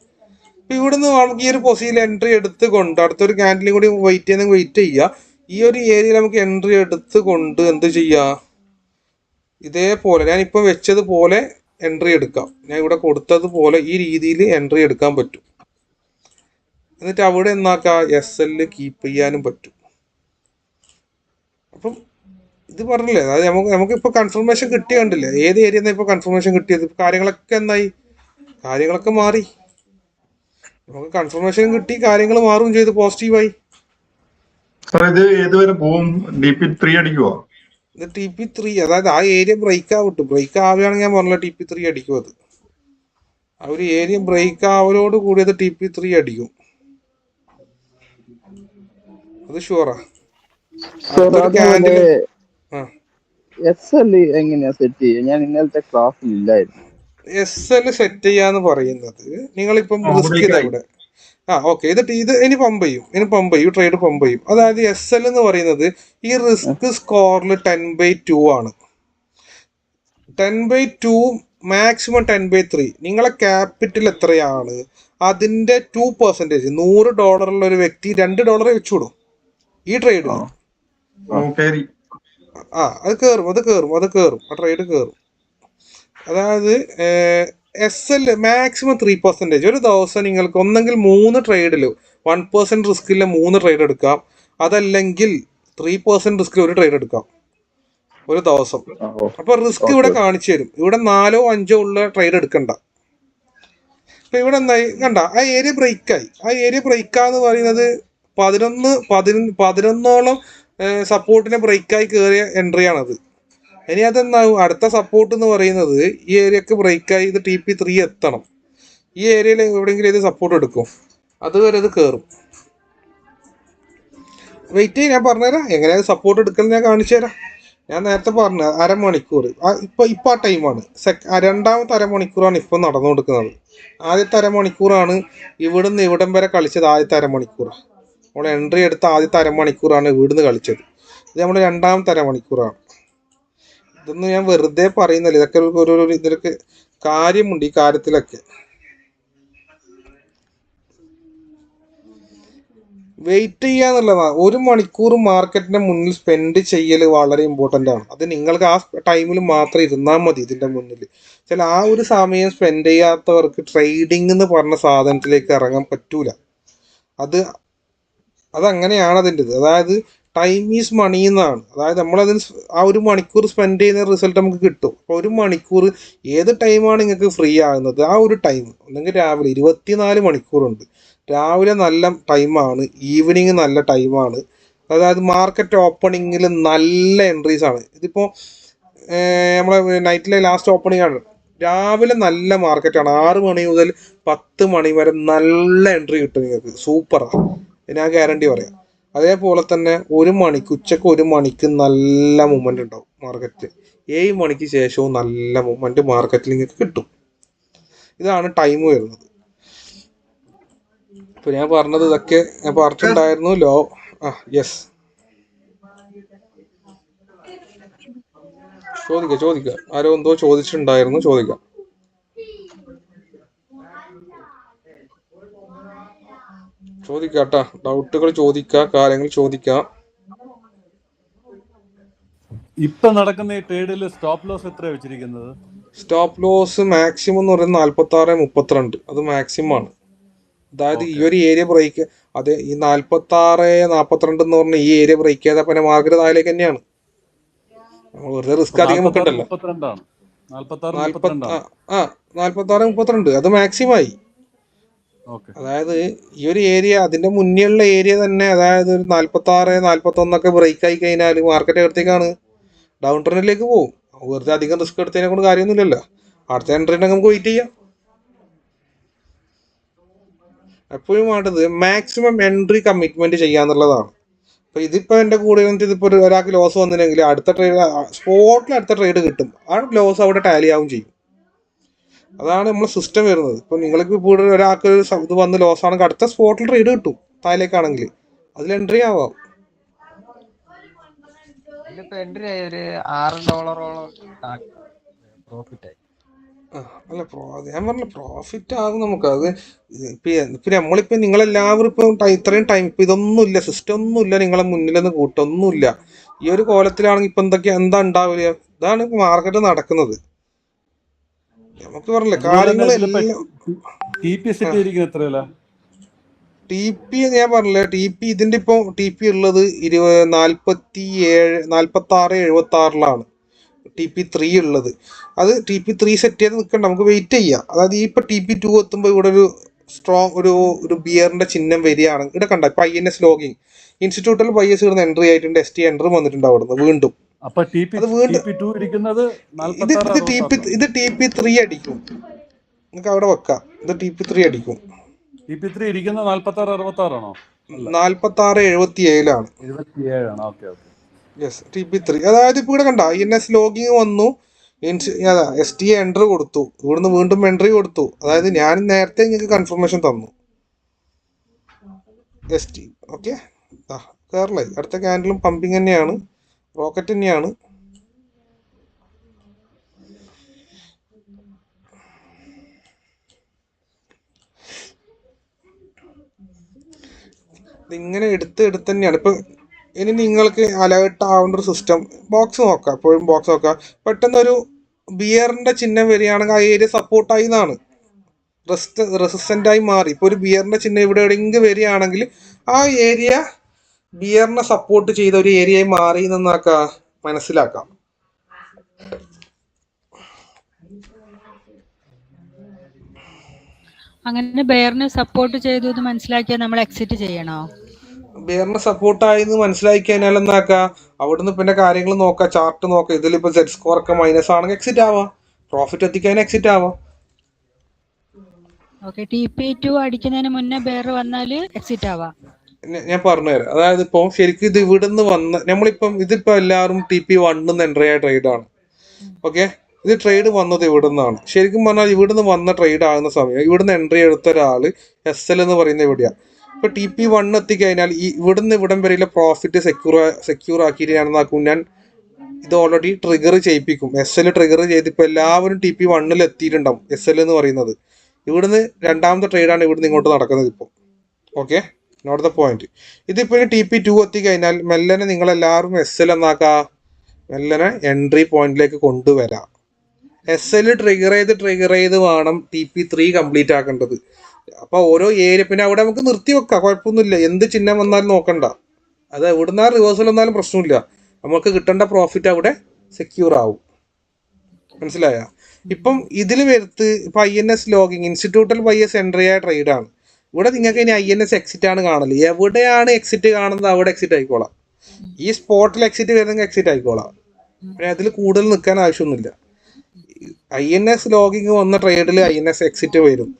S1: ഇപ്പൊ ഇവിടുന്ന് നമുക്ക് ഈ ഒരു പൊസിഷൻ എൻട്രി എടുത്തുകൊണ്ട് അടുത്തൊരു ക്യാൻഡിലും കൂടി വെയിറ്റ് ചെയ്യുക. ഈ ഒരു ഏരിയയിൽ നമുക്ക് എൻട്രി എടുത്തുകൊണ്ട് എന്ത് ചെയ്യുക, ഇതേപോലെ ഞാൻ ഇപ്പൊ വെച്ചതുപോലെ എൻട്രി എടുക്കാം. ഞാൻ ഇവിടെ കൊടുത്തതുപോലെ ഈ രീതിയിൽ എൻട്രി എടുക്കാൻ പറ്റും. എന്നിട്ട് അവിടെ എന്നാക്കാം SL കീപ്പ് ചെയ്യാനും പറ്റും. അപ്പം ഇത് പറഞ്ഞില്ലേ, അതായത് നമുക്കിപ്പോൾ കൺഫർമേഷൻ കിട്ടിയ കണ്ടില്ലേ, ഏത് ഏരിയ എന്നാ ഇപ്പോൾ കൺഫർമേഷൻ കിട്ടിയത്? കാര്യങ്ങളൊക്കെ എന്തായി? കാര്യങ്ങളൊക്കെ മാറി. നമുക്ക് കൺഫർമേഷൻ കിട്ടി, കാര്യങ്ങൾ മാറുകയും ചെയ്തു പോസിറ്റീവായി.
S9: ഇത് ഏതുവരെ പോവും? DP3 അടിക്കുവോ?
S1: ഇത് TP3, അതായത് ആ ഏരിയ ബ്രേക്ക് ആവട്ടു. ബ്രേക്ക് ആവുകയാണെങ്കിൽ ഞാൻ പറഞ്ഞില്ല TP3 അടിക്കും. അത് ആ ഒരു ഏരിയ ബ്രേക്ക് ആവലോട് കൂടി അത് TP3 അടിക്കും, അത് ഷുവറാ.
S8: SL എങ്ങനെയാ സെറ്റ് ചെയ്യുക? ഞാൻ ഇന്നലത്തെ ക്ലാസ്സിൽ ഇല്ലായിരുന്നു.
S1: SL സെറ്റ് ചെയ്യാന്ന് പറയുന്നത് നിങ്ങളിപ്പം റിസ്ക് ചെയ്ത ഇവിടെ ഓക്കെ, ഇത് ഇനി പമ്പ് ചെയ്യും, ട്രേഡ് പമ്പ് ചെയ്യും. അതായത് SL എന്ന് പറയുന്നത് ഈ റിസ്ക് സ്കോറിൽ 10/2 ആണ്. 10/2 മാക്സിമം 10/3. നിങ്ങളെ ക്യാപിറ്റൽ എത്രയാണ് അതിന്റെ 2%. $100 ഒരു വ്യക്തി $2 വെച്ചുവിടും ഈ ട്രേഡിൽ. അത് കയറും, ആ ട്രേഡ് കയറും. അതായത് SL മാക്സിമം 3%. ഒരു ദിവസം നിങ്ങൾക്ക് ഒന്നെങ്കിൽ 3 ട്രേഡിൽ 1% റിസ്കിൽ 3 ട്രേഡ് എടുക്കാം, അതല്ലെങ്കിൽ 3% റിസ്കിൽ ഒരു ട്രേഡ് എടുക്കാം ഒരു ദിവസം. അപ്പൊ റിസ്ക് ഇവിടെ കാണിച്ചു തരും. ഇവിടെ 4ഓ 5ഓ ഉള്ള ട്രേഡ് എടുക്കണ്ട. അപ്പൊ ഇവിടെ എന്തായി കണ്ട, ആ ഏരിയ ബ്രേക്കായി. ആ ഏരിയ ബ്രേക്കാന്ന് പറയുന്നത് 11ഓളം സപ്പോർട്ടിനെ ബ്രേക്കായി കയറിയ എൻട്രിയാണത്. ഇനി അതെന്നാവും, അടുത്ത സപ്പോർട്ട് എന്ന് പറയുന്നത് ഈ ഏരിയക്ക് ബ്രേക്കായി ഇത് TP3 എത്തണം. ഈ ഏരിയയിൽ എവിടെയെങ്കിലും ഇത് സപ്പോർട്ട് എടുക്കും, അതുവരെ ഇത് കയറും. വെയിറ്റ് ചെയ്യാൻ ഞാൻ പറഞ്ഞുതരാം എങ്ങനെയാ സപ്പോർട്ട് എടുക്കൽ ഞാൻ കാണിച്ചു തരാം. ഞാൻ നേരത്തെ പറഞ്ഞ അരമണിക്കൂർ ഇപ്പൊ ആ ടൈമാണ്. രണ്ടാമത്തെ അരമണിക്കൂറാണ് ഇപ്പം നടന്നുകൊടുക്കുന്നത്. ആദ്യത്തെ അരമണിക്കൂറാണ് ഇവിടുന്ന് ഇവിടം വരെ കളിച്ചത്. ആദ്യത്തെ അരമണിക്കൂറാണ് നമ്മൾ എൻട്രി എടുത്ത ആദ്യത്തെ അരമണിക്കൂറാണ് ഇവിടുന്ന് കളിച്ചത്. ഇത് നമ്മുടെ രണ്ടാമത്തെ അരമണിക്കൂറാണ്. ഇതൊന്നും ഞാൻ വെറുതെ പറയുന്നില്ല, ഇതൊക്കെ ഇതിലൊക്കെ കാര്യമുണ്ട്. ഈ കാര്യത്തിലൊക്കെ വെയിറ്റ് ചെയ്യാന്നുള്ളതാണ്. 1 മണിക്കൂർ മാർക്കറ്റിന്റെ മുന്നിൽ സ്പെൻഡ് ചെയ്യൽ വളരെ ഇമ്പോർട്ടൻ്റ് ആണ്. അത് നിങ്ങൾക്ക് ആ ടൈമിൽ മാത്രം ഇരുന്നാൽ മതി ഇതിന്റെ മുന്നിൽ. ചില ആ ഒരു സമയം സ്പെൻഡ് ചെയ്യാത്തവർക്ക് ട്രേഡിംഗ് എന്ന് പറഞ്ഞ സാധനത്തിലേക്ക് ഇറങ്ങാൻ പറ്റൂല. അതങ്ങനെയാണ് അതിൻ്റെത്. അതായത് ടൈം ഈസ് മണി എന്നാണ്. അതായത് നമ്മളതിന് ആ 1 മണിക്കൂർ സ്പെൻഡ് ചെയ്യുന്ന റിസൾട്ട് നമുക്ക് കിട്ടും. അപ്പോൾ 1 മണിക്കൂർ ഏത് ടൈമാണ് നിങ്ങൾക്ക് ഫ്രീ ആകുന്നത് ആ ഒരു ടൈം, അല്ലെങ്കിൽ രാവിലെ 24 മണിക്കൂറുണ്ട്. രാവിലെ നല്ല ടൈമാണ്, ഈവനിങ് നല്ല ടൈമാണ്. അതായത് മാർക്കറ്റ് ഓപ്പണിങ്ങിൽ നല്ല എൻട്രീസ് ആണ്. ഇതിപ്പോൾ നമ്മളെ നൈറ്റിലെ ലാസ്റ്റ് ഓപ്പണിംഗ് ആണ്. രാവിലെ നല്ല മാർക്കറ്റാണ്. 6 മണി മുതൽ 10 മണി വരെ നല്ല എൻട്രി കിട്ടും നിങ്ങൾക്ക്. സൂപ്പറാണ്, ഞാൻ ഗ്യാരണ്ടി പറയാം. അതേപോലെ തന്നെ ഉച്ചക്ക് 1 മണിക്ക് നല്ല മൂവ്മെന്റ് ഉണ്ടാവും മാർക്കറ്റിൽ. 7 മണിക്ക് ശേഷവും നല്ല മൂവ്മെന്റ് മാർക്കറ്റിൽ നിങ്ങൾക്ക് കിട്ടും. ഇതാണ് ടൈം വരുന്നത്. ഇപ്പൊ ഞാൻ പറഞ്ഞത് ഇതൊക്കെ ഞാൻ പറഞ്ഞിട്ടുണ്ടായിരുന്നു. യെസ്, ചോദിക്ക. ആരോ എന്തോ ചോദിച്ചിട്ടുണ്ടായിരുന്നു, ചോദിക്കാം. ചോദിക്കാട്ടാ, ഡൗട്ടുകൾ ചോദിക്കാം, കാര്യങ്ങൾ ചോദിക്കാം.
S5: ഇപ്പൊ നടക്കുന്ന ഈ ട്രേഡിൽ സ്റ്റോപ്പ് ലോസ് എത്ര വെച്ചിരിക്കുന്നത്?
S1: സ്റ്റോപ്പ് ലോസ് മാക്സിമം എന്ന് പറയുന്നത് 46-32. അത് മാക്സിമം ആണ്. അതായത് ഈ ഒരു ഏരിയ ബ്രേക്ക്, അതെ, ഈ 46-42 എന്ന് പറഞ്ഞ ഈ ഏരിയ ബ്രേക്ക് ചെയ്താൽ പിന്നെ മാർക്കറ്റ് താഴേക്ക് തന്നെയാണ്. വെറുതെ റിസ്ക് അധികം വെക്കണ്ടല്ലോ. 46-32 അത് മാക്സിമം ആയി. അതായത് ഈ ഒരു ഏരിയ, അതിന്റെ മുന്നേ ഉള്ള ഏരിയ തന്നെ, അതായത് ഒരു 46-41 ബ്രേക്ക് ആയി കഴിഞ്ഞാൽ മാർക്കറ്റ് എവിടത്തേക്കാണ്? ഡൗൺ ട്രെൻഡിലേക്ക് പോകും. വെറുതെ അധികം റിസ്ക് എടുത്തതിനെ കൊണ്ട് കാര്യമൊന്നുമില്ലല്ലോ. അടുത്ത എൻട്രി നമുക്ക് വെയിറ്റ് ചെയ്യാം. എപ്പോഴും വേണ്ടത് മാക്സിമം എൻട്രി കമ്മിറ്റ്മെന്റ് ചെയ്യാന്നുള്ളതാണ്. അപ്പൊ ഇതിപ്പോ എന്റെ കൂടെ ഇതിപ്പോ ഒരാൾക്ക് ലോസ് വന്നില്ലെങ്കിൽ അടുത്ത ട്രേഡ് സ്പോട്ടിൽ അടുത്ത ട്രേഡ് കിട്ടും. ആ ലോസ് അവിടെ ടാലി ആവും ചെയ്യും. അതാണ് നമ്മളെ സിസ്റ്റം വരുന്നത്. ഇപ്പൊ നിങ്ങൾക്ക് ഇപ്പോൾ ഒരാൾക്ക് ഇത് വന്ന് ലോസ് ആണെങ്കിൽ അടുത്ത സ്പോട്ടിൽ ട്രേഡ് കിട്ടും. താഴേക്കാണെങ്കിൽ അതിൽ എൻട്രി ആവാം.
S2: എൻട്രി ആയി ഒരു $6 പ്രോഫിറ്റ് ആയി.
S1: അല്ല, ഞാൻ പറഞ്ഞ പ്രോഫിറ്റ് ആകും നമുക്ക്. അത് ഇപ്പൊ നമ്മളിപ്പോ നിങ്ങളെല്ലാവരും ഇപ്പൊ ഇത്രയും ടൈം ഇപ്പൊ ഇതൊന്നുമില്ല, സിസ്റ്റം ഒന്നുമില്ല, നിങ്ങളെ മുന്നിലൊന്നും കൂട്ടൊന്നുമില്ല. ഈ ഒരു കോലത്തിലാണെങ്കിൽ ഇപ്പൊ എന്താ ഉണ്ടാവില്ല? ഇതാണ് ഇപ്പൊ മാർക്കറ്റ് നടക്കുന്നത്. നമുക്ക് പറഞ്ഞില്ലേ കാര്യങ്ങൾ എല്ലാം.
S5: TP സെറ്റ് ചെയ്തിരിക്കുന്നത് എത്രയല്ല?
S1: TP ഞാൻ പറഞ്ഞില്ലേ, TP ഇതിന്റെ ഇപ്പോൾ TP ഉള്ളത് 46-76-76 TP3 ഉള്ളത്. അത് TP3 സെറ്റ് ചെയ്ത് നിൽക്കണ്ട, നമുക്ക് വെയിറ്റ് ചെയ്യാം. അതായത് ഈ ഇപ്പൊ TP2 എത്തുമ്പോൾ ഇവിടെ ഒരു സ്ട്രോങ് ഒരു ബിയറിന്റെ ചിഹ്നം വരികയാണ്. ഇവിടെ കണ്ട ഇപ്പൊ INS ലോഗിങ് ഇൻസ്റ്റിറ്റ്യൂട്ടിൽ ബൈസ് ഇടുന്ന എൻട്രി ആയിട്ടുണ്ട്, ST എൻട്രി വന്നിട്ടുണ്ട് അവിടുന്ന് വീണ്ടും.
S5: അപ്പൊ
S1: അത് വീണ്ടും
S5: TP2 ഇരിക്കുന്നത്
S1: ഇത് TP3 അടിക്കും, നിങ്ങൾക്ക് അവിടെ വെക്കാം. ഇത് TP3 അടിക്കും.
S5: TP3 ഇരിക്കുന്നത് 46-66 ആണോ?
S1: 46-77
S5: 77 ഓക്കെ.
S1: Yes, TP3. അതായത് ഇപ്പൊ ഇവിടെ കണ്ട INS ലോഗിങ് വന്നു, ST എൻട്രി കൊടുത്തു, ഇവിടുന്ന് വീണ്ടും എൻട്രി കൊടുത്തു. അതായത് ഞാൻ നേരത്തെ നിങ്ങൾക്ക് കൺഫർമേഷൻ തന്നു ST. ഓക്കെ, കേരളായി. അടുത്ത ക്യാൻഡിലും പമ്പിങ് തന്നെയാണ്, റോക്കറ്റ് തന്നെയാണ്. ഇതിങ്ങനെ എടുത്ത് തന്നെയാണ്. ഇപ്പൊ ഇനി നിങ്ങൾക്ക് അലേർട്ട് ആവേണ്ട ഒരു സിസ്റ്റം, ബോക്സ് നോക്കാം, എപ്പോഴും ബോക്സ് നോക്കാം. പെട്ടെന്നൊരു ബിയറിന്റെ ചിഹ്നം വരികയാണെങ്കിൽ ആ ഏരിയ സപ്പോർട്ടായി എന്നാണ്, റെസിസ്റ്റന്റ് ആയി മാറി. ഇപ്പൊ ഒരു ബിയറിന്റെ ചിഹ്നം ഇവിടെ എവിടെയെങ്കിലും വരികയാണെങ്കിൽ ആ ഏരിയ ബിയറിനെ സപ്പോർട്ട് ചെയ്ത ഒരു ഏരിയയായി മാറി എന്നാക്കാം, മനസ്സിലാക്കാം.
S10: അങ്ങനെ ബെയറിനെ സപ്പോർട്ട് ചെയ്തു എന്ന് മനസ്സിലാക്കിയാൽ നമ്മൾ എക്സിറ്റ് ചെയ്യണോ?
S1: ബിയറിനെ സപ്പോർട്ടായെന്ന് മനസ്സിലാക്കി കഴിഞ്ഞാൽ എന്നാക്കാം, അവിടുന്ന് പിന്നെ കാര്യങ്ങൾ നോക്കാം, ചാർട്ട് നോക്കാം. ഇതിലിപ്പോ സെറ്റ് സ്കോർ ഒക്കെ മൈനസ് ആണെങ്കിൽ എക്സിറ്റ് ആവാം, പ്രോഫിറ്റ് എത്തിക്കാൻ എക്സിറ്റ് ആവാം.
S10: ഓക്കെ, TP2 അടിക്കുന്നതിന് മുന്നേ ബെയർ വന്നാല് എക്സിറ്റ് ആവാം.
S1: ഞാൻ പറഞ്ഞുതരാം. അതായത് ഇപ്പൊ ശരിക്കും ഇത് ഇവിടുന്ന് വന്ന് നമ്മളിപ്പം ഇതിപ്പോ എല്ലാവരും TP1 എൻട്രി ആയ ട്രേഡാണ്. ഓക്കെ, ഇത് ട്രേഡ് വന്നത് ഇവിടെ നിന്നാണ്. ശരിക്കും പറഞ്ഞാൽ ഇവിടുന്ന് വന്ന ട്രേഡ് ആകുന്ന സമയം ഇവിടുന്ന് എൻട്രി എടുത്ത ഒരാള് SL എന്ന് പറയുന്ന എവിടെയാണ്. ഇപ്പൊ TP1 എത്തിക്കഴിഞ്ഞാൽ ഈ ഇവിടുന്ന് ഇവിടം വരെയുള്ള പ്രോഫിറ്റ് സെക്യൂർ ആക്കിയിട്ട് ഞാൻ ഇത് ഓൾറെഡി ട്രിഗർ ചെയ്യിപ്പിക്കും. SL ട്രിഗർ ചെയ്തിപ്പോ എല്ലാവരും TP1 എത്തിയിട്ടുണ്ടാവും. SL എന്ന് പറയുന്നത് ഇവിടുന്ന് രണ്ടാമത്തെ ട്രേഡാണ് ഇവിടുന്ന് ഇങ്ങോട്ട് നടക്കുന്നത് ഇപ്പോൾ. Okay, note the point. ഇതിപ്പോ TP2 എത്തിക്കഴിഞ്ഞാൽ മെല്ലനെ നിങ്ങളെല്ലാവരും SL മെല്ലനെ എൻട്രി പോയിന്റിലേക്ക് കൊണ്ടുവരാം. SL ട്രിഗർ ചെയ്ത് വേണം TP3 കംപ്ലീറ്റ് ആക്കേണ്ടത്. അപ്പൊ ഓരോ ഏരിയ പിന്നെ അവിടെ നമുക്ക് നിർത്തി വെക്കാം, കുഴപ്പമൊന്നുമില്ല. എന്ത് ചിഹ്നം വന്നാലും നോക്കണ്ട, അത് എവിടുന്ന റിവേഴ്സൽ വന്നാലും പ്രശ്നമില്ല, നമുക്ക് കിട്ടേണ്ട പ്രോഫിറ്റ് അവിടെ സെക്യൂർ ആവും. മനസ്സിലായ? ഇപ്പം ഇതിൽ വരുത്ത് ഇപ്പൊ INS ലോഗിങ് ഇൻസ്റ്റിറ്റ്യൂട്ടൽ ബൈസ് എൻട്രി ആയ ട്രേഡാണ്. ഇവിടെ നിങ്ങൾക്ക് ഇനി INS എക്സിറ്റ് ആണ് കാണല്. എവിടെയാണ് എക്സിറ്റ് കാണുന്നത് അവിടെ എക്സിറ്റ് ആയിക്കോളാം. ഈ സ്പോട്ടിൽ എക്സിറ്റ് വരുന്നെങ്കിൽ എക്സിറ്റ് ആയിക്കോളാം, പിന്നെ അതിൽ കൂടുതൽ നിൽക്കാൻ ആവശ്യമൊന്നുമില്ല. INS ലോഗിങ് വന്ന ട്രേഡിൽ INS എക്സിറ്റ് വരും.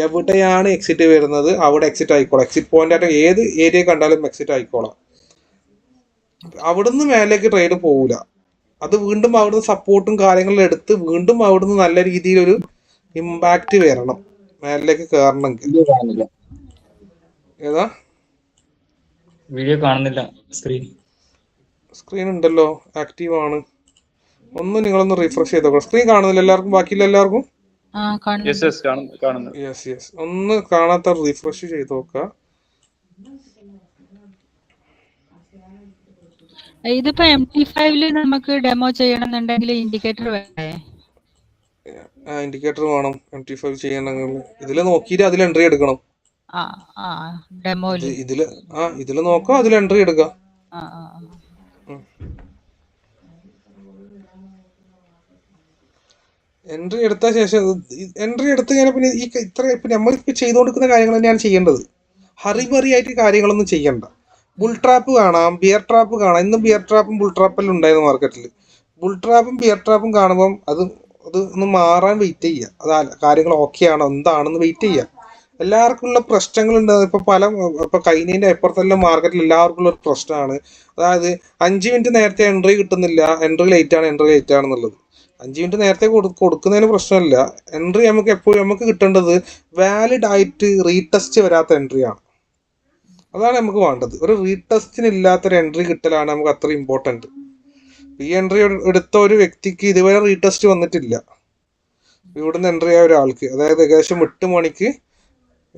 S1: എവിടെയാണ് എക്സിറ്റ് വരുന്നത് അവിടെ എക്സിറ്റ് ആയിക്കോളാം. എക്സിറ്റ് പോയിന്റ് ആയിട്ട് ഏത് ഏരിയ കണ്ടാലും എക്സിറ്റ് ആയിക്കോളാം. അവിടുന്ന് മേലേക്ക് ട്രേഡ് പോവില്ല. അത് വീണ്ടും അവിടുന്ന് സപ്പോർട്ടും കാര്യങ്ങളും എടുത്ത് വീണ്ടും അവിടുന്ന് നല്ല രീതിയിലൊരു ഇമ്പാക്റ്റ് വരണം മേലേക്ക് കയറണമെങ്കിൽ. ഏതാ
S11: വീഡിയോ കാണുന്നില്ല, സ്ക്രീൻ
S1: ഉണ്ടല്ലോ, ആക്റ്റീവ് ആണ്. നിങ്ങളൊന്ന് റിഫ്രഷ് ചെയ്തോ. സ്ക്രീൻ കാണുന്നില്ല എല്ലാവർക്കും? ബാക്കിയില്ല എല്ലാവർക്കും? യെസ്. ഒന്ന് കാണാത്ത റിഫ്രഷ് ചെയ്ത് നോക്കാം.
S10: ഇതിപ്പോ MT5 നമുക്ക് ഡെമോ ചെയ്യണമെന്നുണ്ടെങ്കിൽ ഇൻഡിക്കേറ്റർ വേണ്ടേ?
S1: ഇൻഡിക്കേറ്റർ വേണം. MT5 ചെയ്യണമെങ്കിൽ ഇതില് നോക്കിയിട്ട് അതിൽ എൻട്രി എടുക്കണം. ഇതില് നോക്കാം, അതിൽ എൻട്രി എടുക്കാം. എൻട്രി എടുത്ത ശേഷം എൻട്രി എടുത്ത് കഴിഞ്ഞാൽ പിന്നെ ഇപ്പൊ നമ്മളിപ്പോ ചെയ്തുകൊണ്ടിരിക്കുന്ന കാര്യങ്ങൾ തന്നെയാണ് ചെയ്യേണ്ടത്. ഹറിബറി ആയിട്ട് കാര്യങ്ങളൊന്നും ചെയ്യണ്ട. ബുൾ ട്രാപ്പ് കാണാം, ബിയർ ട്രാപ്പ് കാണാം. ഇന്നും ബിയർ ട്രാപ്പും ബുൾ ട്രാപ്പെല്ലാം ഉണ്ടായിരുന്നു മാർക്കറ്റിൽ. ബുൾ ട്രാപ്പും ബിയർ ട്രാപ്പും കാണുമ്പം അത് ഒന്ന് മാറാൻ വെയിറ്റ് ചെയ്യുക. അത് കാര്യങ്ങൾ ഓക്കെ ആണോ എന്താണെന്ന് വെയിറ്റ് ചെയ്യുക. എല്ലാവർക്കും ഉള്ള പ്രശ്നങ്ങളുണ്ട്. ഇപ്പൊ കൈനീന്റെ അപ്പുറത്തെല്ലാം മാർക്കറ്റിൽ എല്ലാവർക്കും ഉള്ള ഒരു പ്രശ്നമാണ്. അതായത് 5 മിനിറ്റ് നേരത്തെ എൻട്രി കിട്ടുന്നില്ല, എൻട്രി ലേറ്റ് ആണെന്നുള്ളത്. 5 മിനിറ്റ് നേരത്തെ കൊടുക്കുന്നതിന് പ്രശ്നമില്ല. എൻട്രി നമുക്ക് എപ്പോഴും നമുക്ക് കിട്ടേണ്ടത് വാലിഡ് ആയിട്ട് റീടെസ്റ്റ് വരാത്ത എൻട്രിയാണ്. അതാണ് നമുക്ക് വേണ്ടത്. ഒരു റീടെസ്റ്റിന് ഇല്ലാത്തൊരു എൻട്രി കിട്ടലാണ് നമുക്ക് അത്ര ഇമ്പോർട്ടൻറ്റ്. ഈ എൻട്രി എടുത്ത ഒരു വ്യക്തിക്ക് ഇതുവരെ റീടെസ്റ്റ് വന്നിട്ടില്ല. ഇവിടുന്ന് എൻട്രി ആയ ഒരാൾക്ക്, അതായത് ഏകദേശം 8 മണിക്ക്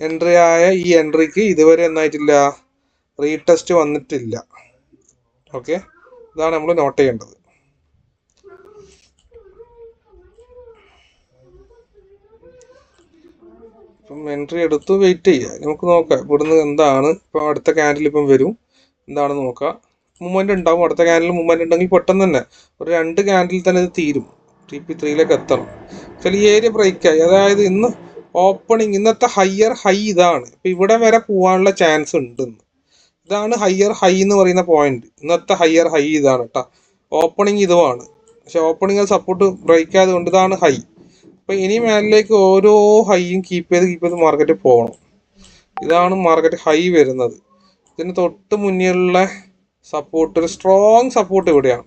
S1: എൻട്രി ആയ ഈ എൻട്രിക്ക് ഇതുവരെ എന്നായിട്ടില്ല, റീടെസ്റ്റ് വന്നിട്ടില്ല. ഓക്കെ, ഇതാണ് നമ്മൾ നോട്ട് ചെയ്യേണ്ടത്. ഇപ്പം എൻട്രി എടുത്ത് വെയിറ്റ് ചെയ്യുക. നമുക്ക് നോക്കാം ഇവിടുന്ന് എന്താണ് ഇപ്പം അടുത്ത ക്യാൻഡിൽ ഇപ്പം വരും, എന്താണെന്ന് നോക്കാം. മൂവ്മെന്റ് ഉണ്ടാവും, അടുത്ത ക്യാൻഡിൽ മൂവ്മെന്റ് ഉണ്ടെങ്കിൽ പെട്ടെന്ന് തന്നെ ഒരു 2 ക്യാൻഡിൽ തന്നെ ഇത് തീരും. TP3 എത്തണം. ചില ഈ ഏരിയ ബ്രേക്കായി, അതായത് ഇന്ന് ഓപ്പണിങ് ഇന്നത്തെ ഹയർ ഹൈ ഇതാണ്. ഇപ്പം ഇവിടെ വരെ പോകാനുള്ള ചാൻസ് ഉണ്ട്. ഇതാണ് ഹയർ ഹൈ എന്ന് പറയുന്ന പോയിന്റ്. ഇന്നത്തെ ഹയർ ഹൈ ഇതാണ് കേട്ടോ. ഓപ്പണിങ് ഇതുമാണ്, പക്ഷെ ഓപ്പണിങ് സപ്പോർട്ട് ബ്രേക്ക് ആയതുകൊണ്ട് ഇതാണ് ഹൈ. അപ്പം ഇനി മേലിലേക്ക് ഓരോ ഹൈയും കീപ്പ് ചെയ്ത് മാർക്കറ്റ് പോകണം. ഇതാണ് മാർക്കറ്റ് ഹൈ വരുന്നത്. ഇതിന് തൊട്ട് മുന്നിലുള്ള സപ്പോർട്ട്, ഒരു സ്ട്രോങ് സപ്പോർട്ട് ഇവിടെയാണ്.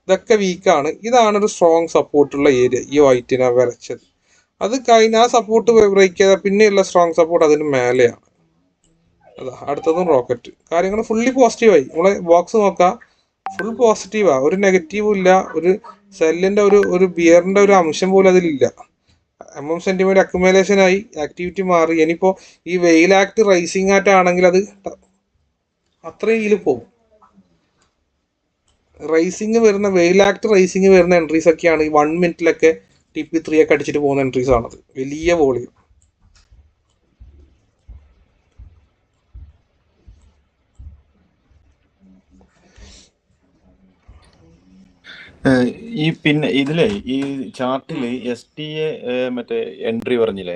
S1: ഇതൊക്കെ വീക്കാണ്. ഇതാണ് ഒരു സ്ട്രോങ് സപ്പോർട്ടുള്ള ഏരിയ, ഈ വൈറ്റിനെ വരച്ചത്. അത് കഴിഞ്ഞ് ആ സപ്പോർട്ട് ബ്രേക്ക് ചെയ്താൽ പിന്നെയുള്ള സ്ട്രോങ് സപ്പോർട്ട് അതിന് മേലെയാണ്. അതാ അടുത്തതും റോക്കറ്റ്. കാര്യങ്ങൾ ഫുള്ളി പോസിറ്റീവായി. നമ്മളെ ബോക്സ് നോക്കാം, ഫുൾ പോസിറ്റീവാ. ഒരു നെഗറ്റീവും ഇല്ല. ഒരു സെല്ലിന്റെ ഒരു ബിയറിന്റെ ഒരു അംശം പോലും അതിലില്ല. സെന്റിമെന്റ് അക്യുമുലേഷൻ ആയി, ആക്ടിവിറ്റി മാറി. ഇനിയിപ്പോ ഈ വെയിൽ ആക്ട് റൈസിംഗ് ആക്ട് ആണെങ്കിൽ അത് അത്രയും ഇതിൽ പോകും. റൈസിങ് വരുന്ന വെയിൽ ആക്ട് റൈസിങ് വരുന്ന എൻട്രീസ് ഒക്കെയാണ് ഈ 1 മിനിറ്റിലൊക്കെ TP3 ഒക്കെ അടിച്ചിട്ട് പോകുന്ന എൻട്രീസ് ആണത്. വലിയ വോളിയം.
S12: ഈ പിന്നെ ഇതിലെ ഈ ചാർട്ടില് STA മറ്റേ എൻട്രി പറഞ്ഞില്ലേ,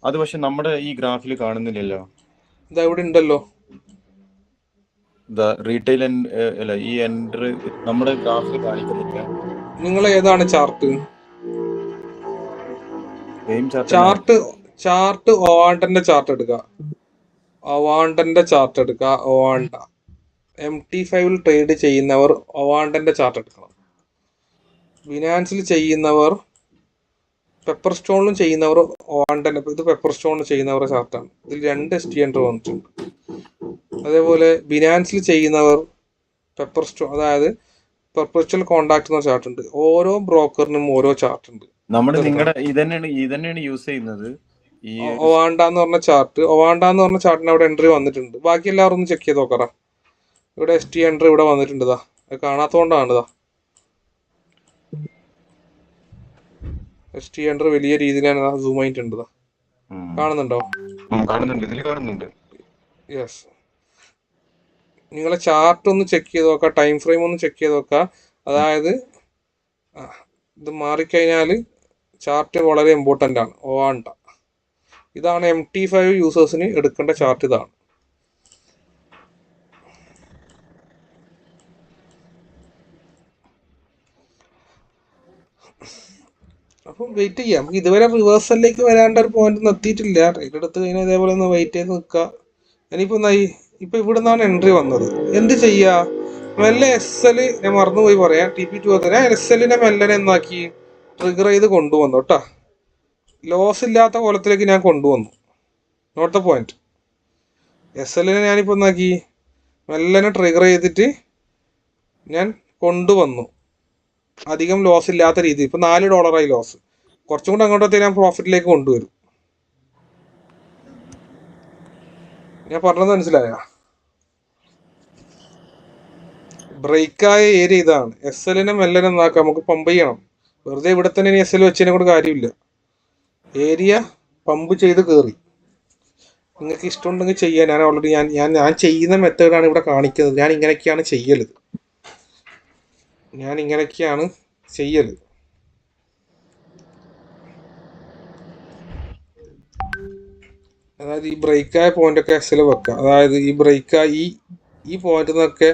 S12: അത് പക്ഷെ നമ്മുടെ ഈ ഗ്രാഫിൽ കാണുന്നില്ലല്ലോ.
S1: ഇതാ ഇവിടെ ഉണ്ടല്ലോ.
S12: റീറ്റെയിൽ അല്ല, ഈ എൻട്രി നമ്മുടെ ഗ്രാഫിൽ കാണിക്കുന്നില്ല.
S1: നിങ്ങൾ ഏതാണ് ചാർട്ട്? ചാർട്ട് ഒവാണ്ടന്റെ ചാർട്ട് എടുക്കുക. ഒവാണ്ട MT5 ട്രേഡ് ചെയ്യുന്നവർ ഒവാണ്ടന്റെ ചാർട്ട് എടുക്കണം. ബിനാൻസിൽ ചെയ്യുന്നവർ, പെപ്പർ സ്റ്റോണിലും ചെയ്യുന്നവർ ഒവാണ്ടന്റെ, ഇത് പെപ്പർ സ്റ്റോണിൽ ചെയ്യുന്നവരുടെ ചാർട്ടാണ്. ഇതിൽ 2 ST എൻട്രി വന്നിട്ടുണ്ട്. അതേപോലെ ബിനാൻസിൽ ചെയ്യുന്നവർ പെപ്പർ സ്റ്റോൺ, അതായത് പെർപെച്വൽ കോൺട്രാക്ട് എന്ന ചാർട്ട് ഉണ്ട്. ഓരോ ബ്രോക്കറിനും ഓരോ ചാർട്ട് ഉണ്ട്.
S12: ഇതന്നെയാണ് യൂസ് ചെയ്യുന്നത് ഈ
S1: ഒവാണ്ട എന്ന് പറഞ്ഞ ചാർട്ട്. ഒവാണ്ട എന്ന് പറഞ്ഞ ചാർട്ടിന് അവിടെ എൻട്രി വന്നിട്ടുണ്ട്. ബാക്കി എല്ലാവരും ഒന്ന് ചെക്ക് ചെയ്ത് നോക്കറ. ഇവിടെ ST എൻട്രി ഇവിടെ വന്നിട്ടുണ്ട്. ഇതാ, അത് കാണാത്തോണ്ടാണ്. ഇതാ ST എൻട്രി വലിയ രീതിയിലാണ് സൂം ആയിട്ടുണ്ട്. കാണുന്നുണ്ടോ?
S12: കാണുന്നുണ്ട്.
S1: യെസ്. നിങ്ങളെ ചാർട്ട് ഒന്ന് ചെക്ക് ചെയ്ത് നോക്കുക, ടൈം ഫ്രെയിം ഒന്ന് ചെക്ക് ചെയ്ത് നോക്കുക. അതായത് ഇത് മാറിക്കഴിഞ്ഞാൽ ചാർട്ട് വളരെ ഇമ്പോർട്ടൻ്റ് ആണ്. ഒവാണ്ട ഇതാണ് MT5 യൂസേഴ്സിന് എടുക്കേണ്ട ചാർട്ട്. ഇതാണ്. അപ്പം വെയിറ്റ് ചെയ്യാം. നമുക്ക് ഇതുവരെ റിവേഴ്സലിലേക്ക് വരാണ്ട ഒരു പോയിന്റ് എത്തിയിട്ടില്ല. ട്രേഡ് എടുത്ത് കഴിഞ്ഞാൽ ഇതേപോലെ ഒന്ന് വെയിറ്റ് ചെയ്ത് നിൽക്കുക. ഇനിയിപ്പോൾ എന്തായി, ഇപ്പം ഇവിടെ നിന്നാണ് എൻട്രി വന്നത്. എന്ത് ചെയ്യുക? മെല്ലെ SL, ഞാൻ മറന്നുപോയി പറയാം, TP2 ഞാൻ SLനെ മെല്ലനെ എന്നാക്കി ട്രിഗർ ചെയ്ത് കൊണ്ടുവന്നു കേട്ടോ. ലോസ് ഇല്ലാത്ത കോലത്തിലേക്ക് ഞാൻ കൊണ്ടുവന്നു. Not the point. SLനെ ഞാനിപ്പോൾ എന്നാക്കി മെല്ലനെ ട്രിഗർ ചെയ്തിട്ട് ഞാൻ കൊണ്ടുവന്നു. അധികം ലോസ് ഇല്ലാത്ത രീതി. ഇപ്പം $4 ലോസ്. കുറച്ചും കൂടെ അങ്ങോട്ടത്തെ ഞാൻ പ്രോഫിറ്റിലേക്ക് കൊണ്ടുവരും. ഞാൻ പറഞ്ഞത് മനസ്സിലായ? ബ്രേക്കായ ഏരിയ ഇതാണ്. SLനെ മെല്ലനെ എന്നാക്കാം. നമുക്ക് പമ്പ് ചെയ്യണം. വെറുതെ ഇവിടെ തന്നെ ഇനി SL വെച്ചതിനെ കൊണ്ട് കാര്യമില്ല. ഏരിയ പമ്പ് ചെയ്ത് കയറി. നിങ്ങൾക്ക് ഇഷ്ടമുണ്ടെങ്കിൽ ചെയ്യാൻ. ഞാൻ ഓൾറെഡി ഞാൻ ചെയ്യുന്ന മെത്തേഡാണ് ഇവിടെ കാണിക്കുന്നത്. ഞാൻ ഇങ്ങനെയൊക്കെയാണ് ചെയ്യല്. അതായത് ഈ ബ്രേക്കായ പോയിന്റൊക്കെ SL വെക്കുക. അതായത് ഈ ബ്രേക്കായി ഈ പോയിന്റിൽ നിന്നൊക്കെ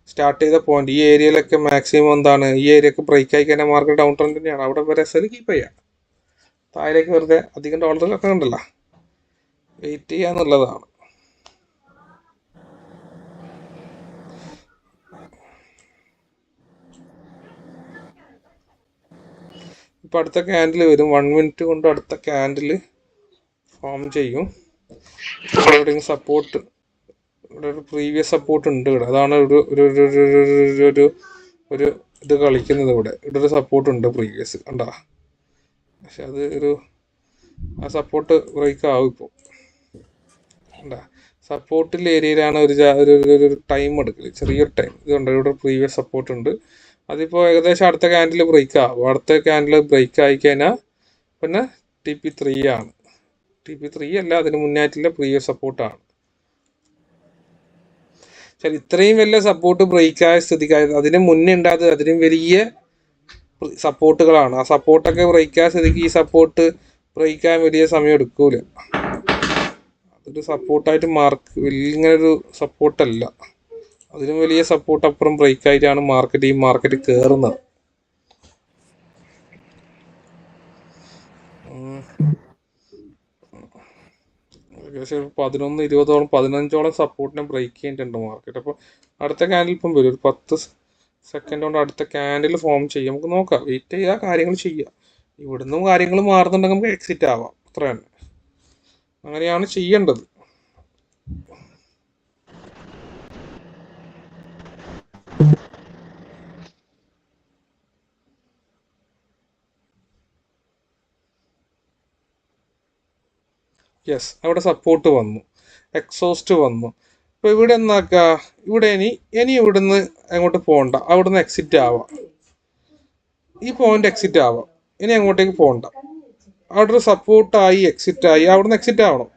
S1: സ്റ്റാർട്ട് ചെയ്ത പോയിന്റ്, ഈ ഏരിയയിലൊക്കെ മാക്സിമം എന്താണ്, ഈ ഏരിയയൊക്കെ ബ്രേക്ക് ആയി കഴിഞ്ഞാൽ മാർക്കറ്റ് ഡൗൺ ട്രെൻഡ് തന്നെയാണ്. അവിടെ വരെ SL കീപ്പ് ചെയ്യാം. താഴേക്ക് വെറുതെ അധികം ഡോളറിലൊക്കെ ഉണ്ടല്ലോ, വെയിറ്റ് ചെയ്യാന്നുള്ളതാണ്. ഇപ്പം അടുത്ത ക്യാൻഡിൽ വരും. 1 മിനിറ്റ് കൊണ്ട് അടുത്ത ക്യാൻഡിൽ ഫോം ചെയ്യും. ഇവിടെ സപ്പോർട്ട്, ഇവിടെ ഒരു പ്രീവിയസ് സപ്പോർട്ട് ഉണ്ട്. ഇവിടെ അതാണ് ഒരു ഇത് കളിക്കുന്നത്. ഇവിടെ ഒരു സപ്പോർട്ട് ഉണ്ട് പ്രീവിയസ്, കണ്ടാ. പക്ഷെ അത് ആ സപ്പോർട്ട് ബ്രേക്ക് ആവും ഇപ്പോൾ, കണ്ടാ. സപ്പോർട്ടിൽ ഏരിയയിലാണ് ഒരു ടൈം എടുക്കല്, ചെറിയൊരു ടൈം. ഇതുണ്ട്, ഇവിടെ പ്രീവിയസ് സപ്പോർട്ട് ഉണ്ട്. അതിപ്പോൾ ഏകദേശം അടുത്ത ക്യാൻഡിൽ ബ്രേക്ക് ആവും. അടുത്ത ക്യാൻഡിൽ ബ്രേക്ക് ആയി കഴിഞ്ഞാൽ പിന്നെ TP3 ആണ്. TP3 അല്ല, അതിന് മുന്നായിട്ടുള്ള പ്രീവിയസ് സപ്പോർട്ടാണ്. ശരി, ഇത്രയും വലിയ സപ്പോർട്ട് ബ്രേക്കായ സ്ഥിതിക്കായത് അതിന് മുന്നേ ഉണ്ടായത് അതിനും വലിയ സപ്പോർട്ടുകളാണ്. ആ സപ്പോർട്ടൊക്കെ ബ്രേക്കായ സ്ഥിതിക്ക് ഈ സപ്പോർട്ട് ബ്രേക്കാൻ വലിയ സമയം എടുക്കൂല. അതൊരു സപ്പോർട്ടായിട്ട് ഇങ്ങനൊരു സപ്പോർട്ടല്ല. അതിനും വലിയ സപ്പോർട്ട് അപ്പുറം ബ്രേക്കായിട്ടാണ് ഈ മാർക്കറ്റ് കയറുന്നത്. ഏകദേശം 11-20 15 സപ്പോർട്ടിനെ ബ്രേക്ക് ചെയ്തിട്ടുണ്ട് മാർക്കറ്റ്. അപ്പോൾ അടുത്ത ക്യാൻഡിൽ ഇപ്പം വരും, ഒരു 10 സെക്കൻഡ് കൊണ്ട് അടുത്ത ക്യാൻഡിൽ ഫോം ചെയ്യും. നമുക്ക് നോക്കാം, വെയിറ്റ് ചെയ്യുക, കാര്യങ്ങൾ ചെയ്യുക. ഇവിടുന്നും കാര്യങ്ങൾ മാറുന്നുണ്ടെങ്കിൽ നമുക്ക് എക്സിറ്റ് ആവാം, അത്ര തന്നെ. അങ്ങനെയാണ് ചെയ്യേണ്ടത്. യെസ്, അവിടെ സപ്പോർട്ട് വന്നു, എക്സോസ്റ്റ് വന്നു. അപ്പോൾ ഇവിടെ എന്നാക്കുക, ഇവിടെ ഇനി ഇവിടുന്ന് അങ്ങോട്ട് പോകണ്ട, അവിടുന്ന് എക്സിറ്റ് ആവാം. ഈ പോയിന്റ് എക്സിറ്റ് ആവാം, ഇനി അങ്ങോട്ടേക്ക് പോകണ്ട. അവിടെ ഒരു സപ്പോർട്ടായി എക്സിറ്റ് ആയി, അവിടുന്ന് എക്സിറ്റ് ആവണം.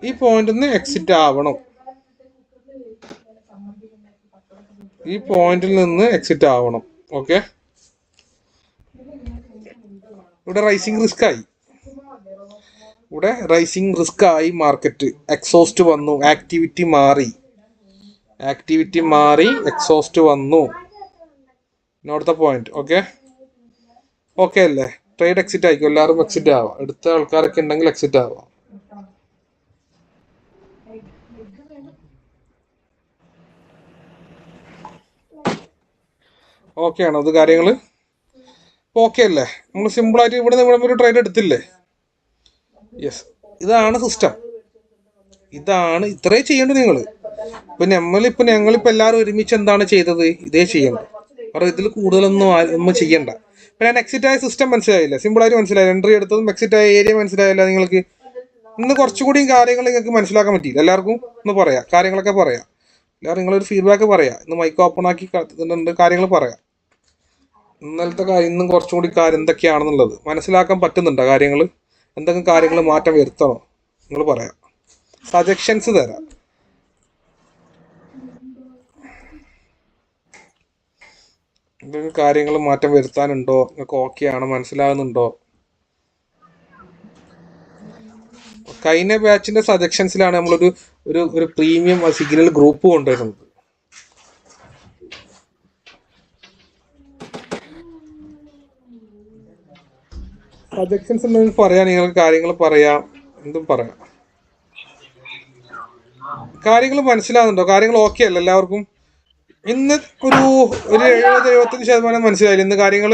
S1: ഈ പോയിന്റിൽ നിന്ന് എക്സിറ്റ് ആവണം, ഈ പോയിന്റിൽ നിന്ന് എക്സിറ്റ് ആവണം. ഓക്കെ, ഇവിടെ റൈസിങ് റിസ്ക് ആയി മാർക്കറ്റ്. എക്സോസ്റ്റ് വന്നു, ആക്ടിവിറ്റി മാറി എക്സോസ്റ്റ് വന്നു. Note the point. ഓക്കെ അല്ലേ? ട്രേഡ് എക്സിറ്റ് ആയിക്കോ, എല്ലാവരും എക്സിറ്റ് ആവാം. എടുത്ത ആൾക്കാരൊക്കെ ഉണ്ടെങ്കിൽ എക്സിറ്റ് ആവാം. ഓക്കെ ആണോ അത് കാര്യങ്ങൾ? ഓക്കെ അല്ലേ? നമ്മൾ സിമ്പിളായിട്ട് ഇവിടെ ഒരു ട്രേഡ് എടുത്തില്ലേ? യെസ്, ഇതാണ് സിസ്റ്റം. ഇത്രേ ചെയ്യേണ്ടത് നിങ്ങൾ. ഇപ്പം ഞങ്ങളിപ്പോൾ എല്ലാവരും ഒരുമിച്ച് എന്താണ് ചെയ്തത്? ഇതേ ചെയ്യണ്ട. കാരണം ഇതിൽ കൂടുതലൊന്നും ചെയ്യണ്ട. ഇപ്പം ഞാൻ എക്സിറ്റ് ആയ സിസ്റ്റം മനസ്സിലായില്ല, സിമ്പിളായിട്ട് മനസ്സിലായില്ല. എൻട്രി എടുത്തതും എക്സിറ്റ് ആയ ഏരിയ മനസ്സിലായില്ല നിങ്ങൾക്ക്. ഇന്ന് കുറച്ചുകൂടി കാര്യങ്ങൾ നിങ്ങൾക്ക് മനസ്സിലാക്കാൻ പറ്റിയില്ല. എല്ലാവർക്കും ഒന്ന് പറയാം, കാര്യങ്ങളൊക്കെ പറയാം. എല്ലാവരും നിങ്ങളൊരു ഫീഡ്ബാക്ക് പറയാം. ഇന്ന് മൈക്ക് ഓപ്പൺ ആക്കി കാര്യങ്ങൾ പറയാം. ഇന്നലത്തെ കാര്യം ഇന്നും കുറച്ചും കൂടി കാര്യം എന്തൊക്കെയാണെന്നുള്ളത് മനസ്സിലാക്കാൻ പറ്റുന്നുണ്ടോ? കാര്യങ്ങൾ എന്തെങ്കിലും കാര്യങ്ങൾ മാറ്റം വരുത്തണോ? നിങ്ങൾ പറയാം, സജഷൻസ് തരാം. എന്തെങ്കിലും കാര്യങ്ങൾ മാറ്റം വരുത്താനുണ്ടോ? നിങ്ങൾക്ക് ഓക്കെ ആണോ? മനസ്സിലാകുന്നുണ്ടോ? കഴിഞ്ഞ ബാച്ചിന്റെ സജഷൻസിലാണ് നമ്മളൊരു ഒരു പ്രീമിയം സിഗ്നൽ ഗ്രൂപ്പ് കൊണ്ടുവരുന്നത്. സജഷൻസ് ഉണ്ടെങ്കിൽ പറയാം, നിങ്ങൾക്ക് കാര്യങ്ങൾ പറയാം, എന്തും പറയാം. കാര്യങ്ങൾ മനസ്സിലാകുന്നുണ്ടോ? കാര്യങ്ങൾ ഓക്കെ അല്ല എല്ലാവർക്കും? ഇന്ന് ഒരു 70-75% മനസ്സിലായില്ല ഇന്ന് കാര്യങ്ങൾ?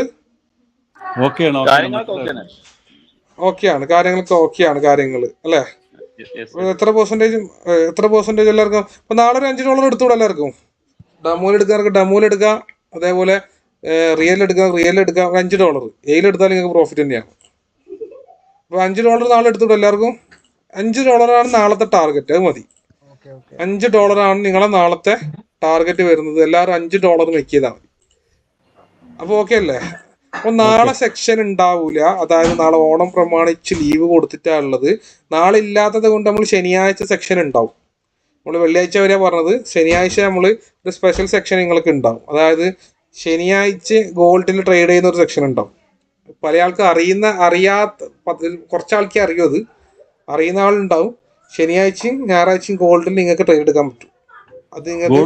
S1: ഓക്കെയാണ്, കാര്യങ്ങളൊക്കെ ഓക്കെയാണ് കാര്യങ്ങൾ അല്ലേ? എത്ര പെർസെൻറ്റേജ് എല്ലാവർക്കും? ഇപ്പം നാളെ ഒരു $5 എടുത്തുകൂടെ എല്ലാവർക്കും? ഡെമോയിൽ എടുക്കാം, അതേപോലെ റിയൽ എടുക്കാം, $5 എയിലെടുത്താൽ നിങ്ങൾക്ക് പ്രോഫിറ്റ് തന്നെയാണ്. അപ്പോൾ $5 നാളെ എടുത്തുകൂടെ എല്ലാവർക്കും? $5 നാളത്തെ ടാർഗറ്റ്, അത് മതി. $5 നിങ്ങളെ നാളത്തെ ടാർഗറ്റ് വരുന്നത്. എല്ലാവരും $5 മേക്ക് ചെയ്താൽ മതി. അപ്പോൾ ഓക്കെ അല്ലേ? അപ്പോൾ നാളെ സെക്ഷൻ ഉണ്ടാവില്ല. അതായത് നാളെ ഓണം പ്രമാണിച്ച് ലീവ് കൊടുത്തിട്ടാണുള്ളത്. നാളെ ഇല്ലാത്തത് കൊണ്ട് നമ്മൾ ശനിയാഴ്ച സെക്ഷൻ ഉണ്ടാവും. നമ്മൾ വെള്ളിയാഴ്ച വരെ പറഞ്ഞത്, ശനിയാഴ്ച നമ്മൾ ഒരു സ്പെഷ്യൽ സെക്ഷൻ നിങ്ങൾക്ക് ഉണ്ടാവും. അതായത് ശനിയാഴ്ച ഗോൾഡിൽ ട്രേഡ് ചെയ്യുന്ന ഒരു സെക്ഷൻ ഉണ്ടാവും. പല ആൾക്ക് അറിയാത്ത കുറച്ചാൾക്കേ അറിയൂ. അത് അറിയുന്ന ആളുണ്ടാവും. ശനിയാഴ്ചയും ഞായറാഴ്ചയും ഗോൾഡിൽ നിങ്ങൾക്ക് ട്രേഡ് എടുക്കാൻ പറ്റും. അത് നിങ്ങൾക്ക്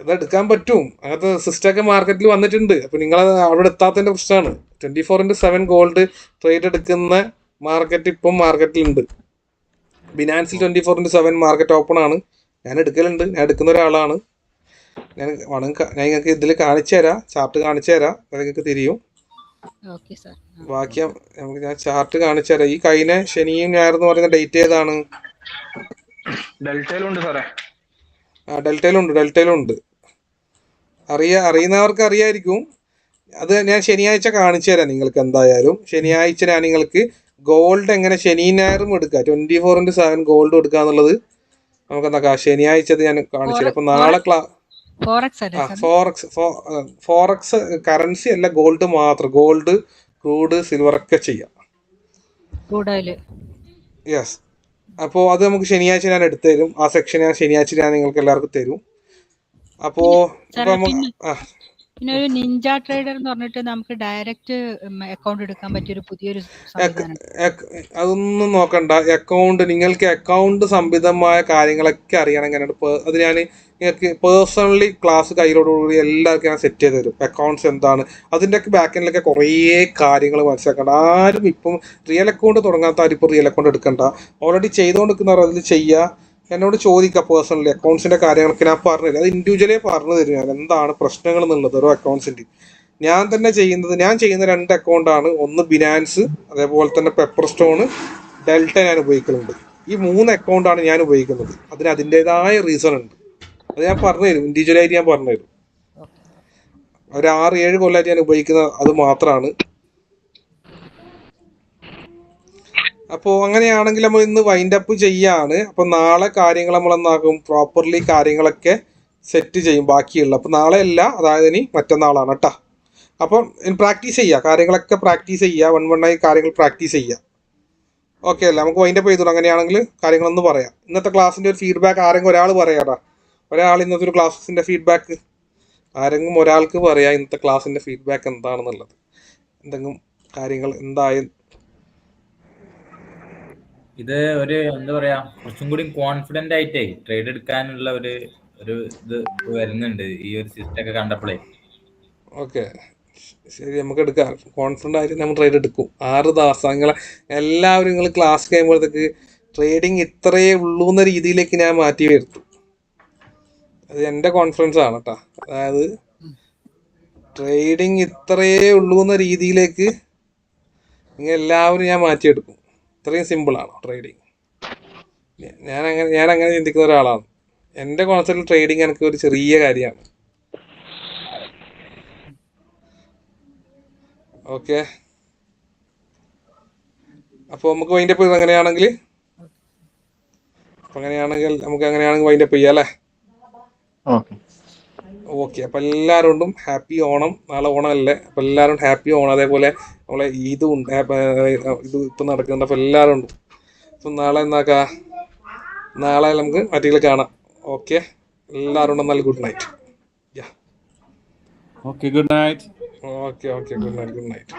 S1: ഇതെടുക്കാൻ പറ്റും. അങ്ങനത്തെ സിസ്റ്റമൊക്കെ മാർക്കറ്റിൽ വന്നിട്ടുണ്ട്. അപ്പോൾ നിങ്ങൾ അവിടെ എത്താത്തതിൻ്റെ പ്രശ്നമാണ്. 24/7 ഗോൾഡ് ട്രേഡ് എടുക്കുന്ന മാർക്കറ്റ് ഇപ്പം മാർക്കറ്റിലുണ്ട്. ബിനാൻസിൽ 24/7 മാർക്കറ്റ് ഓപ്പൺ ആണ്. ഞാൻ എടുക്കലുണ്ട്, ഞാൻ എടുക്കുന്ന ഒരാളാണ്. ഞാൻ നിങ്ങൾക്ക് ഇതിൽ കാണിച്ചു തരാം, ചാർട്ട് കാണിച്ചു തരാം, അത് നിങ്ങൾക്ക് തിരിയും. ബാക്കി ഞാൻ ചാർട്ട് കാണിച്ചു തരാം. ഈ കഴിഞ്ഞ ശനിയും ഞായർ എന്ന് പറയുന്ന ഡേറ്റ് ഏതാണ്? ഡെൽറ്റയിലുണ്ട്. അറിയുന്നവർക്ക് അറിയായിരിക്കും. അത് ഞാൻ ശനിയാഴ്ച കാണിച്ചു തരാം നിങ്ങൾക്ക്. എന്തായാലും ശനിയാഴ്ച ഞാൻ നിങ്ങൾക്ക് ഗോൾഡ് എങ്ങനെ ശനിയും ഞായറും എടുക്കുക, 24/7 ഗോൾഡ് എടുക്കുക എന്നുള്ളത് നമുക്ക് എന്താക്കാം ശനിയാഴ്ച ഞാൻ കാണിച്ചു തരാം. അപ്പം നാളെ
S10: ഫോറക്സ് അല്ലേ
S1: ഫോറക്സ് കറൻസി അല്ല, ഗോൾഡ് മാത്രം. ഗോൾഡ്, ക്രൂഡ്, സിൽവർ ഒക്കെ ചെയ്യാം. യെസ്. അപ്പോൾ അത് നമുക്ക് ശനിയാഴ്ച ഞാൻ എടുത്തു തരും. ആ സെക്ഷൻ ഞാൻ ശനിയാഴ്ച ഞാൻ നിങ്ങൾക്ക് എല്ലാവർക്കും തരും. അപ്പോൾ
S10: പിന്നെ ഒരു നിഞ്ച ട്രേഡർ എന്ന് പറഞ്ഞിട്ട് നമുക്ക് ഡയറക്റ്റ് അക്കൗണ്ട് എടുക്കാൻ പറ്റിയൊരു പുതിയൊരു സംവിധാനം.
S1: അതൊന്നും നോക്കണ്ട. നിങ്ങൾക്ക് അക്കൗണ്ട് സംബന്ധമായ കാര്യങ്ങളൊക്കെ അറിയണമെങ്കിൽ അത് ഞാൻ നിങ്ങൾക്ക് പേഴ്സണലി ക്ലാസ് കയ്യിലോടുകൂടി എല്ലാവർക്കും ഞാൻ സെറ്റ് ചെയ്ത് തരും. അക്കൗണ്ട്സ് എന്താണ്, അതിൻ്റെയൊക്കെ ബാക്കിലൊക്കെ കുറേ കാര്യങ്ങൾ മനസ്സിലാക്കണ്ട. ആരും ഇപ്പം റിയൽ അക്കൗണ്ട് തുടങ്ങാത്ത ആരും ഇപ്പോൾ റിയൽ അക്കൗണ്ട് എടുക്കണ്ട. ഓൾറെഡി ചെയ്തുകൊണ്ടിരിക്കുന്നവർ അതിൽ ചെയ്യുക. എന്നോട് ചോദിക്കുക പേഴ്സണലി. അക്കൗണ്ട്സിൻ്റെ കാര്യങ്ങളൊക്കെ ഞാൻ പറഞ്ഞു തരും. അത് ഇൻഡിവിജ്വലി പറഞ്ഞു തരും ഞാൻ എന്താണ് പ്രശ്നങ്ങൾ എന്നുള്ളത് ഓരോ അക്കൗണ്ട്സിൻ്റെയും. ഞാൻ ചെയ്യുന്ന 2 അക്കൗണ്ടാണ്. ഒന്ന് ബിനാൻസ്, അതേപോലെ തന്നെ പെപ്പർ സ്റ്റോണ്, ഡെൽറ്റ ഞാൻ ഉപയോഗിക്കുന്നുണ്ട്. ഈ 3 അക്കൗണ്ടാണ് ഞാൻ ഉപയോഗിക്കുന്നത്. അതിൻ്റെതായ റീസൺ ഉണ്ട്. അത് ഞാൻ പറഞ്ഞു തരും, ഇൻഡിവിജ്വലായിട്ട് ഞാൻ പറഞ്ഞു തരും. ഒരു 6-7 കൊല്ലമായിട്ട് ഞാൻ ഉപയോഗിക്കുന്ന അത് മാത്രമാണ്. അപ്പോൾ അങ്ങനെയാണെങ്കിൽ നമ്മൾ ഇന്ന് വൈൻഡ് അപ്പ് ചെയ്യാണ്. അപ്പോൾ നാളെ കാര്യങ്ങൾ നമ്മൾ എന്താക്കും, പ്രോപ്പർലി കാര്യങ്ങളൊക്കെ സെറ്റ് ചെയ്യും ബാക്കിയുള്ള. അപ്പോൾ നാളെ അല്ല, അതായത് ഇനി മറ്റന്നാളാണ് കേട്ടോ. അപ്പം പ്രാക്ടീസ് ചെയ്യുക, കാര്യങ്ങളൊക്കെ പ്രാക്ടീസ് ചെയ്യുക. 1 കാര്യങ്ങൾ പ്രാക്ടീസ് ചെയ്യുക. ഓക്കെ അല്ലേ? നമുക്ക് വൈൻഡ് അപ്പ് ചെയ്തോളൂ. അങ്ങനെയാണെങ്കിൽ കാര്യങ്ങളൊന്ന് പറയാം. ഇന്നത്തെ ക്ലാസ്സിൻ്റെ ഒരു ഫീഡ്ബാക്ക് ആരെങ്കിലും ഒരാൾ പറയാടാ. ഇന്നത്തെ ഒരു ക്ലാസ്സിൻ്റെ ഫീഡ്ബാക്ക് ആരെങ്കിലും ഒരാൾക്ക് പറയാം. ഇന്നത്തെ ക്ലാസ്സിൻ്റെ ഫീഡ്ബാക്ക് എന്താണെന്നുള്ളത്, എന്തെങ്കിലും കാര്യങ്ങൾ എന്തായാലും.
S4: ഇത് ഒരു എന്താ പറയാ, കുറച്ചും കൂടി കോൺഫിഡന്റ് ആയിട്ടേ ട്രേഡ് എടുക്കാനുള്ള ഒരു ഇത് വരുന്നുണ്ട് ഈ ഒരു സിസ്റ്റം ഒക്കെ കണ്ടപ്പോഴേ.
S1: ഓക്കെ ശരി, നമുക്ക് എടുക്കാം. കോൺഫിഡൻ്റ് ആയിട്ട് നമ്മൾ ട്രേഡ് എടുക്കും. 6 ദിവസം നിങ്ങൾ ക്ലാസ് കഴിയുമ്പോഴത്തേക്ക് ട്രേഡിങ് ഇത്രയേ ഉള്ളൂ എന്ന രീതിയിലേക്ക് ഞാൻ മാറ്റി വരുത്തും. അത് എൻ്റെ കോൺഫിഡൻസ് ആണ് കേട്ടോ. അതായത് ട്രേഡിങ് ഇത്രയേ ഉള്ളൂ എന്ന രീതിയിലേക്ക് എല്ലാവരും ഞാൻ മാറ്റിയെടുക്കും. ഇത്രയും സിമ്പിളാണ് ട്രേഡിങ്. ഞാൻ അങ്ങനെ ചിന്തിക്കുന്ന ഒരാളാണ്. എൻ്റെ കോൺസെപ്റ്റിൽ ട്രേഡിങ് എനിക്ക് ഒരു ചെറിയ കാര്യമാണ്. ഓക്കെ, അപ്പോൾ നമുക്ക് വൈൻഡ് അപ്പ് അങ്ങനെയാണെങ്കിൽ വൈൻഡ് അപ്പ് ചെയ്യാം അല്ലേ? ഓക്കെ. അപ്പം എല്ലാവരോടും ഹാപ്പി ഓണം. നാളെ ഓണം അല്ലേ? അപ്പം എല്ലാവരും ഹാപ്പി ഓണം. അതേപോലെ നമ്മളെ ഈദും ഉണ്ട്, ഇത് ഇപ്പം നടക്കുന്നുണ്ട്. അപ്പം എല്ലാവരും ഉണ്ട്. അപ്പം നാളെ നാളെ നമുക്ക് മറ്റേ കാണാം. ഓക്കെ, എല്ലാവരോടും നല്ല good night.
S5: Okay, good night.
S1: Okay, good night.